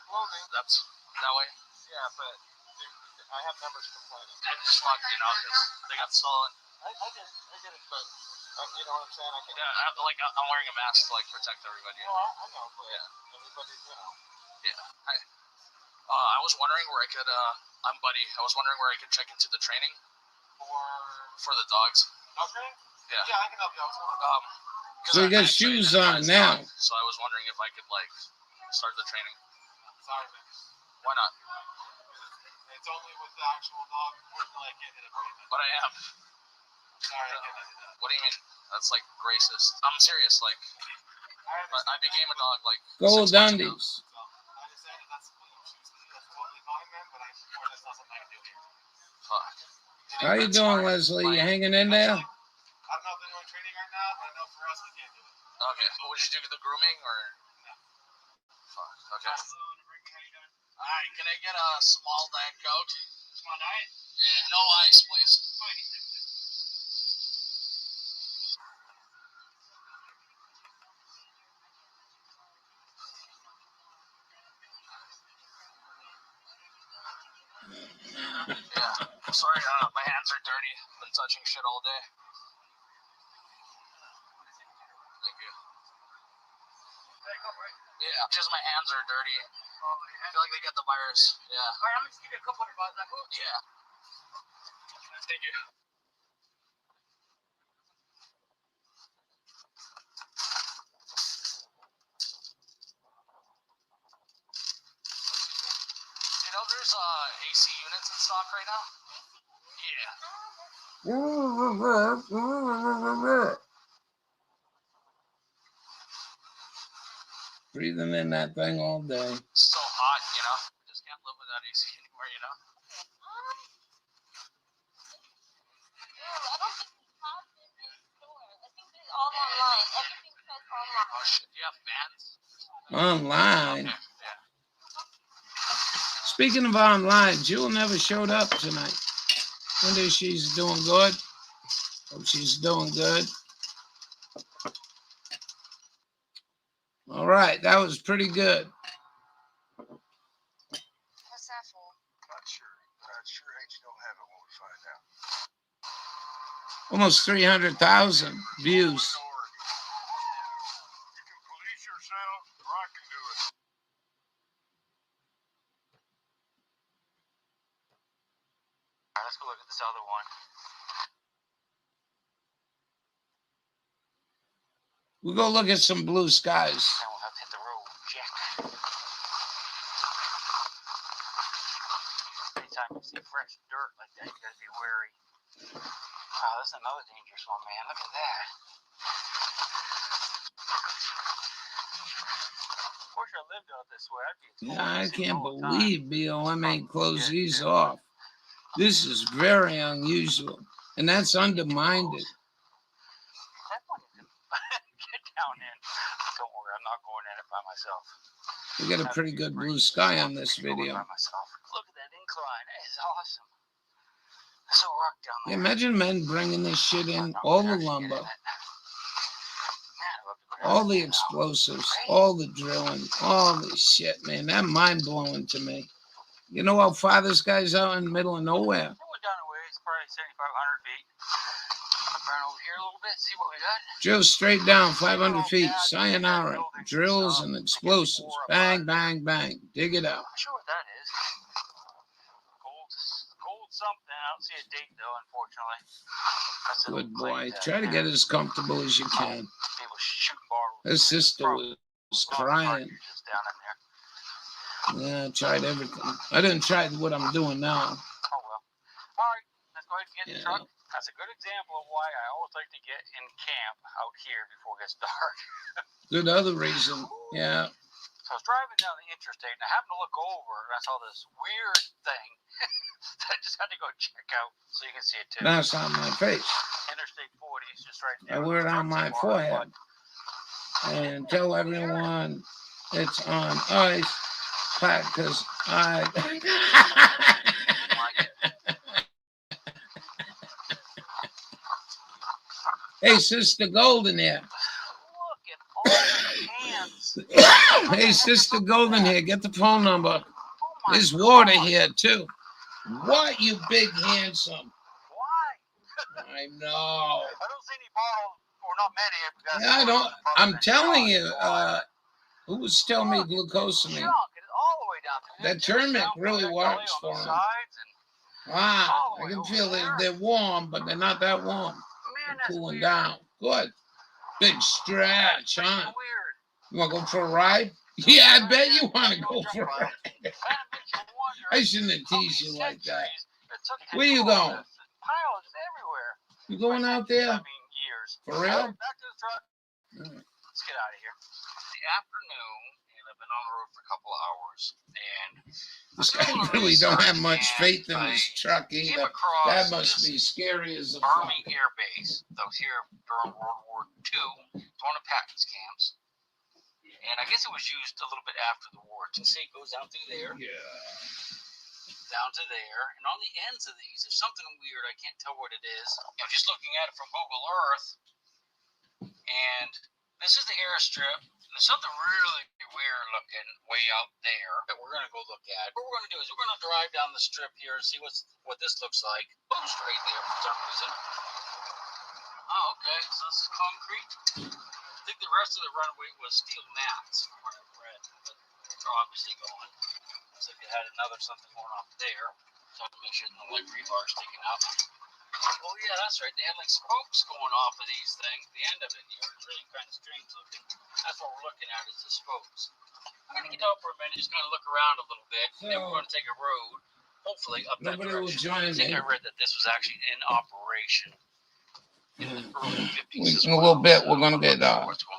Clothing. That's that way. Yeah, but I have members complaining. They just fucked, you know, because they got stolen. I get it, but you know what I'm saying? I can't. Yeah, I'm wearing a mask to like protect everybody. No, I know, but everybody, you know. Yeah. I was wondering where I could. I'm Buddy. I was wondering where I could check into the training for the dogs. Dog training? Yeah. Yeah, I can help you out. So you got shoes on now. So I was wondering if I could like start the training. Sorry, man. Why not? It's only with the actual dog. Unfortunately, I can't hit it for you. But I am. Sorry, I can't hit it. What do you mean? That's like racist. I'm serious. Like, I became a dog like. Gold 6 months ago. undies. So, I understand that that's what you choose to do. That's totally fine, man, but that's not something I can do here. Fuck. How you doing, Leslie? You hanging in there? I don't know if they're doing training right now, but I know for us, we can't do it. Okay. Would you do the grooming or? No. Fuck. Okay. Alright, can I get a small Diet Coke? Small diet? Yeah. No ice, please. Yeah. Sorry, my hands are dirty. Been touching shit all day. Thank you. Yeah, just my hands are dirty. I feel like they get the virus. Yeah. Alright, I'm gonna just give you a couple $100. Is that cool? Yeah. Thank you. You know there's AC units in stock right now? Yeah. Breathing in that thing all day. It's so hot, you know. Just can't live without AC anymore, you know. I don't think we have them in store. I think they're all online. Everything says online. Oh shit, do you have fans? Online. Okay, yeah. Speaking of online, Jewel never showed up tonight. Wonder if she's doing good. Hope she's doing good. All right, that was pretty good. Almost 300,000 views. Let's go look at this other one. We'll go look at some blue skies. Then we'll have to hit the road, Jack. Anytime you see fresh dirt like that, you gotta be wary. Wow, that's another dangerous one, man. Look at that. Wish I lived out this way. I'd be Yeah, I can't believe BLM ain't closed these off. This is very unusual, and that's undermined. Get down in. Don't worry, I'm not going in it by myself. We got a pretty good blue sky on this video. Look at that incline. That is awesome. There's a rock down there. Yeah, imagine men bringing this shit in, all the lumber, all the explosives, all the drilling, all this shit, man. That mind-blowing to me. You know how far this guy's out in the middle of nowhere? I went down a ways, probably 7,500 feet. Run over here a little bit, see what we got. Drill straight down, 500 feet. Sayonara. Drills and explosives. Bang, bang, bang. Dig it out. I'm not sure what that is. Gold something. I don't see a date, though, unfortunately. Good boy. Try to get as comfortable as you can. People shooting bottles. His sister was crying. Yeah, I tried everything. I didn't try what I'm doing now. Oh, well. All right, let's go ahead and get in the truck. That's a good example of why I always like to get in camp out here before it gets dark. Good other reason, yeah. So I was driving down the interstate, and I happened to look over, and I saw this weird thing that I just had to go check out so you can see it too. That's on my face. Interstate 40 is just right there. I wear it on my forehead. And tell everyone it's on ice, because I... Hey, Sister Golden here. Look at all the hands. Hey, Sister Golden here. Get the phone number. There's water here, too. What, you big handsome? Why? I know. I don't see any bottles, or not many. Yeah, I don't. I'm telling you, who was telling me glucosamine? That turmeric really works for them. Wow, I can feel they're warm, but they're not that warm. They're cooling down. Good. Big stretch, huh? You want to go for a ride? Yeah, I bet you want to go for a ride. I shouldn't have teased you like that. Where you going? You going out there? For real? Back to the truck. Let's get out of here. The afternoon, and I've been on the road for a couple of hours, and this guy really don't have much faith in his truck either. That must be scary as a fuck. Army Air Base that was here during World War II. It's one of Patton's camps. And I guess it was used a little bit after the war. You can see it goes down through there. Yeah. Down to there. And on the ends of these, there's something weird. I can't tell what it is. I'm just looking at it from Google Earth. And this is the airstrip. There's something really weird looking way out there that we're going to go look at. What we're going to do is we're going to drive down the strip here and see what this looks like. Boom, straight there for some reason. Oh, okay. So this is concrete. I think the rest of the runway was steel mats from what I've read. But they're obviously going. Looks like they had something going off there. So I have to make sure no like rebar sticking out. Oh yeah, that's right. They had like spokes going off of these things. The end of it here. It's really kind of strange looking. That's what we're looking at is the spokes. I'm gonna get out for a minute, just kind of look around a little bit. And then we're going to take a road, hopefully up that direction. Will join I think I read that this was actually in operation in the early 50s. In a little bit, we're gonna get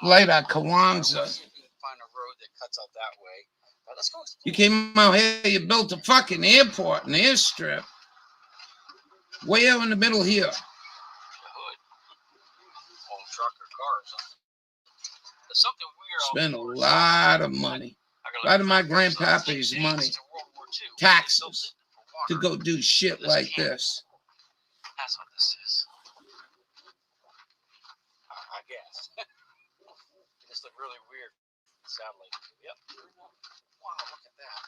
light at Kawanza. Let's see if we can find a road that cuts out that way. But let's go. You came out here, you built a fucking airport, an airstrip. Way out in the middle here. The hood. Home truck or car or something. There's something weird. Spent a lot of money. A lot of my grandpappy's money. Taxes. To go do shit like this. That's what this is. I guess. This look really weird. Satellite. Yep. Wow, look at that.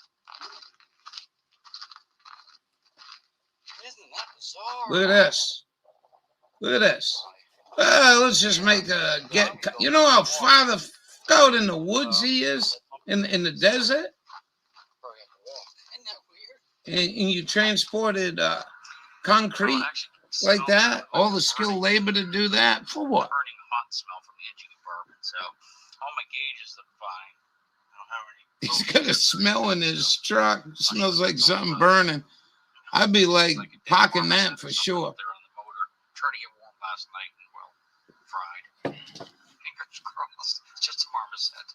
Isn't that bizarre? Look at this. Look at this. Let's just make a get. You know how far the out in the woods he is in the desert, and you transported concrete like that. All the skilled labor to do that for what? Burning hot smell from the engine of bourbon. So all my gauges look fine. I don't have any. He's got a smell in his truck. It smells like something burning. I'd be like parking that for sure. Tried to get warm last night and well fried. Fingers crossed. It's just a marmoset.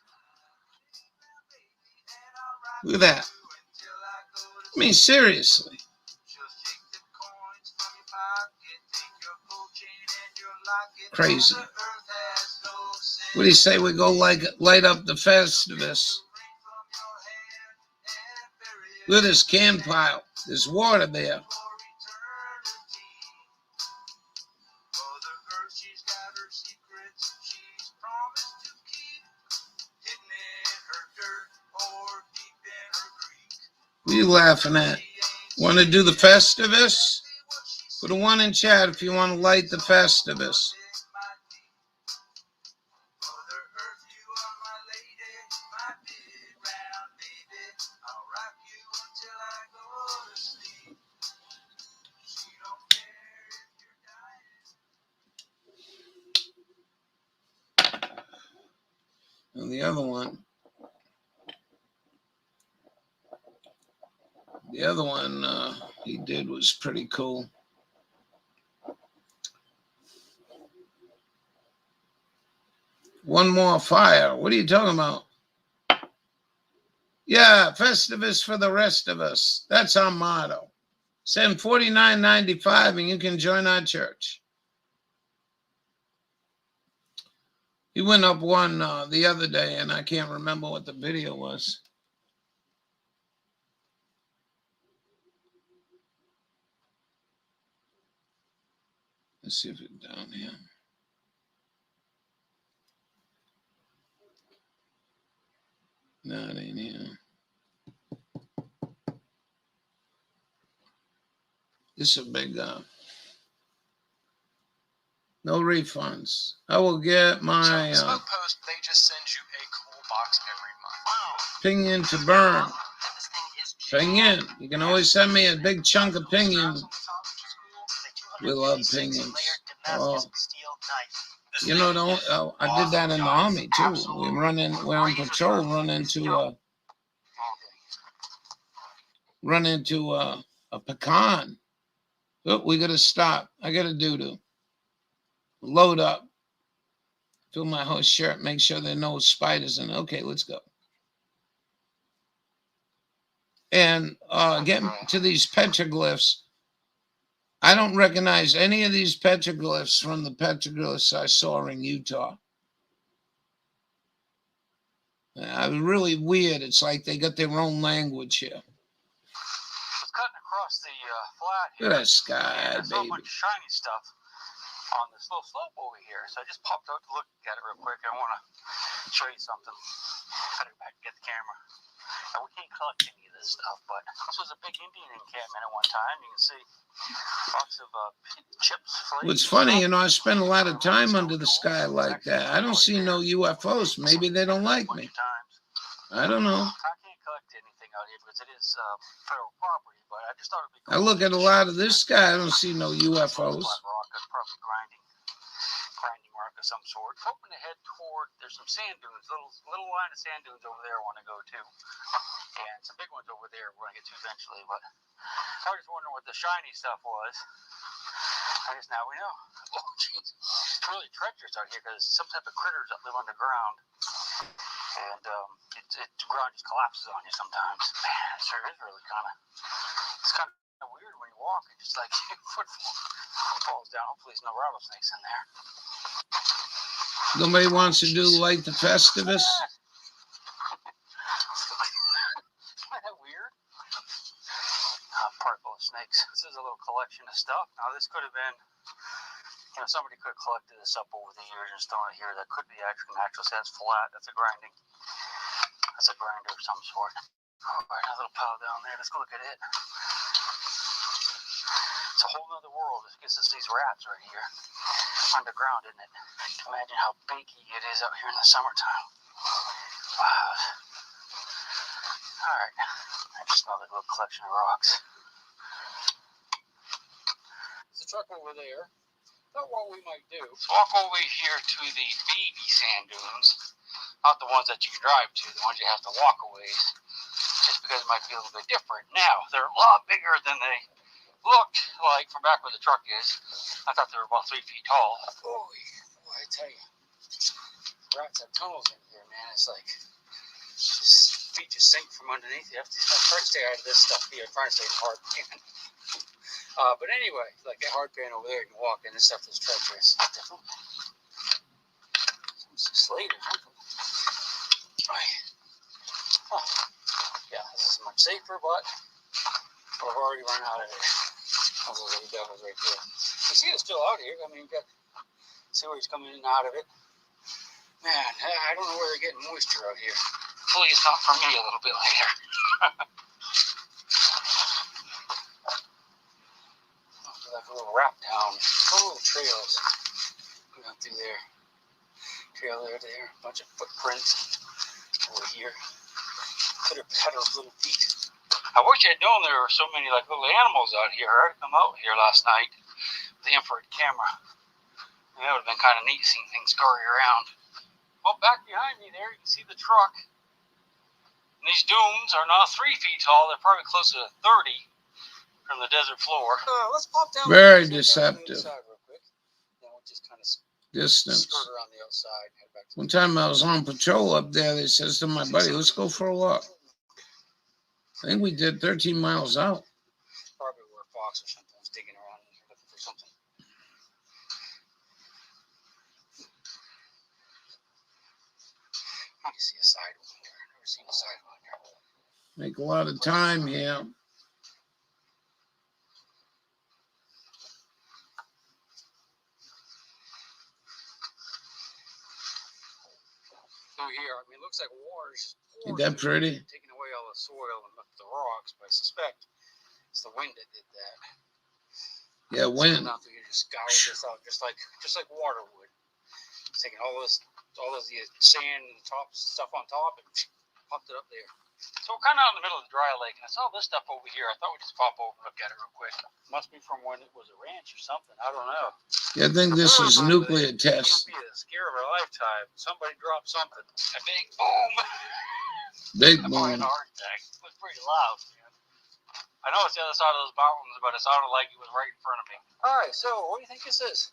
Look at that. I mean, seriously. Crazy. What do you say we go light up the Festivus? Look at this can pile. There's water there. What are you laughing at? Want to do the Festivus? Put a 1 in chat if you want to light the Festivus. And the other one he did was pretty cool. One more fire. What are you talking about? Yeah, Festivus for the rest of us. That's our motto. Send $49.95 and you can join our church. He went up one the other day, and I can't remember what the video was. Let's see if it's down here. No, it ain't here. This is a big no refunds. I will get my Smoke Post, they just send you a cool box every month. opinion to burn. Opinion. You can always send me a big chunk of opinion. We love opinions. Oh. You know, I did that in the army too. We're on patrol, run into a pecan. Oh, we gotta stop. I gotta do. Load up. Fill my whole shirt. Make sure there are no spiders in it. Okay, let's go. And getting to these petroglyphs. I don't recognize any of these petroglyphs from the petroglyphs I saw in Utah. Really weird. It's like they got their own language here. It's cutting across the flat here. Look at that sky, There's baby. so much shiny stuff on this little slope over here. So I just popped out to look at it real quick. I want to show you something. Gotta go back and get the camera. Now, we can't collect any of this stuff, but this was a big Indian encampment at one time. You can see lots of chips. What's funny, I spend a lot of time under the sky like that. I don't see no UFOs. Maybe they don't like me. I don't know. I can't collect anything out here because it is federal property, but I just thought it'd be cool. I look at a lot of this sky. I don't see no UFOs. Probably grinding rock of some sort. Hoping to head toward, there's some sand dunes, little line of sand dunes over there I want to go to. And some big ones over there we're going to get to eventually. But I was just wondering what the shiny stuff was. I guess now we know. Oh, jeez. It's really treacherous out here because some type of critters that live underground. And the ground just collapses on you sometimes. Man, it sure is really it's kind of weird when you walk. It's just like your foot falls down. Hopefully there's no rattlesnakes in there. Nobody wants to do like the Festivus? Isn't that weird? Park full of snakes. This is a little collection of stuff. Now this could have been, somebody could have collected this up over the years and thrown it here. That could be actually natural. See, that's flat. That's a grinding. That's a grinder of some sort. All right, another little pile down there. Let's go look at it. It's a whole other world. I guess it's these rats right here underground, isn't it? Imagine how bakey it is out here in the summertime. Wow. All right. I just smell like a little collection of rocks. There's a truck over there. Thought what we might do is walk over here to the baby sand dunes, not the ones that you can drive to, the ones you have to walk a ways, just because it might be a little bit different. Now, they're a lot bigger than they looked like from back where the truck is. I thought they were about 3 feet tall. Boy, I tell you, rats have tunnels in here, man. It's like, just feet just sink from underneath. You have to try to stay out of this stuff here. I'm trying to stay in the hard pan. But anyway, like that hard pan over there, you can walk in. This stuff is treacherous. Different. It's just later. Right. Oh. Yeah, this is much safer, but I've already run out of it. Those little devils right there. You see it's still out here. I mean, you got see where he's coming in and out of it. Man, I don't know where they're getting moisture out here. Hopefully it's not for me a little bit later. Like a little rap town. Little trails going through there. Trail there, a bunch of footprints over here. Pitter patter of little feet. I wish I'd known there were so many like little animals out here. I had to come out here last night with the infrared camera. And that would have been kind of neat seeing things scurry around. Well, back behind me there, you can see the truck. And these dunes are not 3 feet tall. They're probably closer to 30 from the desert floor. Let's pop down. Very deceptive. Distance. Around the outside, one time I was on patrol up there. They says to my buddy, let's go for a walk. I think we did 13 miles out. Probably where a fox or something was digging around in here looking for something. I can see a side one here. I've never seen a side one here. Make a lot of time here. Through here, I mean, it looks like water's just Ain't that pretty? taking away all the soil and left the rocks, but I suspect it's the wind that did that. Yeah, wind. Out through here, just scoured this out, just like water would. It's taking all this sand and top stuff on top and popped it up there. So we're kind of out in the middle of the dry lake, and I saw this stuff over here. I thought we'd just pop over and look at it real quick. Must be from when it was a ranch or something. I don't know. Yeah, I think this is nuclear test. It can't be a scare of our lifetime. Somebody dropped something. A big boom. Big I'm boom. having a heart attack. It was pretty loud, man. I know it's the other side of those mountains, but it sounded like it was right in front of me. All right, so what do you think this is?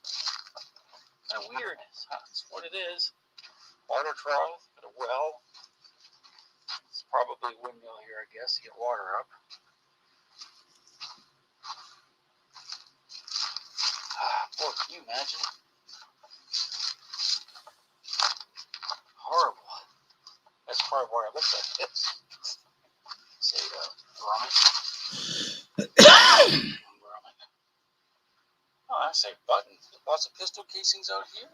Kind of weird. That's what it is. Water trough at a well. It's probably a windmill here, I guess, to get water up. Boy, can you imagine? Horrible. That's part of where it looks like this. Say, grommet. Oh, I say button. Lots of pistol casings out here.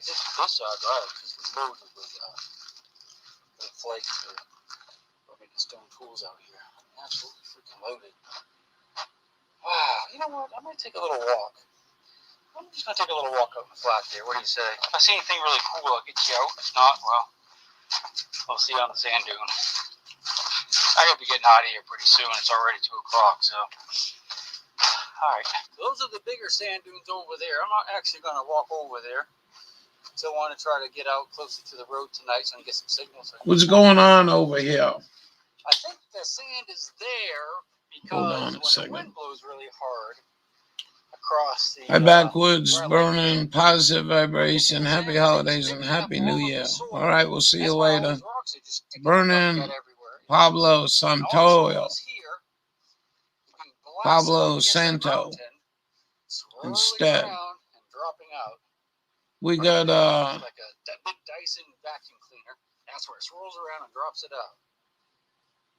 This side, right? Because it's loaded with flakes or making stone tools out here. Absolutely freaking loaded. Wow, you know what? I'm going to take a little walk. I'm just going to take a little walk out in the flat there. What do you say? If I see anything really cool, I'll get you out. If not, well, I'll see you on the sand dune. I gotta be getting out of here pretty soon. It's already 2 o'clock, so. Alright. Those are the bigger sand dunes over there. I'm not actually going to walk over there. Still want to try to get out closer to the road tonight so I can get some signals. What's going on over here? I think the sand is there because when the wind blows really hard across the... Hi, Backwoods, burning, positive vibration, happy holidays, and happy new year. All right, we'll see you later. Burning, Pablo Santoyo. Pablo Santo. Instead. We got like a big Dyson vacuum cleaner. That's where it swirls around and drops it out.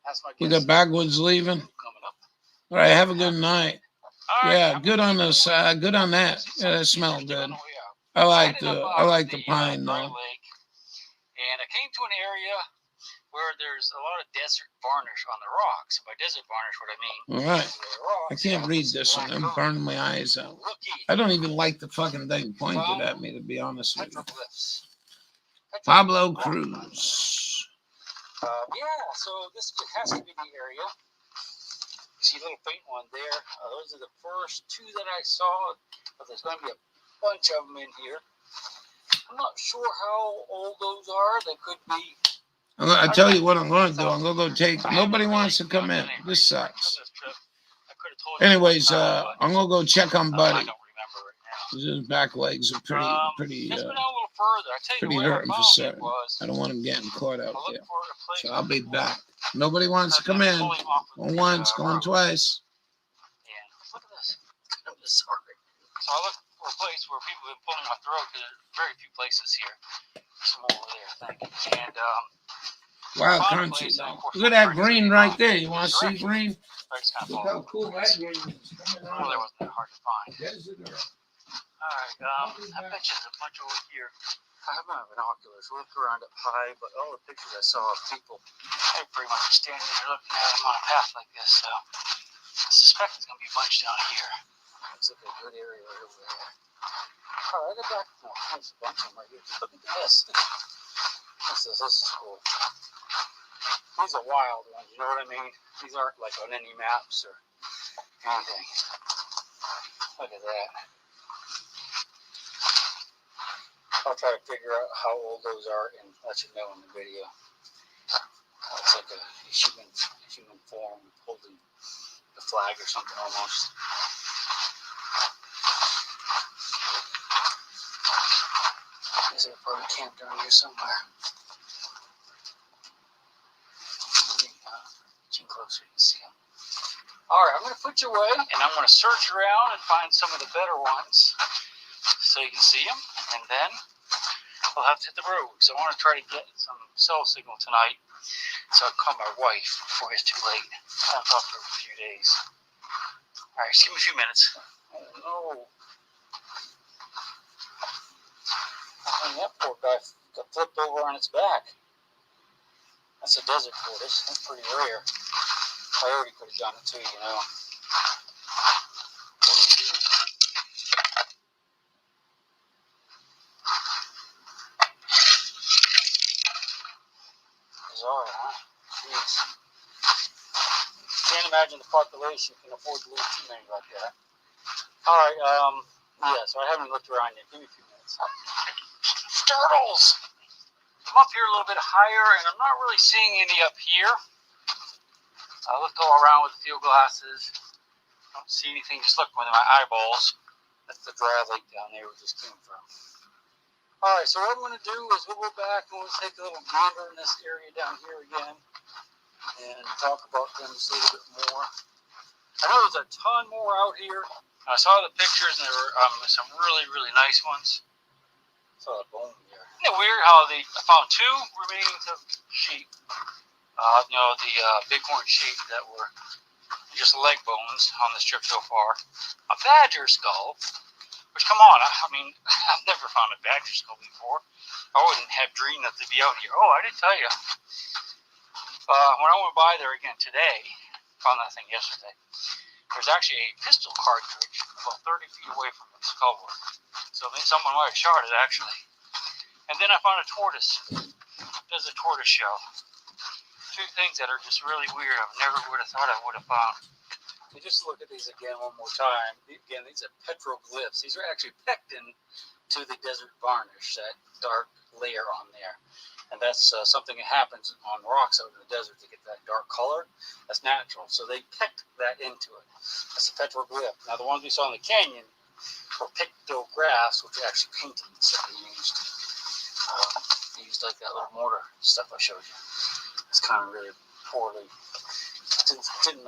That's my guess. We got Backwoods leaving. Coming up. All right, have a good night. Yeah, good on this. Good on that. Yeah, that smells good. I like the pine though. And I came to an area where there's a lot of desert varnish on the rocks. By desert varnish, what I mean. All right. I can't read this one. I'm burning my eyes out. I don't even like the fucking thing pointed at me, to be honest with you. Pablo Cruz. Yeah, so this has to be the area. You see a little faint one there. Those are the first two that I saw, but there's going to be a bunch of them in here. I'm not sure how old those are. They could be. I tell you what I'm going to do. I'm going to go take. Nobody wants to come in. This sucks. Anyways, I'm going to go check on Buddy. His back legs are pretty hurting for certain. I don't want him getting caught out there. So I'll be back. Nobody wants to come in. Going once, going twice. Yeah, look at this. I'm sorry. So I look for a place where people have been pulling off the road because there's very few places here. Some over there, I think. And wild country. Look at that green right there. You want to see green? Look how cool that green is. Well, there wasn't that hard to find. All right, I bet you there's a bunch over here. I have my binoculars. Look around up high, but all the pictures I saw of people, they pretty much are standing there looking at them on a path like this. So I suspect it's going to be a bunch down here. Looks like a good area right over there. All right, I got back. No, there's a bunch of them right here. Look at this. This is cool. These are wild ones, you know what I mean? These aren't like on any maps or anything. Look at that. I'll try to figure out how old those are and let you know in the video. It's like a human form holding the flag or something almost. Is there probably a camp down here somewhere? Get closer, you can see them. All right, I'm going to put you away, and I'm going to search around and find some of the better ones so you can see them, and then I'll have to hit the road. So I want to try to get some cell signal tonight so I can call my wife before it's too late. I haven't talked to her for a few days. All right, just give me a few minutes. Oh, no. I mean, that poor guy got flipped over on its back. That's a desert tortoise. That's pretty rare. I already could have done it too, you know. Bizarre, huh? Jeez. Can't imagine the population can afford to lose too many like that. All right, yeah, so I haven't looked around yet. Give me a few minutes. Turtles! I'm up here a little bit higher, and I'm not really seeing any up here. I looked all around with the field glasses. Don't see anything, just looking with my eyeballs. That's the dry lake down there we just came from. All right, so what I'm going to do is we'll go back and we'll take a little gander in this area down here again and talk about them just a little bit more. I know there's a ton more out here. I saw the pictures, and there were some really, really nice ones. I saw a bone there. Isn't it weird how I found two remaining sheep? You know, the bighorn sheep that were just leg bones on this trip so far. A badger skull, which, come on, I mean, I've never found a badger skull before. I wouldn't have dreamed that they'd be out here. Oh, I didn't tell you. When I went by there again today, found that thing yesterday, there's actually a pistol cartridge about 30 feet away from the skull. So someone might have shot it, actually. And then I found a tortoise. There's a tortoise shell. Two things that are just really weird. I never would have thought I would have found. You just look at these again one more time. Again, these are petroglyphs. These are actually pectin to the desert varnish, that dark layer on there. And that's something that happens on rocks out in the desert to get that dark color. That's natural. So they pecked that into it. That's a petroglyph. Now, the ones we saw in the canyon were pictographs, which are actually paintings that they used. They used like that little mortar stuff I showed you. It's kind of really poorly. Didn't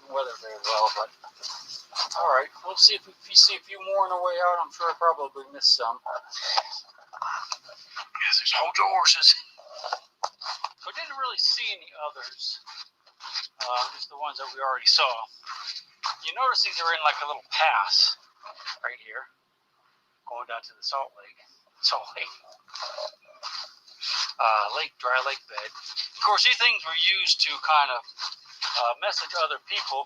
weather very well, but all right. We'll see if we see a few more on the way out. I'm sure I probably missed some. Yes, there's a whole horses. I didn't really see any others. Just the ones that we already saw. You notice these are in like a little pass right here, going down to the dry lake bed. Of course, these things were used to kind of message other people.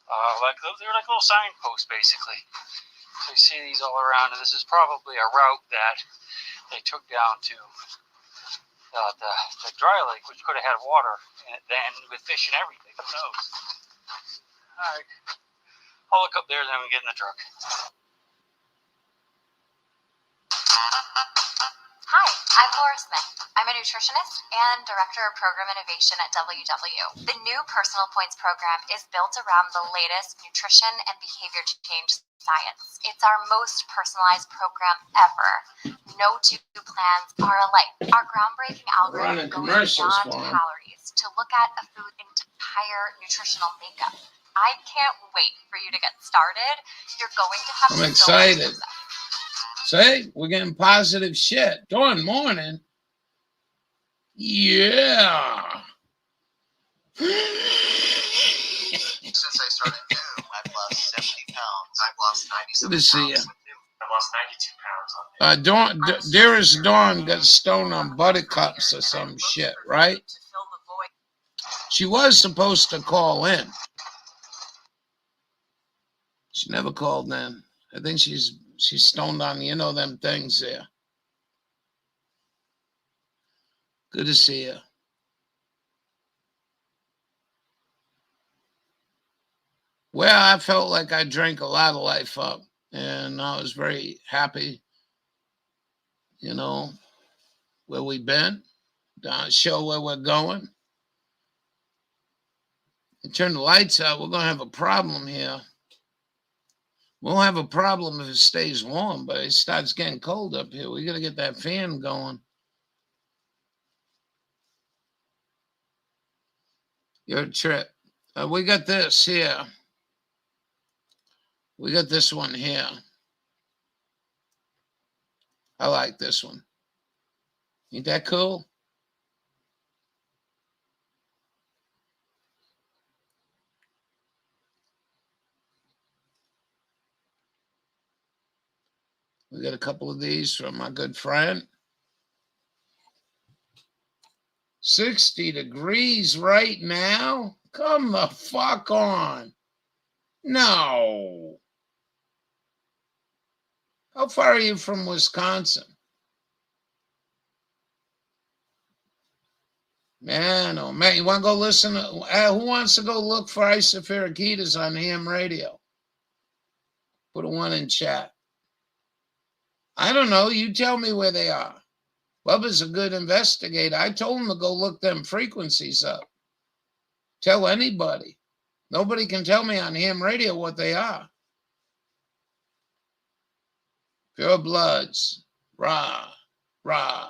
They're like little signposts, basically. So you see these all around, and this is probably a route that they took down to the dry lake, which could have had water in it then with fish and everything. Who knows? All right. I'll look up there, then we get in the truck. Hi, I'm Laura Smith. I'm a nutritionist and Director of Program Innovation at WW. The new Personal Points program is built around the latest nutrition and behavior change science. It's our most personalized program ever. No two plans are alike. Our groundbreaking algorithm goes beyond calories to look at a food's entire nutritional makeup. I can't wait for you to get started. You're going to have I'm excited. See, we're getting positive shit. Dawn morning. Yeah. Since I started new, I've lost 70 pounds. I've lost 97 Good to see you. I've lost 92 pounds. Dawn, dearest Dawn got stoned on buttercups or some shit, right? She was supposed to call in. She never called in. I think she's stoned on, you know, them things there. Good to see you. Well, I felt like I drank a lot of life up, and I was very happy, you know, where we've been, show where we're going. And turn the lights out, we're going to have a problem here. We'll have a problem if it stays warm, but it starts getting cold up here. We got to get that fan going. Your trip. We got this here. We got this one here. I like this one. Ain't that cool? We got a couple of these from my good friend. 60 degrees right now? Come the fuck on. No. How far are you from Wisconsin? Man, oh man, you want to go listen to, who wants to go look for Isopharokitas on ham radio? Put a 1 in chat. I don't know. You tell me where they are. Bubba's a good investigator. I told him to go look them frequencies up. Tell anybody. Nobody can tell me on ham radio what they are. Pure Bloods. Rah, rah,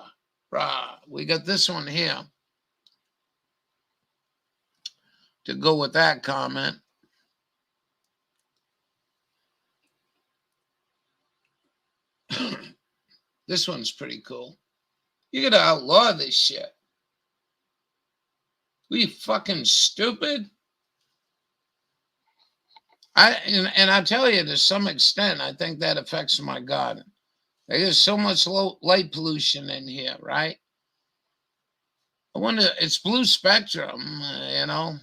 rah. We got this one here to go with that comment. This one's pretty cool. You gotta outlaw this shit. We fucking stupid. And I tell you, to some extent, I think that affects my garden. There's so much light pollution in here, right? I wonder, it's blue spectrum, you know.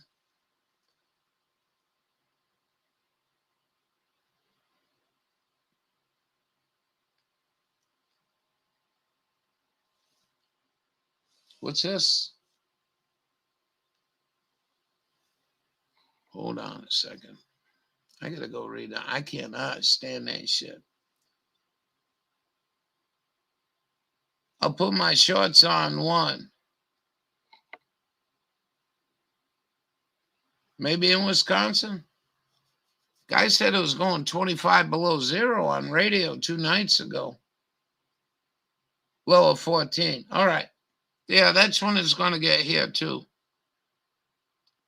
What's this? Hold on a second. I gotta go read that. I cannot stand that shit. I'll put my shorts on 1. Maybe in Wisconsin. Guy said it was going 25 below zero on radio 2 nights ago. Low of 14. All right. Yeah, that's when it's going to get here too.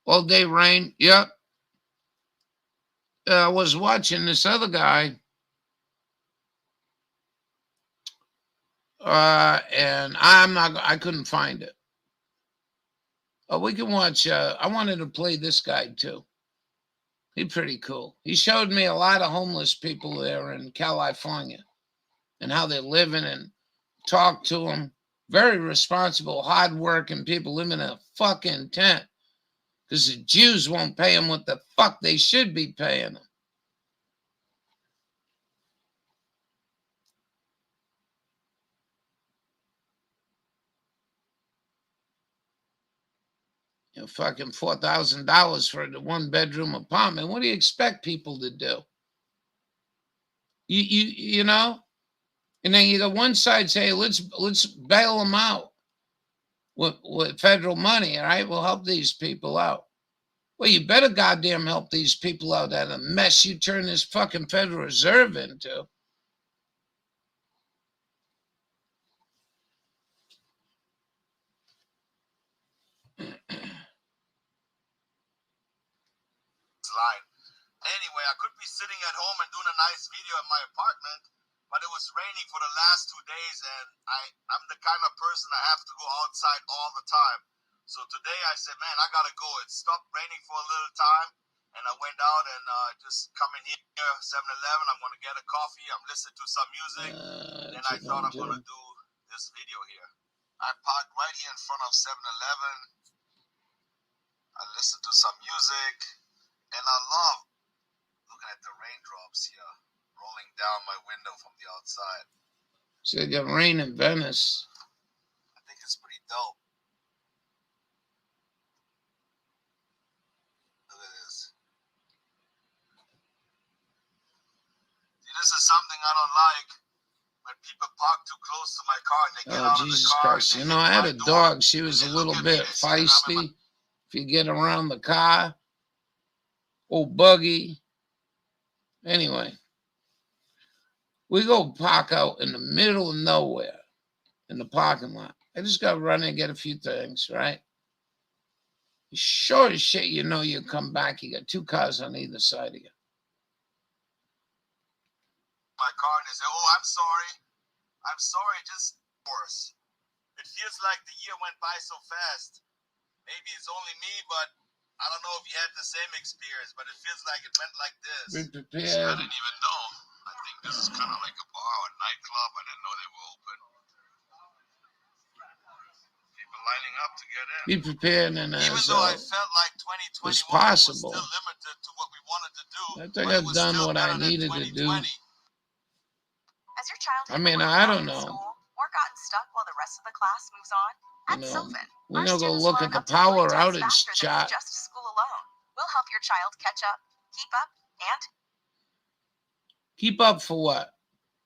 All day rain. Yep. I was watching this other guy. And I couldn't find it. Oh, we can watch. I wanted to play this guy too. He's pretty cool. He showed me a lot of homeless people there in California and how they're living, and talked to them. very responsible, hardworking people living in a fucking tent because the Jews won't pay them what the fuck they should be paying them. You know, fucking $4,000 for a one-bedroom apartment. What do you expect people to do? You know? And then you got one side say, let's bail them out with federal money, all right? We'll help these people out. Well, you better goddamn help these people out out of the mess you turn this fucking Federal Reserve into. Line. Anyway, I could be sitting at home and doing a nice video in my apartment, but it was raining for the last 2 days, and I'm the kind of person I have to go outside all the time. So today I said, man, I gotta go. It stopped raining for a little time, and I went out and just come in here, 7-Eleven. I'm gonna get a coffee. I'm listening to some music. Then I thought I'm gonna do this video here. I parked right here in front of 7-Eleven. I listened to some music, and I love looking at the raindrops here rolling down my window from the outside. So you got rain in Venice. I think it's pretty dope. Look at this. See, this is something I don't like. When people park too close to my car and they get out Jesus of the car. Christ. You know, I had a dog. She was a little bit feisty. If you get around the car, old Buggy. Anyway, we go park out in the middle of nowhere in the parking lot. I just got to run and get a few things, right? Sure as shit, you know, you come back, you got 2 cars on either side of you. My car and they say, oh, I'm sorry, just worse. It feels like the year went by so fast. Maybe it's only me, but I don't know if you had the same experience, but it feels like it went like this. Be prepared. See, I didn't even know. I think this is kind of like a bar or a nightclub. I didn't know they were open. People lining up to get in. Be prepared, and even though I felt like 2021 was possible. was still limited to what we wanted to do, I think I've done what I needed to do. Has your child I mean, I don't know. Or gotten stuck while the rest of the class moves on? At Sylvan, we know go look at the power outage chart. Just school alone. We'll help your child catch up, keep up, and keep up for what?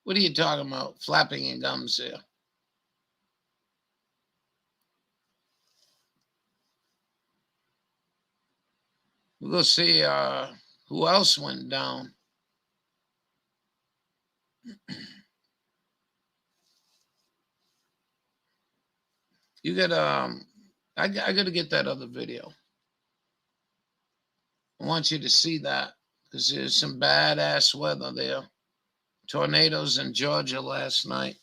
What are you talking about? Flapping your gums here. We'll go see who else went down. You got I got to get that other video. I want you to see that because there's some badass weather there. Tornadoes in Georgia last night.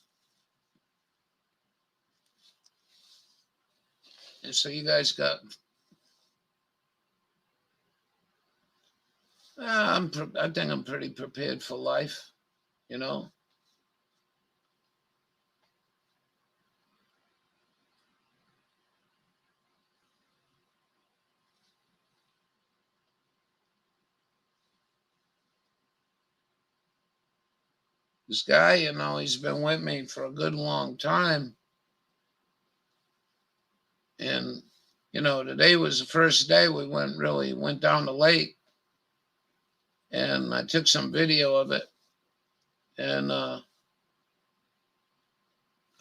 And so you guys got I think I'm pretty prepared for life, you know. This guy, you know, he's been with me for a good long time. And, you know, today was the first day we went down the lake. And I took some video of it. And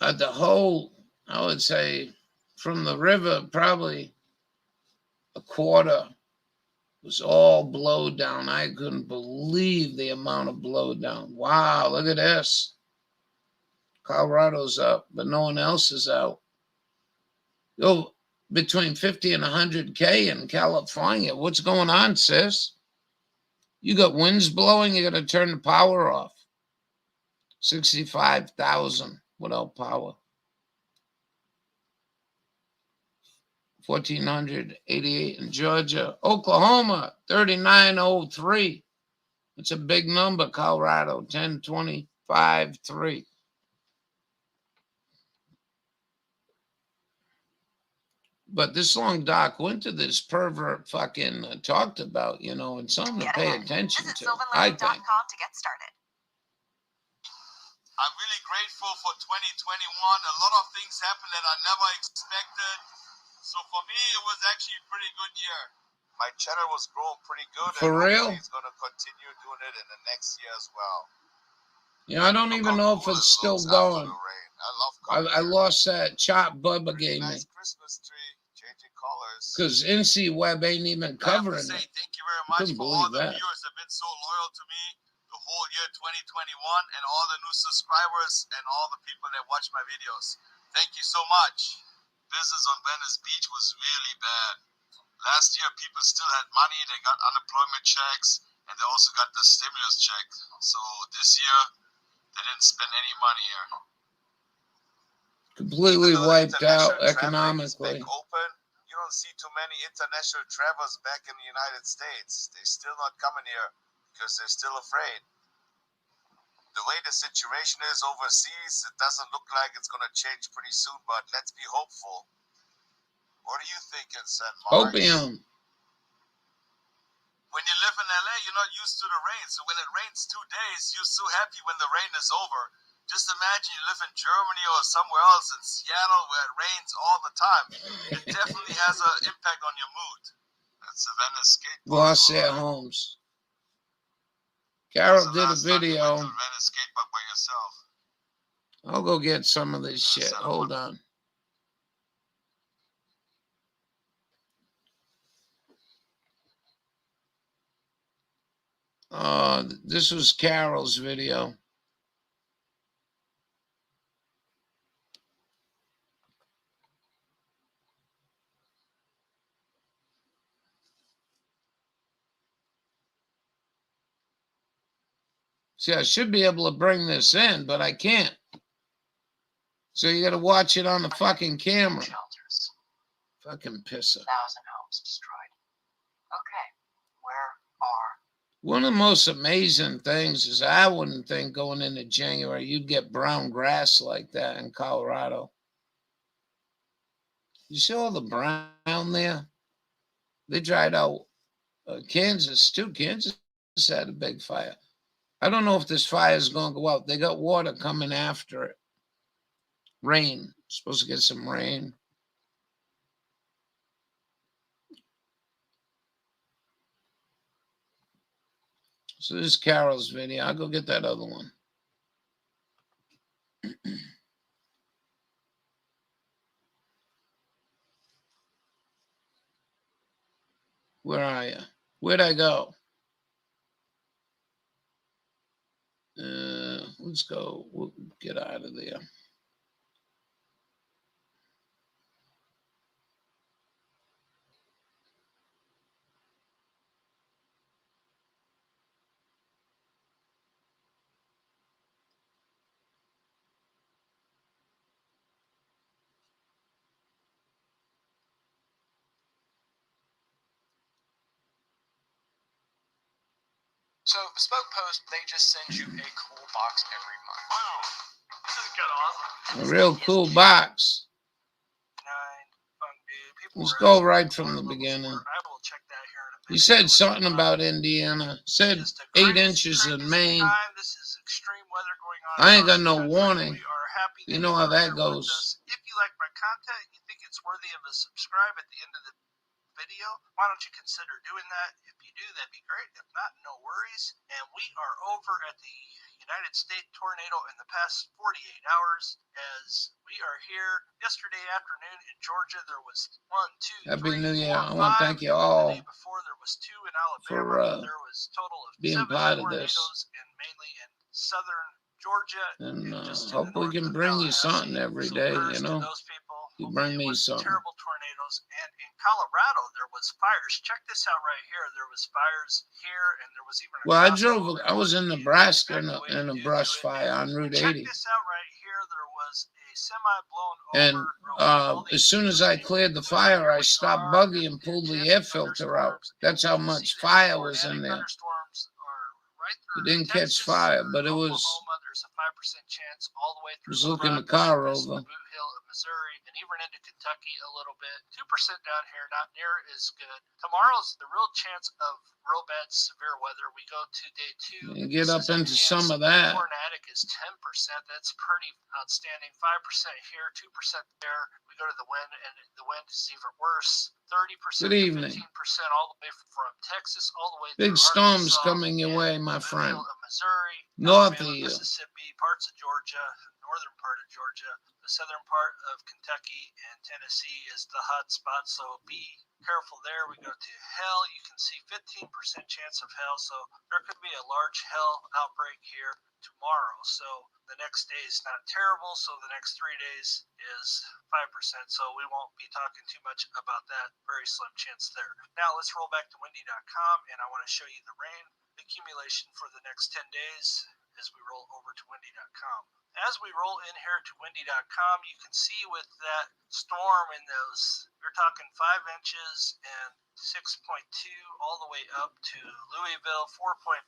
at the whole, I would say, from the river, probably a quarter was all blowed down. I couldn't believe the amount of blowdown. Wow, look at this. Colorado's up, but no one else is out. Go between 50 and 100K in California. What's going on, sis? You got winds blowing, you got to turn the power off. 65,000 without power. 1,488 in Georgia. Oklahoma, 3,903. It's a big number. Colorado, 1025.3. But this long doc went to this pervert fucking talked about, you know, and something to pay attention to. I think. to get started. I'm really grateful for 2021. A lot of things happened that I never expected. So for me, it was actually a pretty good year. My channel was growing pretty good. For and real? It's going to continue doing it in the next year as well. Yeah, I don't even know if it's still going. I lost that chop Bubba gave me. Nice Christmas tree, changing colors. Because NC Web ain't even covering it. Thank you very much for all the viewers that have been so loyal to me the whole year 2021, and all the new subscribers and all the people that watch my videos. Thank you so much. Business on Venice Beach was really bad. Last year, people still had money. They got unemployment checks, and they also got the stimulus check. So this year, they didn't spend any money here. Completely wiped out economically. Open, you don't see too many international travelers back in the United States. They're still not coming here because they're still afraid. The way the situation is overseas, it doesn't look like it's going to change pretty soon, but let's be hopeful. What are you thinking, St. Mark? Opium. When you live in LA, you're not used to the rain. So when it rains 2 days, you're so happy when the rain is over. Just imagine you live in Germany or somewhere else in Seattle where it rains all the time. It definitely has an impact on your mood. That's a Venice skate park. Lost their homes. Carol did a video. Venice skate park by yourself. I'll go get some of this shit. Hold on. This was Carol's video. See, I should be able to bring this in, but I can't. So you got to watch it on the fucking camera. Shelters. Fucking pisser. 1,000 homes destroyed. Okay, where are? One of the most amazing things is I wouldn't think going into January you'd get brown grass like that in Colorado. You see all the brown there? They dried out Kansas too. Kansas had a big fire. I don't know if this fire is going to go out. They got water coming after it. Rain. Supposed to get some rain. So this is Carol's video. I'll go get that other one. Where are you? Where'd I go? Let's go. We'll get out of there. So, Bespoke Post, they just send you a cool box every month. Wow, this is good, awesome. A real cool box. Let's go right from the beginning. I will check that here in a minute. You said something about Indiana. Said 8 inches in Maine. This is extreme weather going on. I ain't got no warning. You know how that goes. If you like my content, you think it's worthy of a subscribe at the end of the video, why don't you consider doing that? If you do, that'd be great. If not, no worries. And we are over at the United States tornado in the past 48 hours as we are here. Yesterday afternoon in Georgia, there was 1, 2, 3, Happy New Year. 4, I want to thank you all the day before, there was 2 in Alabama. There was a total of being 7 part of tornadoes, this. and mainly in southern Georgia. And hope we can bring you something every day, you know. You bring me something. Terrible tornadoes, and in Colorado there was fires. Check this out right here. There was fires here, and there was even. Well, I was in Nebraska in a brush fire on Route 80. Check this out right here. There was a semi blown over. And as soon as I cleared the fire, I stopped buggy and pulled the air filter out. That's how much fire was in there. It didn't catch fire, but it was. There's a 5% chance all the way through. Was looking the car over. Missouri, and even into Kentucky a little bit. 2% down here, not near as good. Tomorrow's the real chance of real bad severe weather. We go to day 2. You get up into some of that. Tornadic is 10%. That's pretty outstanding. 5% here, 2% there. We go to the wind, and the wind is even worse. 30% Good evening. to 15% all the way from Texas all the way Big through storms Arkansas coming your way, my Louisville friend. of Missouri, North of Alabama, you. Mississippi, parts of Georgia, northern part of Georgia, the southern part of Kentucky and Tennessee is the hot spot, so be careful there. We go to hell. You can see 15% chance of hell, so there could be a large hell outbreak here tomorrow. So the next day is not terrible, so the next 3 days is 5%, so we won't be talking too much about that. Very slim chance there. Now let's roll back to windy.com, and I want to show you the rain accumulation for the next 10 days as we roll over to windy.com. As we roll in here to windy.com, you can see with that storm in those, you're talking 5 inches and 6.2 all the way up to Louisville, 4.57.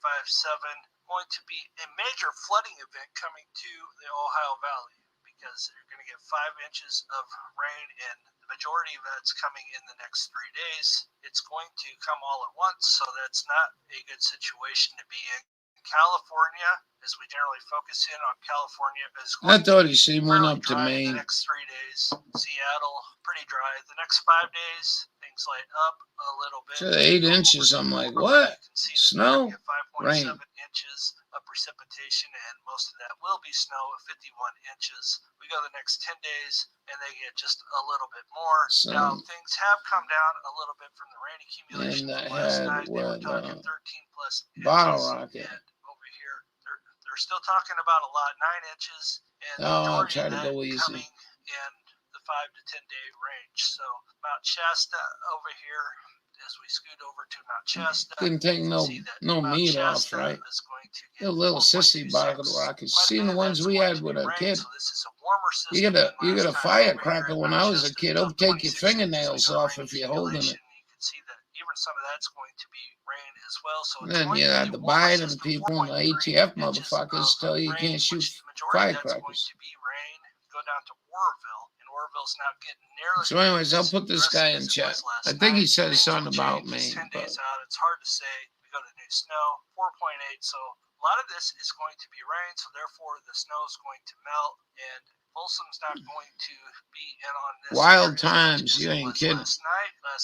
Going to be a major flooding event coming to the Ohio Valley because you're going to get 5 inches of rain, and the majority of that's coming in the next 3 days. It's going to come all at once, so that's not a good situation to be in. California, as we generally focus in on California, is I going thought to he said went up to dry Maine. the next 3 days. Seattle, pretty dry. The next 5 days, things light up a little bit. So 8 inches. I'm like, what? Snow? Rain. 5.7 inches of precipitation, and most of that will be snow of 51 inches. We go the next 10 days, and they get just a little bit more. So, now, things have come down a little bit from the rain accumulation and I from last had night. They were what, talking 13 plus bottle inches, rocket. and over here, they're still talking about a lot, 9 inches, and the I'll majority try of to that go easy. coming in the 5 to 10 day range. So Mount Shasta over here, as we scoot over to Mount Shasta, Couldn't take no Mount meat Shasta off, right? is going to get A little sissy bottle rockets. Seen the ones we had with a kid. so this is a warmer system You get a than last time firecracker. over here When at I Mount was a Shasta. kid, It's it'll up take your 26 inches. fingernails We go off rain if you're holding it. accumulation. You can see that even some of that's going to be rain as well. So And it's then going you to had be the a warmer Biden system, people and the 4.3 ATF inches motherfuckers of tell you rain, can't shoot which the majority of that's going firecrackers. to be rain. Go down to Orville, and Orville's not getting nearly So anyways, I'll as put this guy in aggressive chat. as it was last I think he night. said Things something will about change. It's Maine, 10 days but out. It's hard to say. We go to new snow, 4.8. So a lot of this is going to be rain. So therefore, the snow is going to melt, and Folsom's not going to be in on this. wild times. You ain't kidding. Last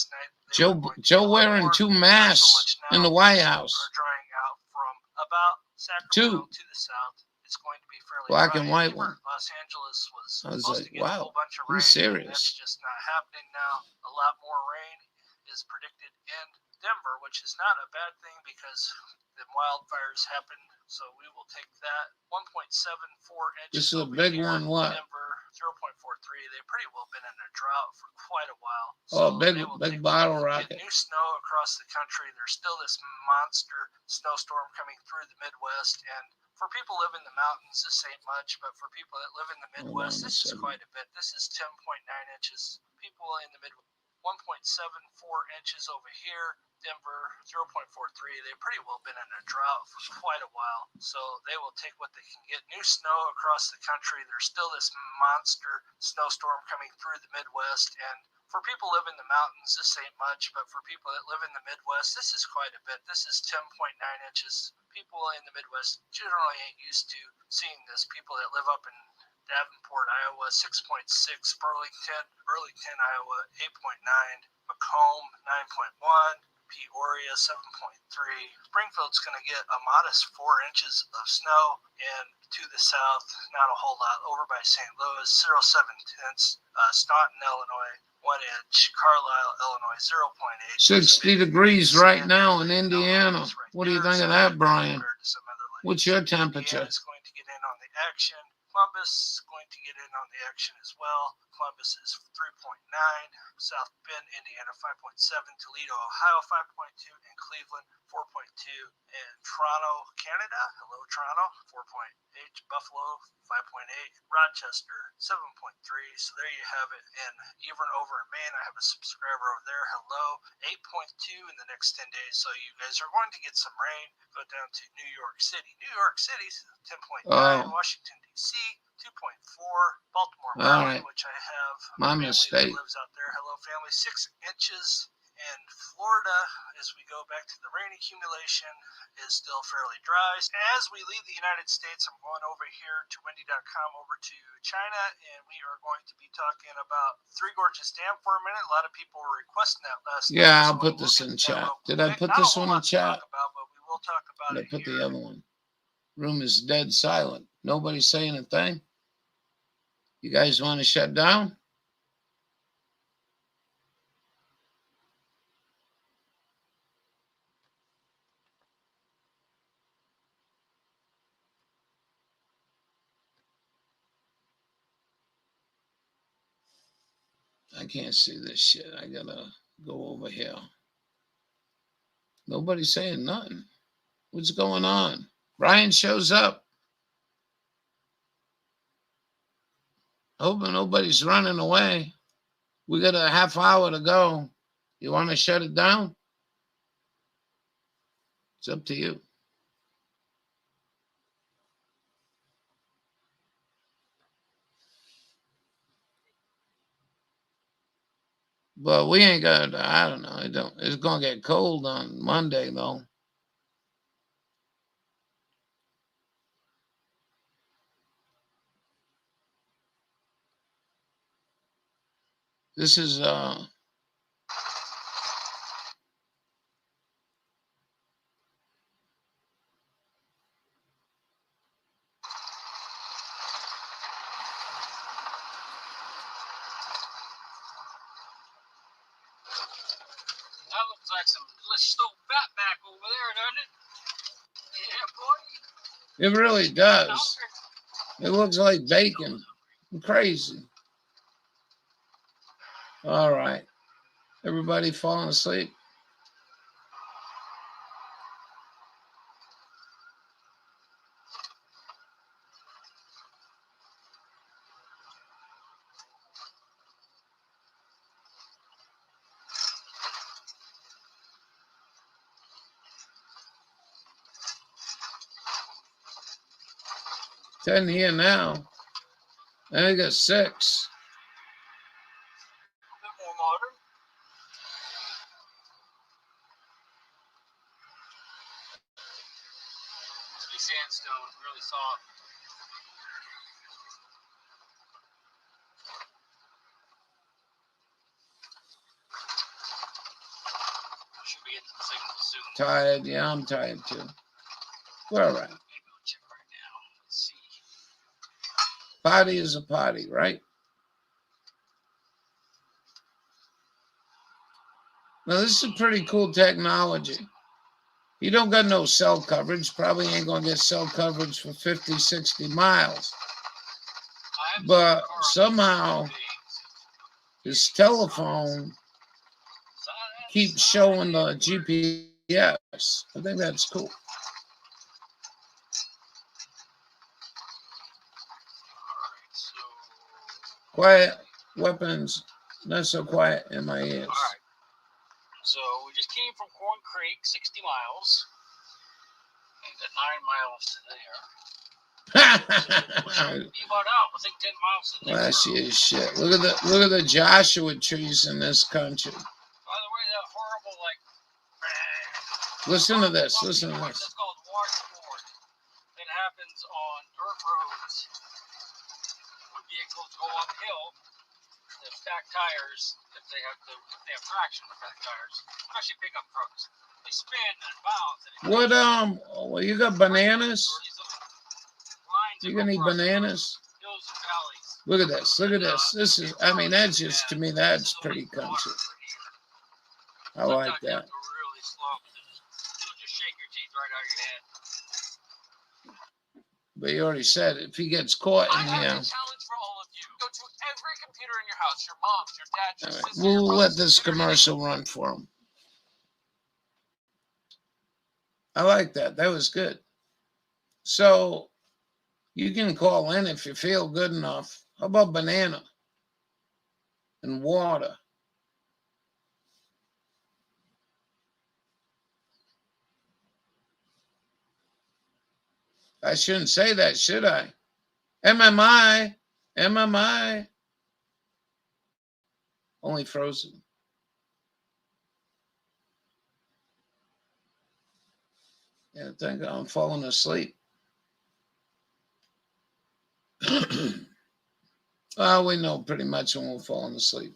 night Joe wearing 2 masks in the White House. Are drying out from about Sacramento 2 to the south. It's going to be fairly black dry. and white Even one. Los Angeles was I was supposed like, to get a wow, whole bunch of rain. he's serious. That's just not happening now. A lot more rain is predicted in Denver, which is not a bad thing because the wildfires happened. So we will take that. 1.74 inches. This is a over big here. one. What? Denver 0.43. They've pretty well been in a drought for quite a while. Oh, So big bottle rocket. New snow across the country. There's still this monster snowstorm coming through the Midwest, and for people who live in the mountains, this ain't much, but for people that live in the Midwest, this is quite a bit. This is 10.9 inches. People in the Midwest, 1.74 inches over here. Denver 0.43. They've pretty well been in a drought for quite a while, so they will take what they can get. New snow across the country. There's still this monster snowstorm coming through the Midwest, and for people who live in the mountains, this ain't much, but for people that live in the Midwest, this is quite a bit. This is 10.9 inches. People in the Midwest generally ain't used to seeing this. People that live up in Davenport, Iowa, 6.6. Burlington, Iowa, 8.9. Macomb, 9.1. Peoria, 7.3. Springfield's going to get a modest 4 inches of snow, and to the south, not a whole lot. Over by St. Louis, 0.7. Staunton, Illinois, 1 inch. Carlisle, Illinois, 0.8. 60 degrees right now in Indiana. What do you think of that, Brian? What's your temperature? Indiana's going to get in on the action. Columbus going to get in on the action as well. Columbus is 3.9. South Bend, Indiana, 5.7. Toledo, Ohio, 5.2. And Cleveland, 4.2. And Toronto, Canada, hello Toronto, 4.8. Buffalo, 5.8. Rochester, 7.3. So there you have it. And even over in Maine, I have a subscriber over there. Hello, 8.2 in the next 10 days. So you guys are going to get some rain. Go down to New York City. New York City's 10.9. Washington, D.C., 2.4. Baltimore, All right. which I have My family mistake. that lives out there. Hello, family. 6 inches in Florida as we go back to the rain accumulation is still fairly dry. As we leave the United States, I'm going over here to windy.com over to China, and we are going to be talking about Three Gorges Dam for a minute. A lot of people were requesting that last night. Yeah, I'll put this in chat. Did I put this one in chat? But we will talk about I put the other one. Room is dead silent. Nobody's saying a thing. You guys want to shut down? I can't see this shit. I gotta go over here. Nobody's saying nothing. What's going on? Brian shows up. Hoping nobody's running away. We got a half hour to go. You want to shut it down? It's up to you. But we ain't got, I don't know. It's going to get cold on Monday, though. This is, That looks like some delicious old fatback over there, doesn't it? Yeah, boy. it really does. It looks like bacon. Crazy. All right. Everybody falling asleep? Ten here now. I got 6. A bit more modern. Must be sandstone, really soft. Should be getting some signals soon. Tired. Yeah, I'm tired too. We're all right. Maybe I'll check right now. Let's see. Party is a party, right? Now, this is pretty cool technology. You don't got no cell coverage. Probably ain't going to get cell coverage for 50, 60 miles. But somehow, his telephone keeps showing the GPS. I think that's cool. Quiet weapons, not so quiet in my ears. All right. So we just came from Corn Creek, 60 miles. And got 9 miles to there. Be about out. I think 10 miles to the next Last road. year's shit. Look at the Joshua trees in this country. By the way, that horrible Listen to this. Listen to this. That's called washboard. It happens on dirt roads. When vehicles go uphill, the stack tires, if they have traction with stack tires, especially pickup trucks, they spin and bounce. And Well, you got bananas? You got any bananas? Hills and valleys. Look at this. Look at this. This is, I mean, that's just, to me, that's pretty country. I like that. Really slow. It'll just shake your teeth right out of your head. But you already said if he gets caught in here. I have a challenge for all of you. Go to every computer in your house, your mom's, your dad's, your All right, sister, we'll let this commercial run for him. I like that. That was good. So you can call in if you feel good enough. How about banana and water? I shouldn't say that, should I? MMI, MMI. Only frozen. Yeah, I think I'm falling asleep. Well, we know pretty much when we're falling asleep.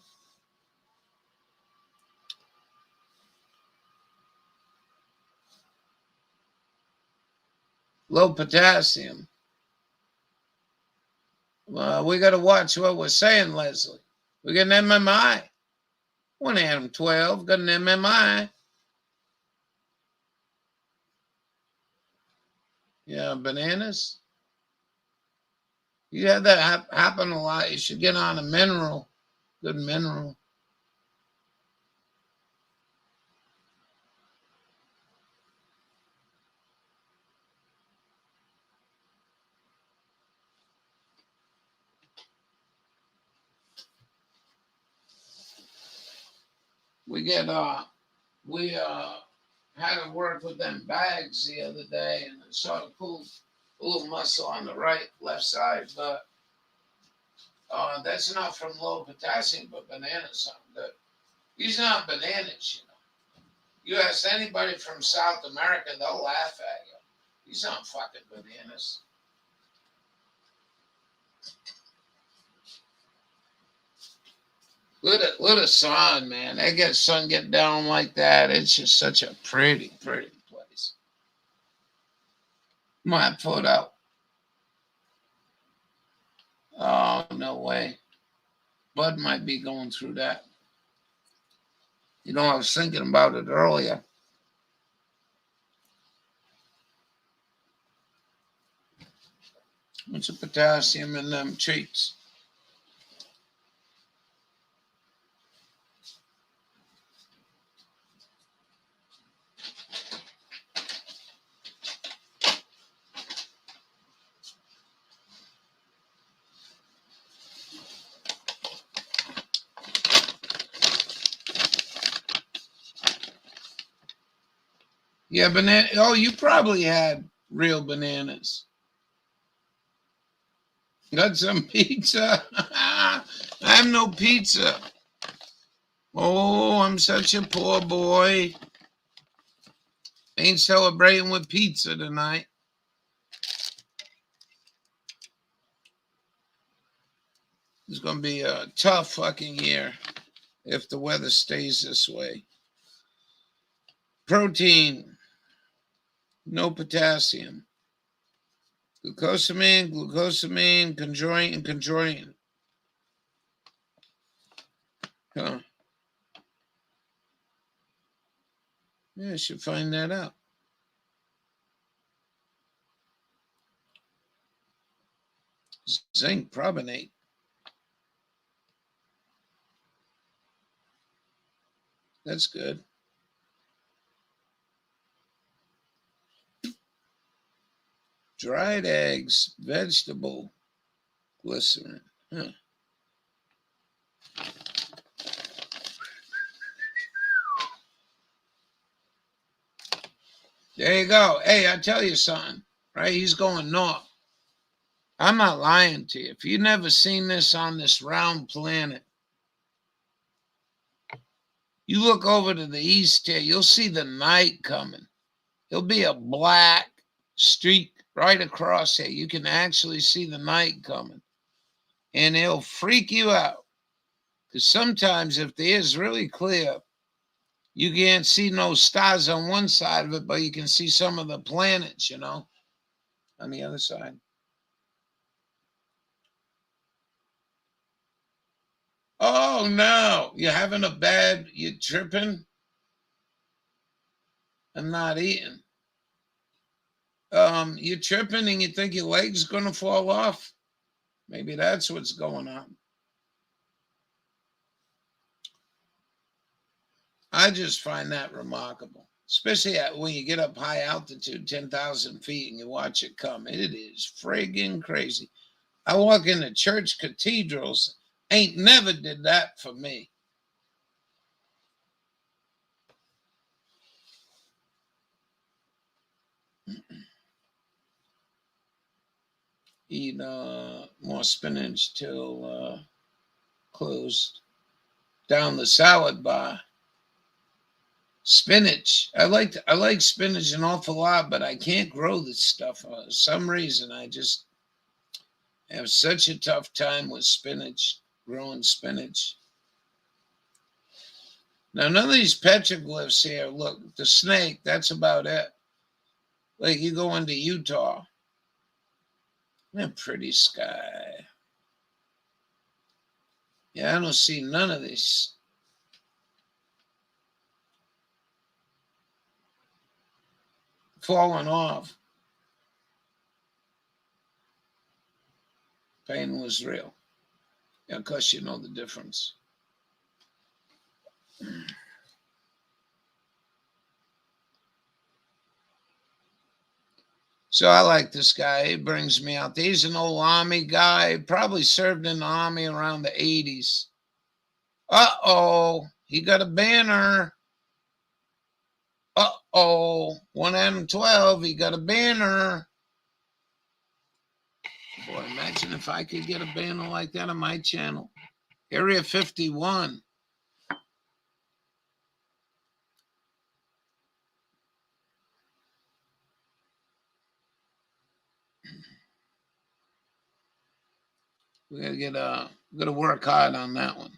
Low potassium. Well, we got to watch what we're saying, Leslie. We got an MMI. One Adam 12 got an MMI. Yeah, bananas. You have that happen a lot. You should get on a mineral. Good mineral. We had to work with them bags the other day, and it sort of pulled a little muscle on the left side, but that's not from low potassium, but bananas something good. These not bananas, you know. You ask anybody from South America, they'll laugh at you. These aren't fucking bananas. Look at sun, man. They get sun get down like that. It's just such a pretty, pretty place. My foot out. Oh, no way. Bud might be going through that. You know, I was thinking about it earlier. What's the potassium in them treats? Yeah, banana. Oh, you probably had real bananas. Got some pizza. I have no pizza. Oh, I'm such a poor boy. Ain't celebrating with pizza tonight. It's going to be a tough fucking year if the weather stays this way. Protein. No potassium. Glucosamine, chondroitin. Huh. Yeah, I should find that out. Zinc carbonate. That's good. Dried eggs, vegetable glycerin. Huh. There you go. Hey, I tell you something, right? He's going north. I'm not lying to you. If you've never seen this on this round planet, you look over to the east here, you'll see the night coming. There'll be a black streak right across here. You can actually see the night coming. And it'll freak you out. Because sometimes if the air is really clear, you can't see no stars on one side of it, but you can see some of the planets, you know, on the other side. Oh, no. You're having a bad, you're tripping? I'm not eating. You're tripping and you think your leg's going to fall off? Maybe that's what's going on. I just find that remarkable, especially when you get up high altitude, 10,000 feet, and you watch it come. It is friggin' crazy. I walk into church cathedrals, ain't never did that for me. eat more spinach till closed. Down the salad bar. Spinach. I like spinach an awful lot, but I can't grow this stuff. For some reason, I just have such a tough time with spinach, growing spinach. Now, none of these petroglyphs here, look, the snake, that's about it. Like you go into Utah. That pretty sky. Yeah, I don't see none of this. Falling off. Pain was real. Yeah, of course you know the difference. So I like this guy. He brings me out. He's an old army guy. Probably served in the army around the 80s. Uh-oh. He got a banner. Uh-oh. 1 Adam 12. He got a banner. Boy, imagine if I could get a banner like that on my channel. Area 51. We gotta work hard on that one.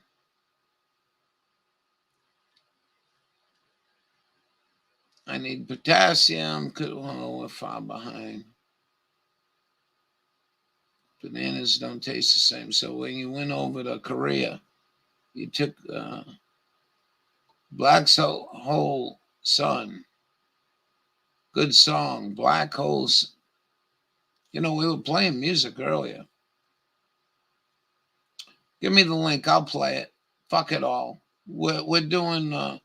I need potassium. Oh, we're far behind. Bananas don't taste the same. So when you went over to Korea, you took Black Hole Sun. Good song. Black Holes. You know, we were playing music earlier. Give me the link. I'll play it. Fuck it all. We're doing,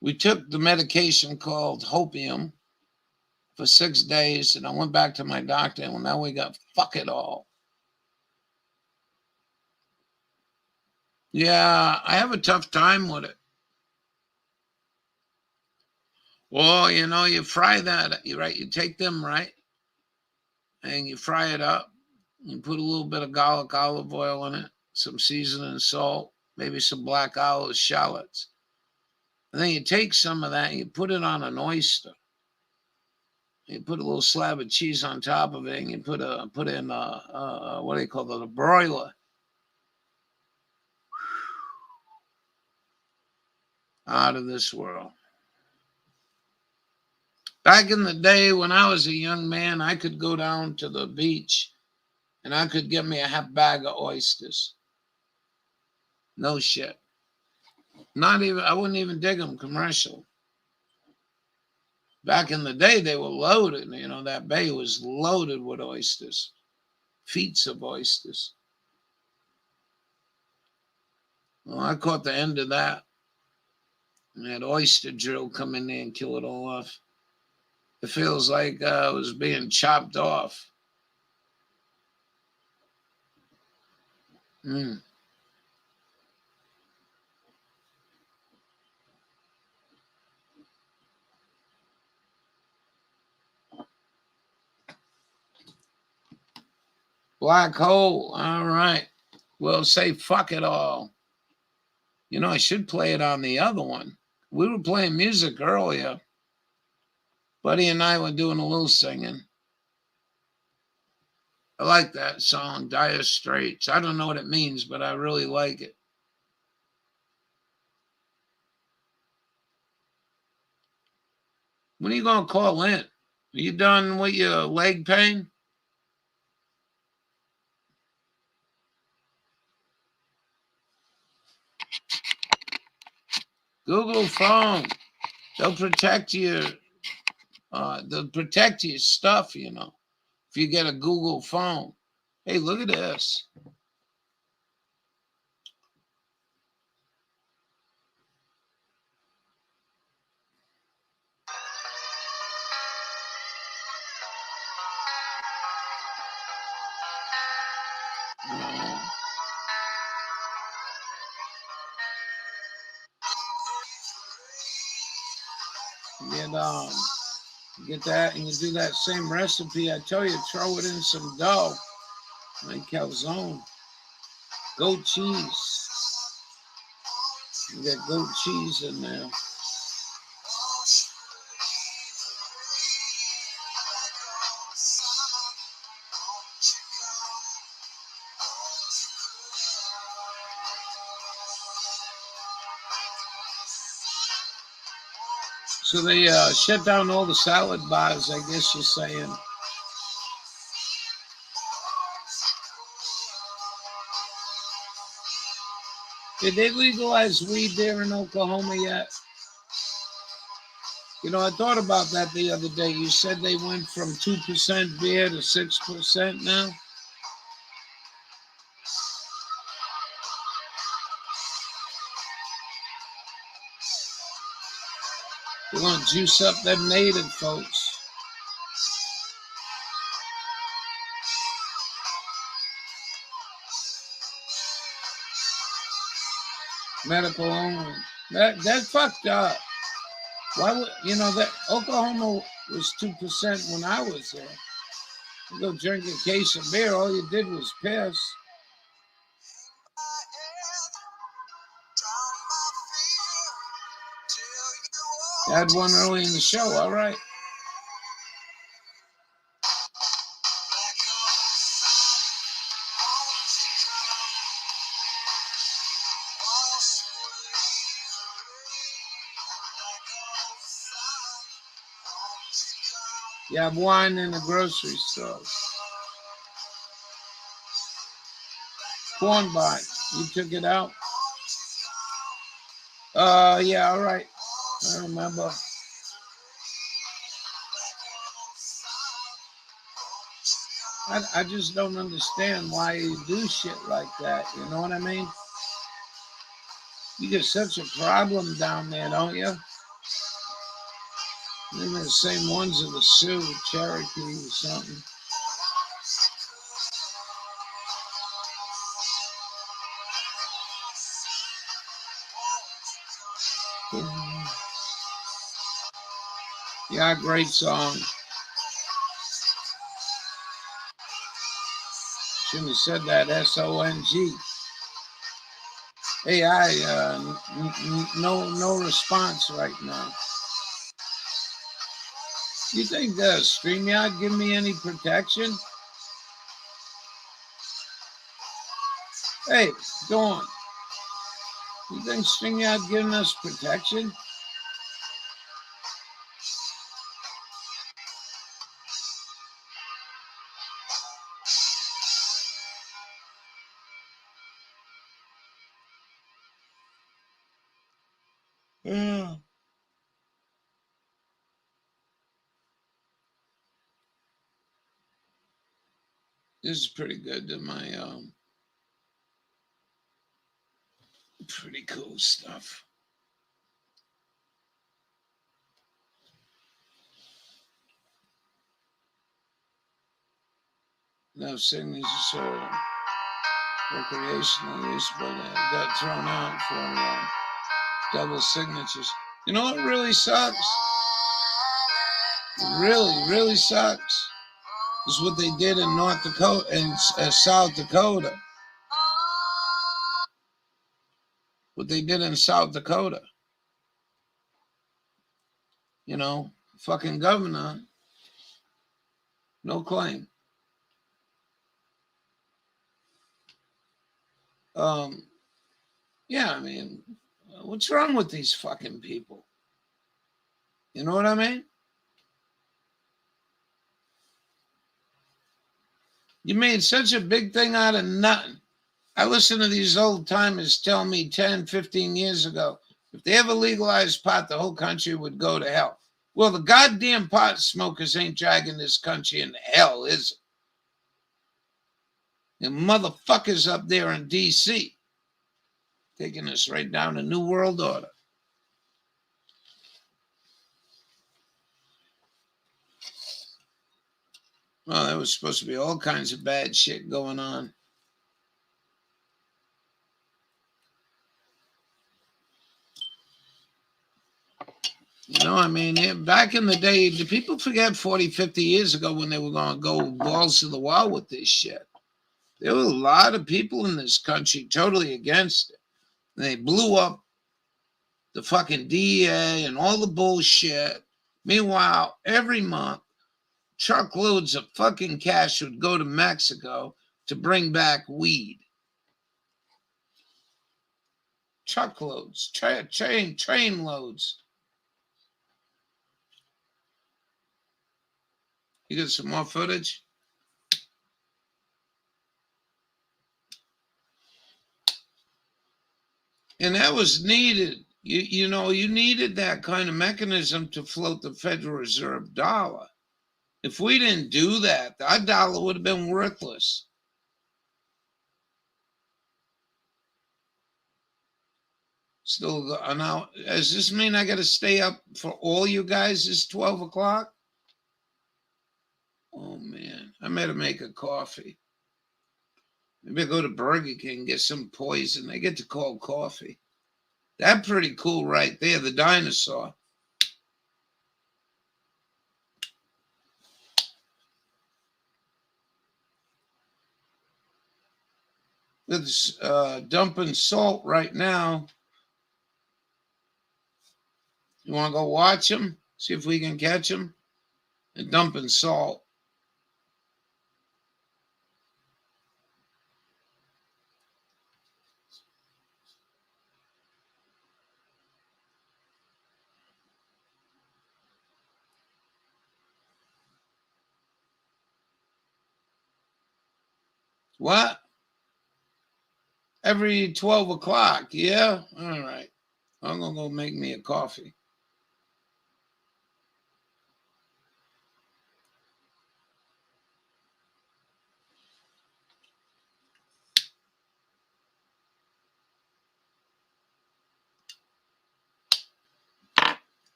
we took the medication called hopium for 6 days, and I went back to my doctor, and now we got fuck it all. Yeah, I have a tough time with it. Well, you know, you fry that, right? You take them, right? And you fry it up. You put a little bit of garlic olive oil in it, some seasoning, salt, maybe some black olive shallots. And then you take some of that and you put it on an oyster. You put a little slab of cheese on top of it, and you put in what do you call it, a broiler. Out of this world. Back in the day when I was a young man, I could go down to the beach and I could get me a half bag of oysters. No shit. I wouldn't even dig them commercial. Back in the day, they were loaded. You know, that bay was loaded with oysters. Feet of oysters. Well, I caught the end of that. And that oyster drill come in there and kill it all off. It feels like I was being chopped off. Black hole. All right. Well, say fuck it all. You know, I should play it on the other one. We were playing music earlier. Buddy and I were doing a little singing. I like that song, Dire Straits. I don't know what it means, but I really like it. When are you going to call in? Are you done with your leg pain? Google phone. They'll protect your stuff, you know, if you get a Google phone. Hey, look at this. Get You get that, and you do that same recipe. I tell you, throw it in some dough, like calzone. Goat cheese. You get goat cheese in there. So they shut down all the salad bars, I guess you're saying. Did they legalize weed there in Oklahoma yet? You know, I thought about that the other day. You said they went from 2% beer to 6% now? They're going to juice up them native folks. Medical only. That fucked up. Why would, you know, that Oklahoma was 2% when I was there. You go drink a case of beer, all you did was piss. I had one early in the show, all right. You have wine in the grocery store. Corn bar, you took it out? Yeah, all right. I remember. I just don't understand why you do shit like that. You know what I mean? You get such a problem down there, don't you? They're the same ones as the Sioux, Cherokee, or something. Yeah, great song. Shouldn't have said that, S-O-N-G. Hey, no response right now. You think StreamYard give me any protection? Hey, Dawn, you think StreamYard giving us protection? Yeah. This is pretty good to my pretty cool stuff. No signatures are recreational use, but got thrown out for double signatures. You know what really sucks? It really sucks. Is what they did in North Dakota and South Dakota. What they did in South Dakota. You know, fucking governor, no claim. Yeah, I mean, what's wrong with these fucking people? You know what I mean? You made such a big thing out of nothing. I listen to these old timers tell me 10, 15 years ago, if they ever legalized pot, the whole country would go to hell. Well, the goddamn pot smokers ain't dragging this country into hell, is it? And motherfuckers up there in D.C. taking us right down to New World Order. Well, there was supposed to be all kinds of bad shit going on. You know, I mean, back in the day, do people forget 40, 50 years ago when they were going to go balls to the wall with this shit? There were a lot of people in this country totally against it. And they blew up the fucking DEA and all the bullshit. Meanwhile, every month, truckloads of fucking cash would go to Mexico to bring back weed. Truckloads, train loads. You got some more footage? And that was needed. You know, you needed that kind of mechanism to float the Federal Reserve dollar. If we didn't do that, our dollar would have been worthless. Still, now, does this mean I got to stay up for all you guys? It's 12 o'clock? Oh, man. I better make a coffee. Maybe I go to Burger King and get some poison. They get to call coffee. That's pretty cool right there, the dinosaur. It's dumping salt right now. You want to go watch them? See if we can catch them? They're dumping salt. What? Every 12 o'clock, yeah? All right. I'm going to go make me a coffee.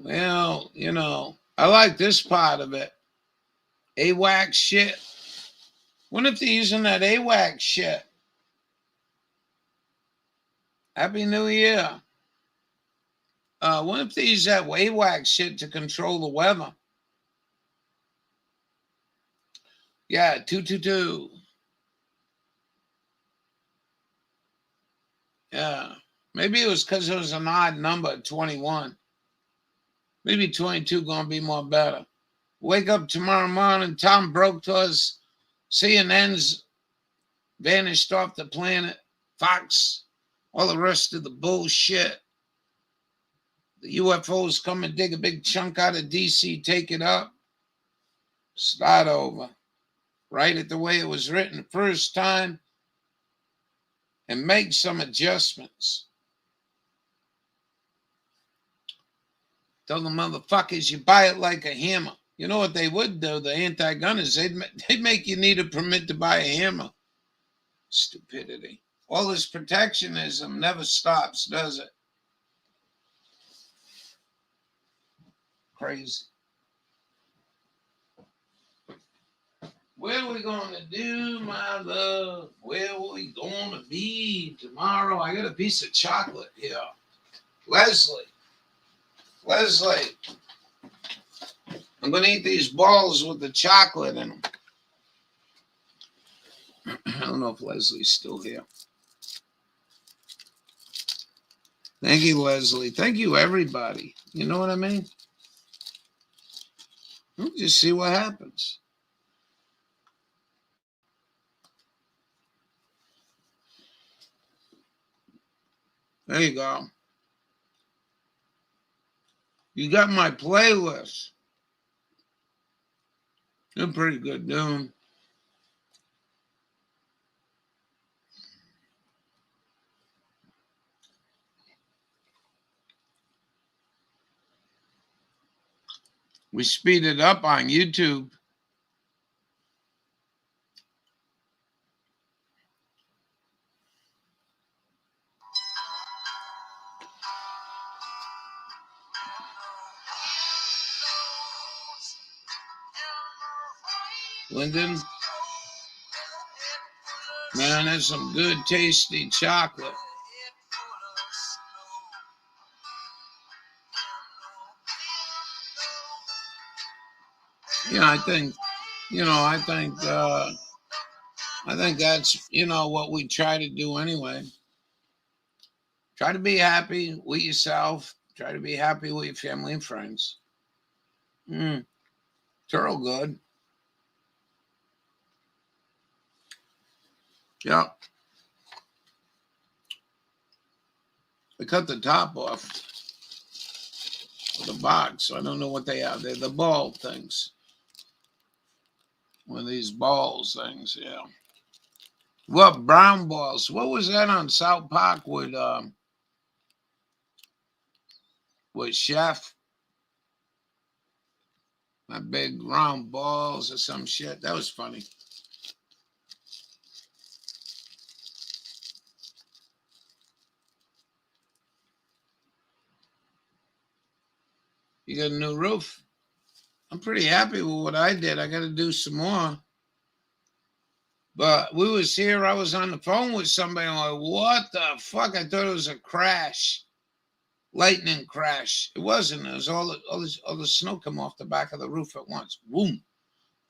Well, you know, I like this part of it. AWAC shit. What if they're using that AWAC shit? Happy New Year. What if they use that AWAC shit to control the weather? Yeah, 222. Yeah. Maybe it was because it was an odd number, 21. Maybe 22 going to be more better. Wake up tomorrow morning, Tom Brokaws, CNN's vanished off the planet, Fox, all the rest of the bullshit. The UFOs come and dig a big chunk out of DC, take it up, start over. Write it the way it was written first time and make some adjustments. Tell the motherfuckers you buy it like a hammer. You know what they would do, the anti-gunners? They'd make you need a permit to buy a hammer. Stupidity. All this protectionism never stops, does it? Crazy. What are we going to do, my love? Where are we going to be tomorrow? I got a piece of chocolate here. Leslie, I'm going to eat these balls with the chocolate in them. I don't know if Leslie's still here. Thank you, Leslie. Thank you, everybody. You know what I mean? We'll just see what happens. There you go. You got my playlist. You're pretty good, dude. We speed it up on YouTube. Lyndon. Man, that's some good, tasty chocolate. Yeah, I think that's, what we try to do anyway. Try to be happy with yourself. Try to be happy with your family and friends. It's real good. Yeah. I cut the top off of the box, so I don't know what they are. They're the ball things. One of these balls things, yeah. What, brown balls? What was that on South Park with Chef? My big round balls or some shit. That was funny. You got a new roof? I'm pretty happy with what I did. I got to do some more. But we was here. I was on the phone with somebody. I'm like, what the fuck? I thought it was a crash. Lightning crash. It wasn't. It was all the snow come off the back of the roof at once. Boom.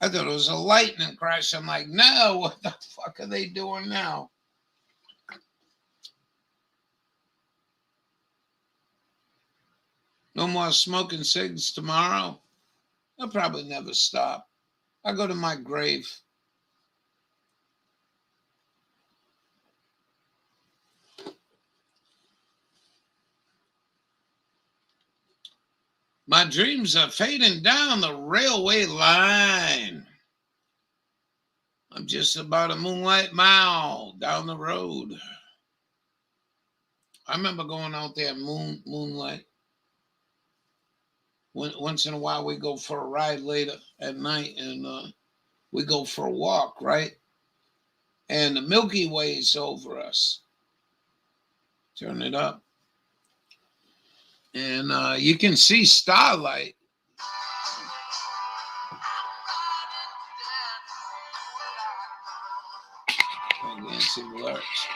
I thought it was a lightning crash. I'm like, no, what the fuck are they doing now? No more smoking cigs tomorrow? I'll probably never stop. I'll go to my grave. My dreams are fading down the railway line. I'm just about a moonlight mile down the road. I remember going out there moonlight. Once in a while, we go for a ride later at night, and we go for a walk, right? And the Milky Way is over us. Turn it up. And you can see starlight. I can't see the lyrics.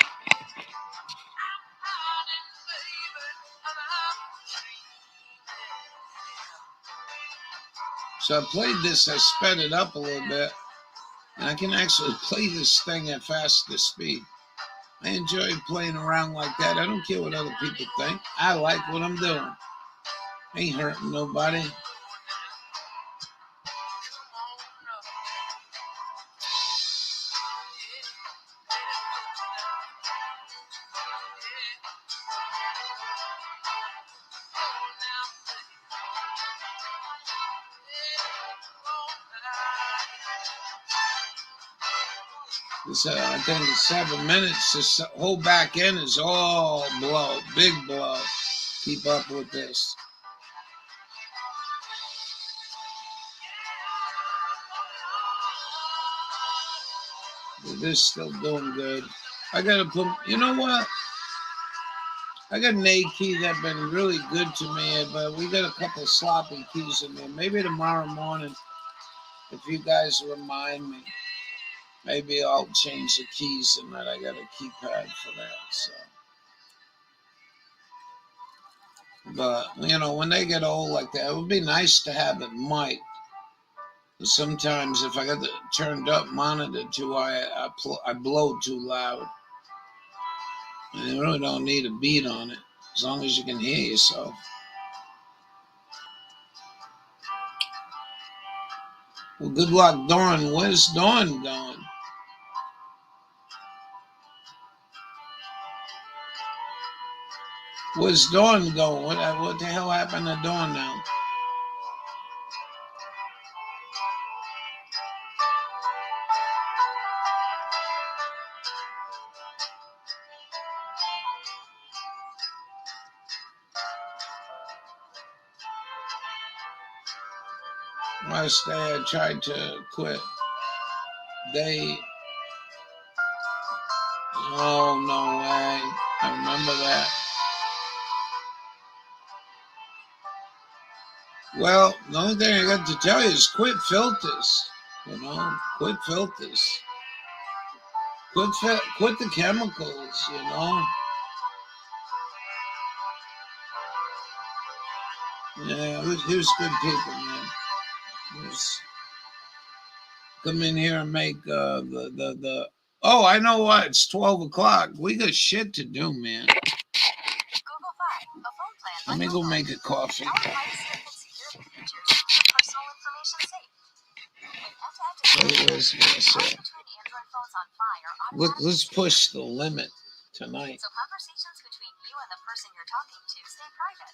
So I played this, I sped it up a little bit, and I can actually play this thing at faster speed. I enjoy playing around like that. I don't care what other people think. I like what I'm doing. Ain't hurting nobody. This, I think it's 7 minutes. This whole back end is all blow, big blow. Keep up with this. But this is still doing good. I gotta put, you know what? I got an A key that's been really good to me, but we got a couple sloppy keys in there. Maybe tomorrow morning, if you guys remind me, maybe I'll change the keys in that. I got a keypad for that. So, but when they get old like that, it would be nice to have it mic'd. Sometimes if I got the turned up monitor too high, I blow too loud. And you really don't need a beat on it, as long as you can hear yourself. Well, good luck, Dawn. Where's Dawn going? Where's Dawn going? What the hell happened to Dawn now? Last day I tried to quit. Oh, no way. I remember that. Well, the only thing I got to tell you is quit filters. Quit filters. Quit the chemicals, you know. Yeah, here's good people, man. Come in here and make the. Oh, I know what. It's 12 o'clock. We got shit to do, man. Google Fi, a phone plan. Let me go make a coffee. Our privacy and security features keep your personal information safe. Let's push the limit tonight. So conversations between you and the person you're talking to stay private.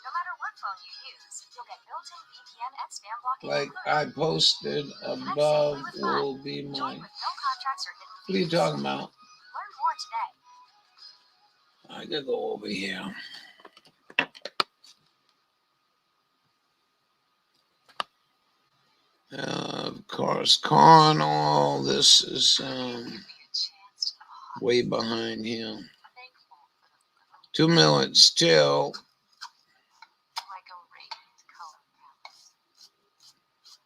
No matter what phone you use, you'll get built-in VPN and spam blocking. Like I posted above will be mine. What are you talking about? Learn more today. I gotta go over here. Of course, Carnal. This is way behind him. 2 minutes still.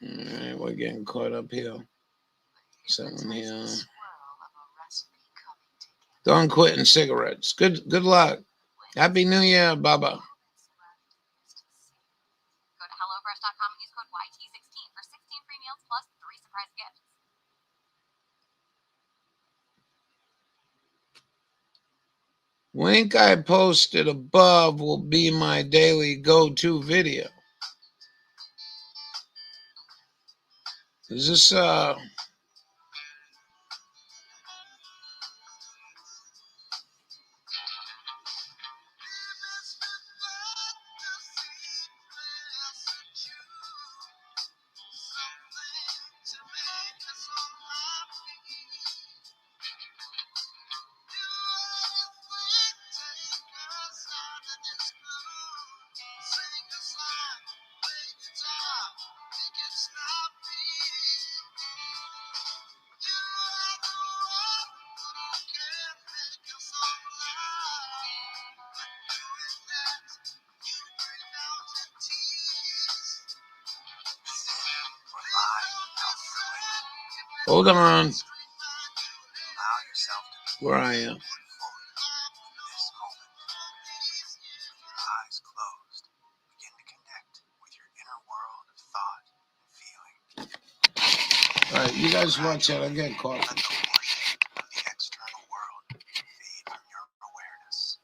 All right, we're getting caught up here. Something here. Don't quitting cigarettes. Good luck. Happy New Year, Baba. Go to HelloFresh.com and use code YT16 for 16 free meals plus 3 surprise gifts. Link I posted above will be my daily go-to video. Is this hold on. Where I am. All right, you guys watch that. I'll get coffee. The external world fade from your awareness.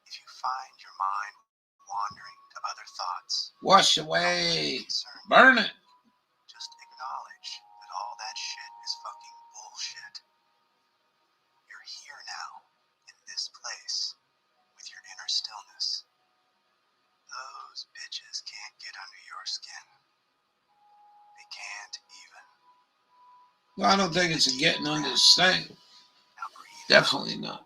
If you find your mind wandering to other thoughts, wash away. Burn it. Just acknowledge that all that shit is fucking bullshit. You're here now, in this place, with your inner stillness. Those bitches can't get under your skin. They can't even. Well, I don't think it's a getting under the thing. Definitely not.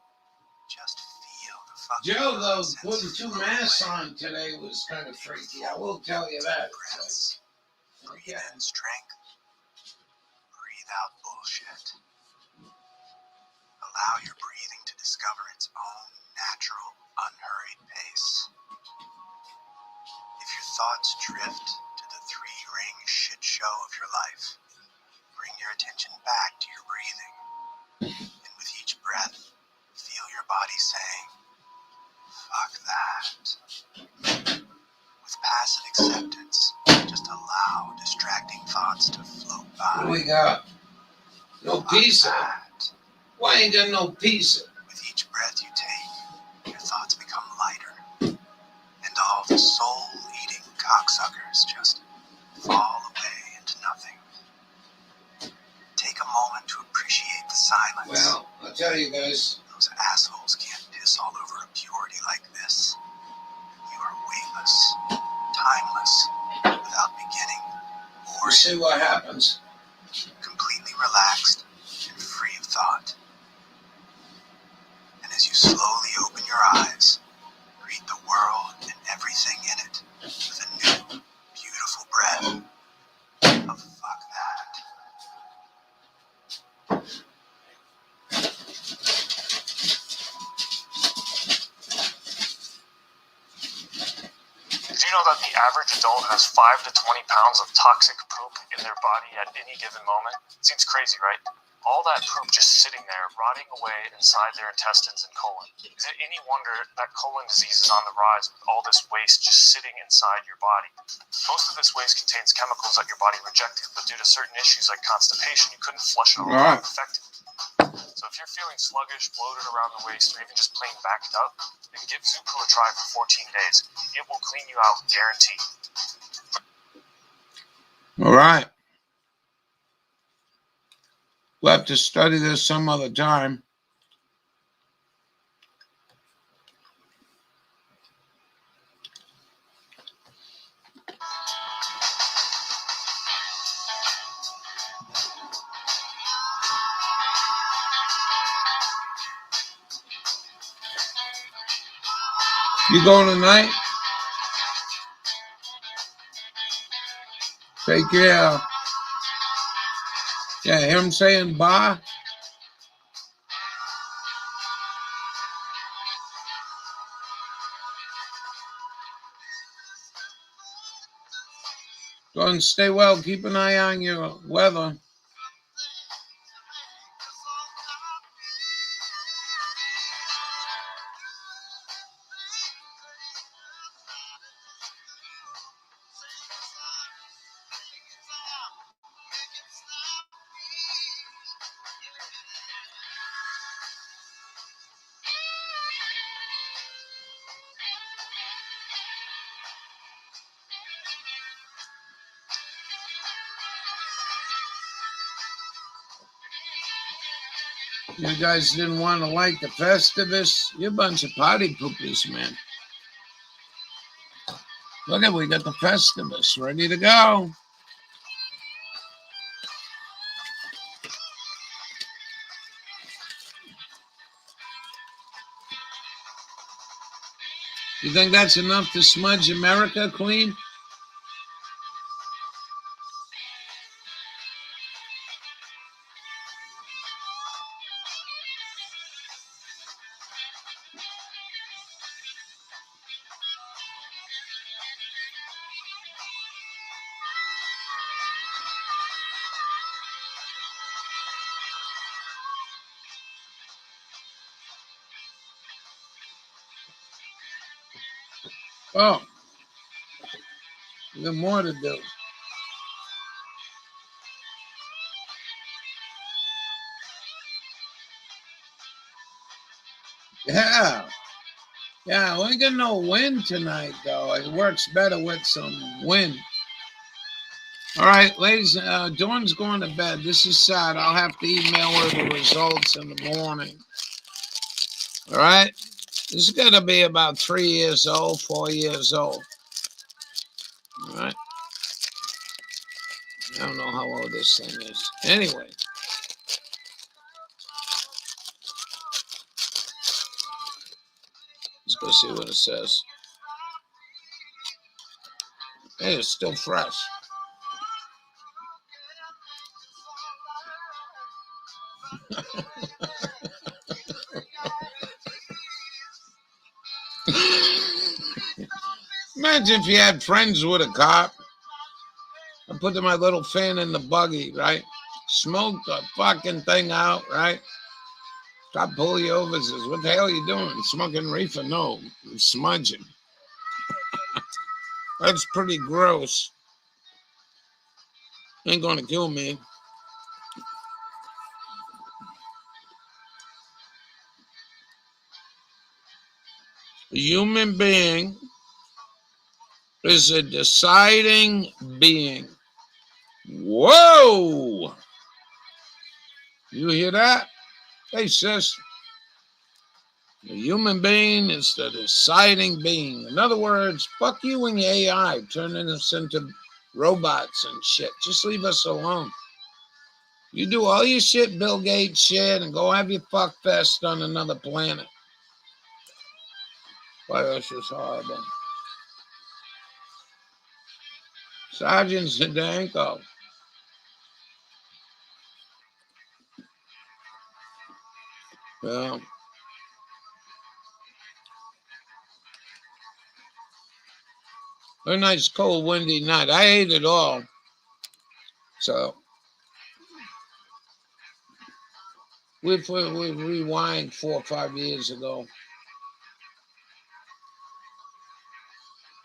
Just feel the fucking Joe, though, putting 2 masks on today was kind of freaky. I will tell you that. Breaths. Breathe in strength. Breathe out bullshit. Allow your breathing to discover its own natural, unhurried pace. If your thoughts drift to the 3-ring shit show of your life, bring your attention back to your breathing. And with each breath, feel your body saying, fuck that. With passive acceptance, just allow distracting thoughts to float by. What do we got? No pizza. Why ain't got no pizza? With each breath you take, your thoughts become lighter. And all the soul-eating cocksuckers just fall away into nothing. Take a moment to appreciate the silence. Well, I'll tell you guys. Those assholes can't piss all over a purity like this. You are weightless, timeless, without beginning or We'll see what happens. Completely relaxed and free of thought. And as you slowly open your eyes, greet the world and everything in it with a new, beautiful breath of fuck that. Did you know that the average adult has 5 to 20 pounds of toxic poop in their body at any given moment? Seems crazy, right? all that poop just sitting there, rotting away inside their intestines and colon. Is it any wonder that colon disease is on the rise with all this waste just sitting inside your body? Most of this waste contains chemicals that your body rejected, but due to certain issues like constipation, you couldn't flush it all out effectively. So if you're feeling sluggish, bloated around the waist, or even just plain backed up, then give Zupu a try for 14 days. It will clean you out, guaranteed. All right. We'll have to study this some other time. You going tonight? Take care. Yeah, hear him saying bye. Go and stay well. Keep an eye on your weather. You guys didn't want to like the Festivus? You're a bunch of potty poopies, man. Look at, we got the Festivus ready to go. You think that's enough to smudge America clean? Oh, we got more to do. Yeah. Yeah, we ain't got no wind tonight, though. It works better with some wind. All right, ladies, Dawn's going to bed. This is sad. I'll have to email her the results in the morning. All right? This is going to be about 3 years old, 4 years old. All right? I don't know how old this thing is. Anyway. Let's go see what it says. Hey, it's still fresh. Imagine if you had friends with a cop. I put my little fan in the buggy, right? Smoke the fucking thing out, right? Cop pull you over and says, what the hell are you doing? Smoking reefer? No, I'm smudging. That's pretty gross. Ain't gonna kill me. A human being is a deciding being. Whoa! You hear that? Hey, sis. A human being is the deciding being. In other words, fuck you and your AI, turning us into robots and shit. Just leave us alone. You do all your shit, Bill Gates shit, and go have your fuck fest on another planet. Boy, that's just horrible. Sergeant Zdenko. Yeah. A nice, cold, windy night. I ate it all. So, We rewind 4 or 5 years ago.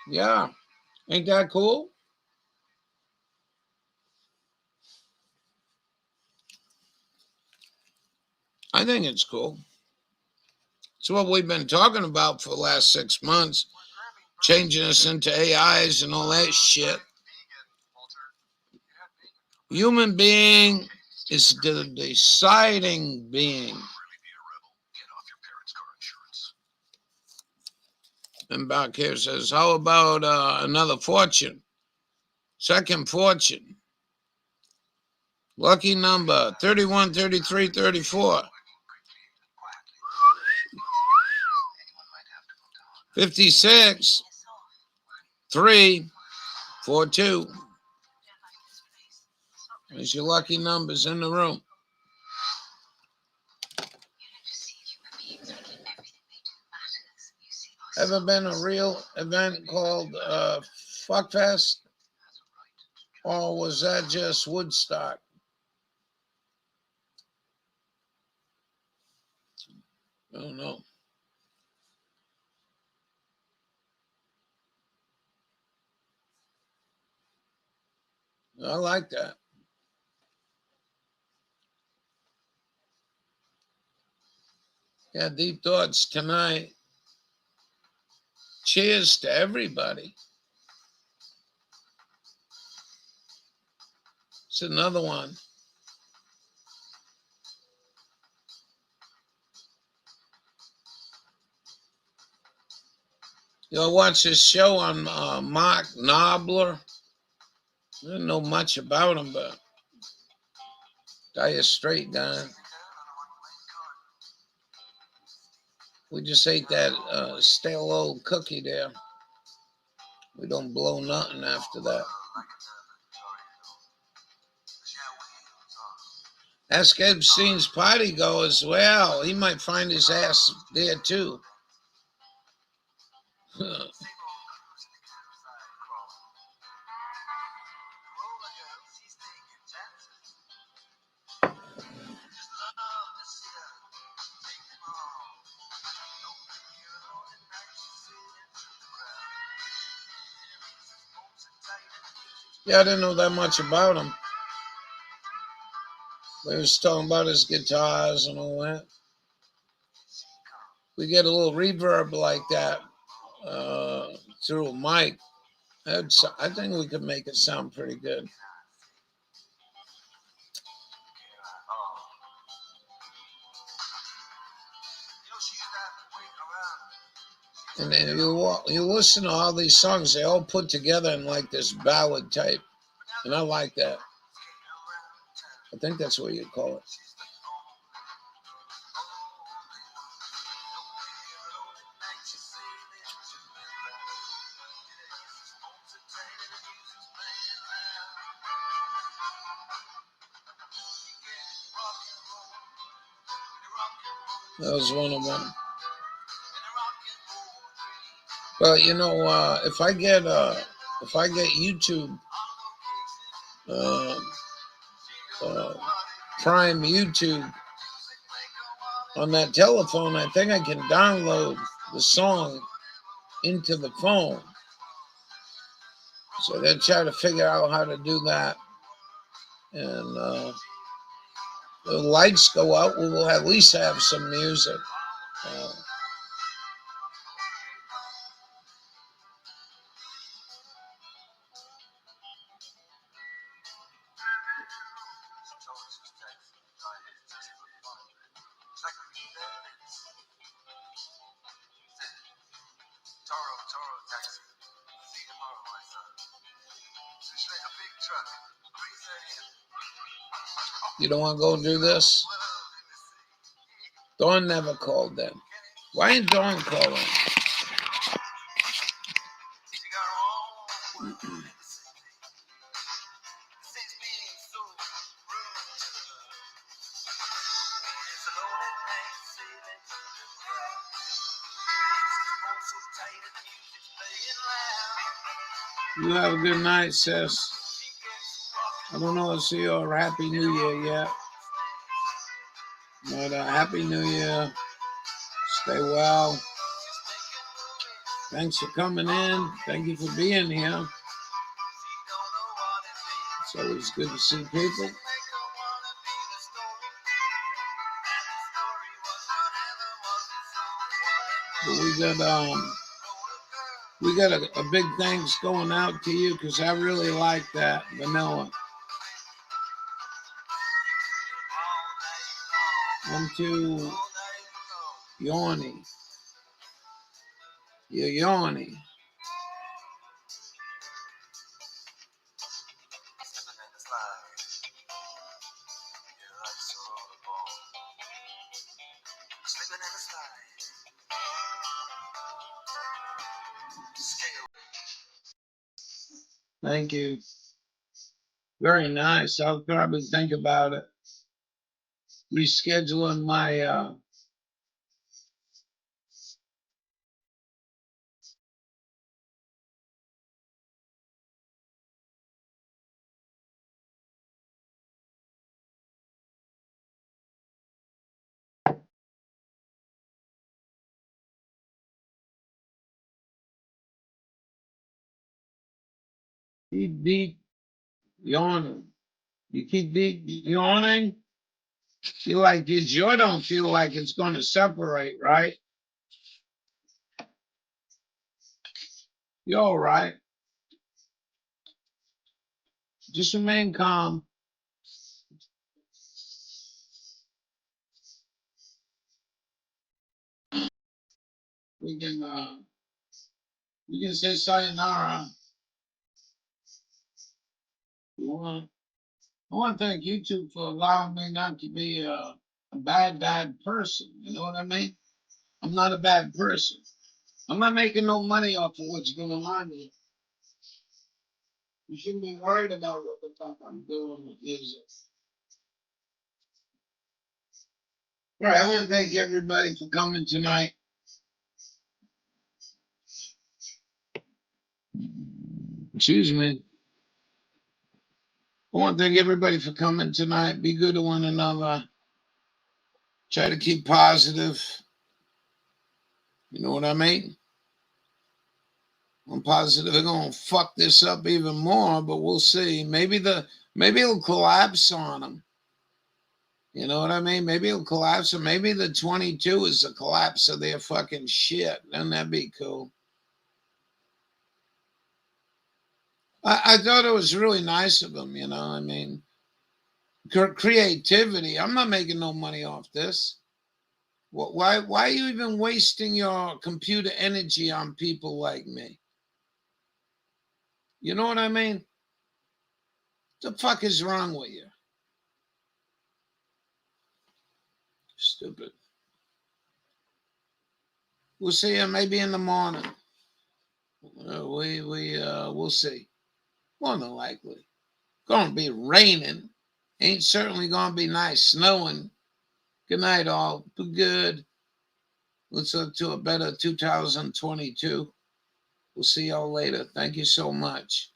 Yeah. Ain't that cool? I think it's cool. It's what we've been talking about for the last 6 months, changing us into AIs and all that shit. Human being is the deciding being. And back here says, how about another fortune? Second fortune. Lucky number 31, 33, 34. 56, 3, 4, 2. There's your lucky numbers in the room. Ever been a real event called Fuckfest? Or was that just Woodstock? I don't know. I like that. Yeah, deep thoughts tonight. Cheers to everybody. It's another one. You'll watch this show on Mark Knobler. I didn't know much about him, but guy is straight guy. We just ate that stale old cookie there. We don't blow nothing after that. Ask Epstein's party goes, well, he might find his ass there too. Yeah, I didn't know that much about him. He was talking about his guitars and all that. We get a little reverb like that through a mic. I think we could make it sound pretty good. And then you listen to all these songs, they all put together in like this ballad type. And I like that. I think that's what you call it. That was one of them. But you know, if I get YouTube, Prime YouTube on that telephone, I think I can download the song into the phone. So they'll try to figure out how to do that. And the lights go out, we will at least have some music. You don't want to go do this? Dawn never called them. Why ain't Dawn calling? You have a good night, sis. I don't know if see you or Happy New Year yet. But Happy New Year. Stay well. Thanks for coming in. Thank you for being here. It's always good to see people. But we got a big thanks going out to you because I really like that vanilla. I'm too yawny. You're yawny. Thank you. Very nice. I'll probably think about it. Rescheduling my keep deep yawning. You keep deep yawning. Feel like your jaw don't feel like it's going to separate, right? You're all right. Just remain calm. We can say sayonara. I want to thank you two for allowing me not to be a bad person. You know what I mean? I'm not a bad person. I'm not making no money off of what's going on here. You shouldn't be worried about what the fuck I'm doing with music. All right, I want to thank everybody for coming tonight. Excuse me. I want to thank everybody for coming tonight. Be good to one another. Try to keep positive. You know what I mean? I'm positive they're gonna fuck this up even more, but we'll see. Maybe it'll collapse on them. You know what I mean? Maybe it'll collapse, or maybe the 22 is the collapse of their fucking shit. Wouldn't that be cool? I thought it was really nice of them. You know, I mean, creativity. I'm not making no money off this. Why are you even wasting your computer energy on people like me? You know what I mean? The fuck is wrong with you? Stupid. We'll see you maybe in the morning. We'll see. More than likely. Gonna be raining. Ain't certainly gonna be nice snowing. Good night, all. Be good. Let's look to a better 2022. We'll see y'all later. Thank you so much.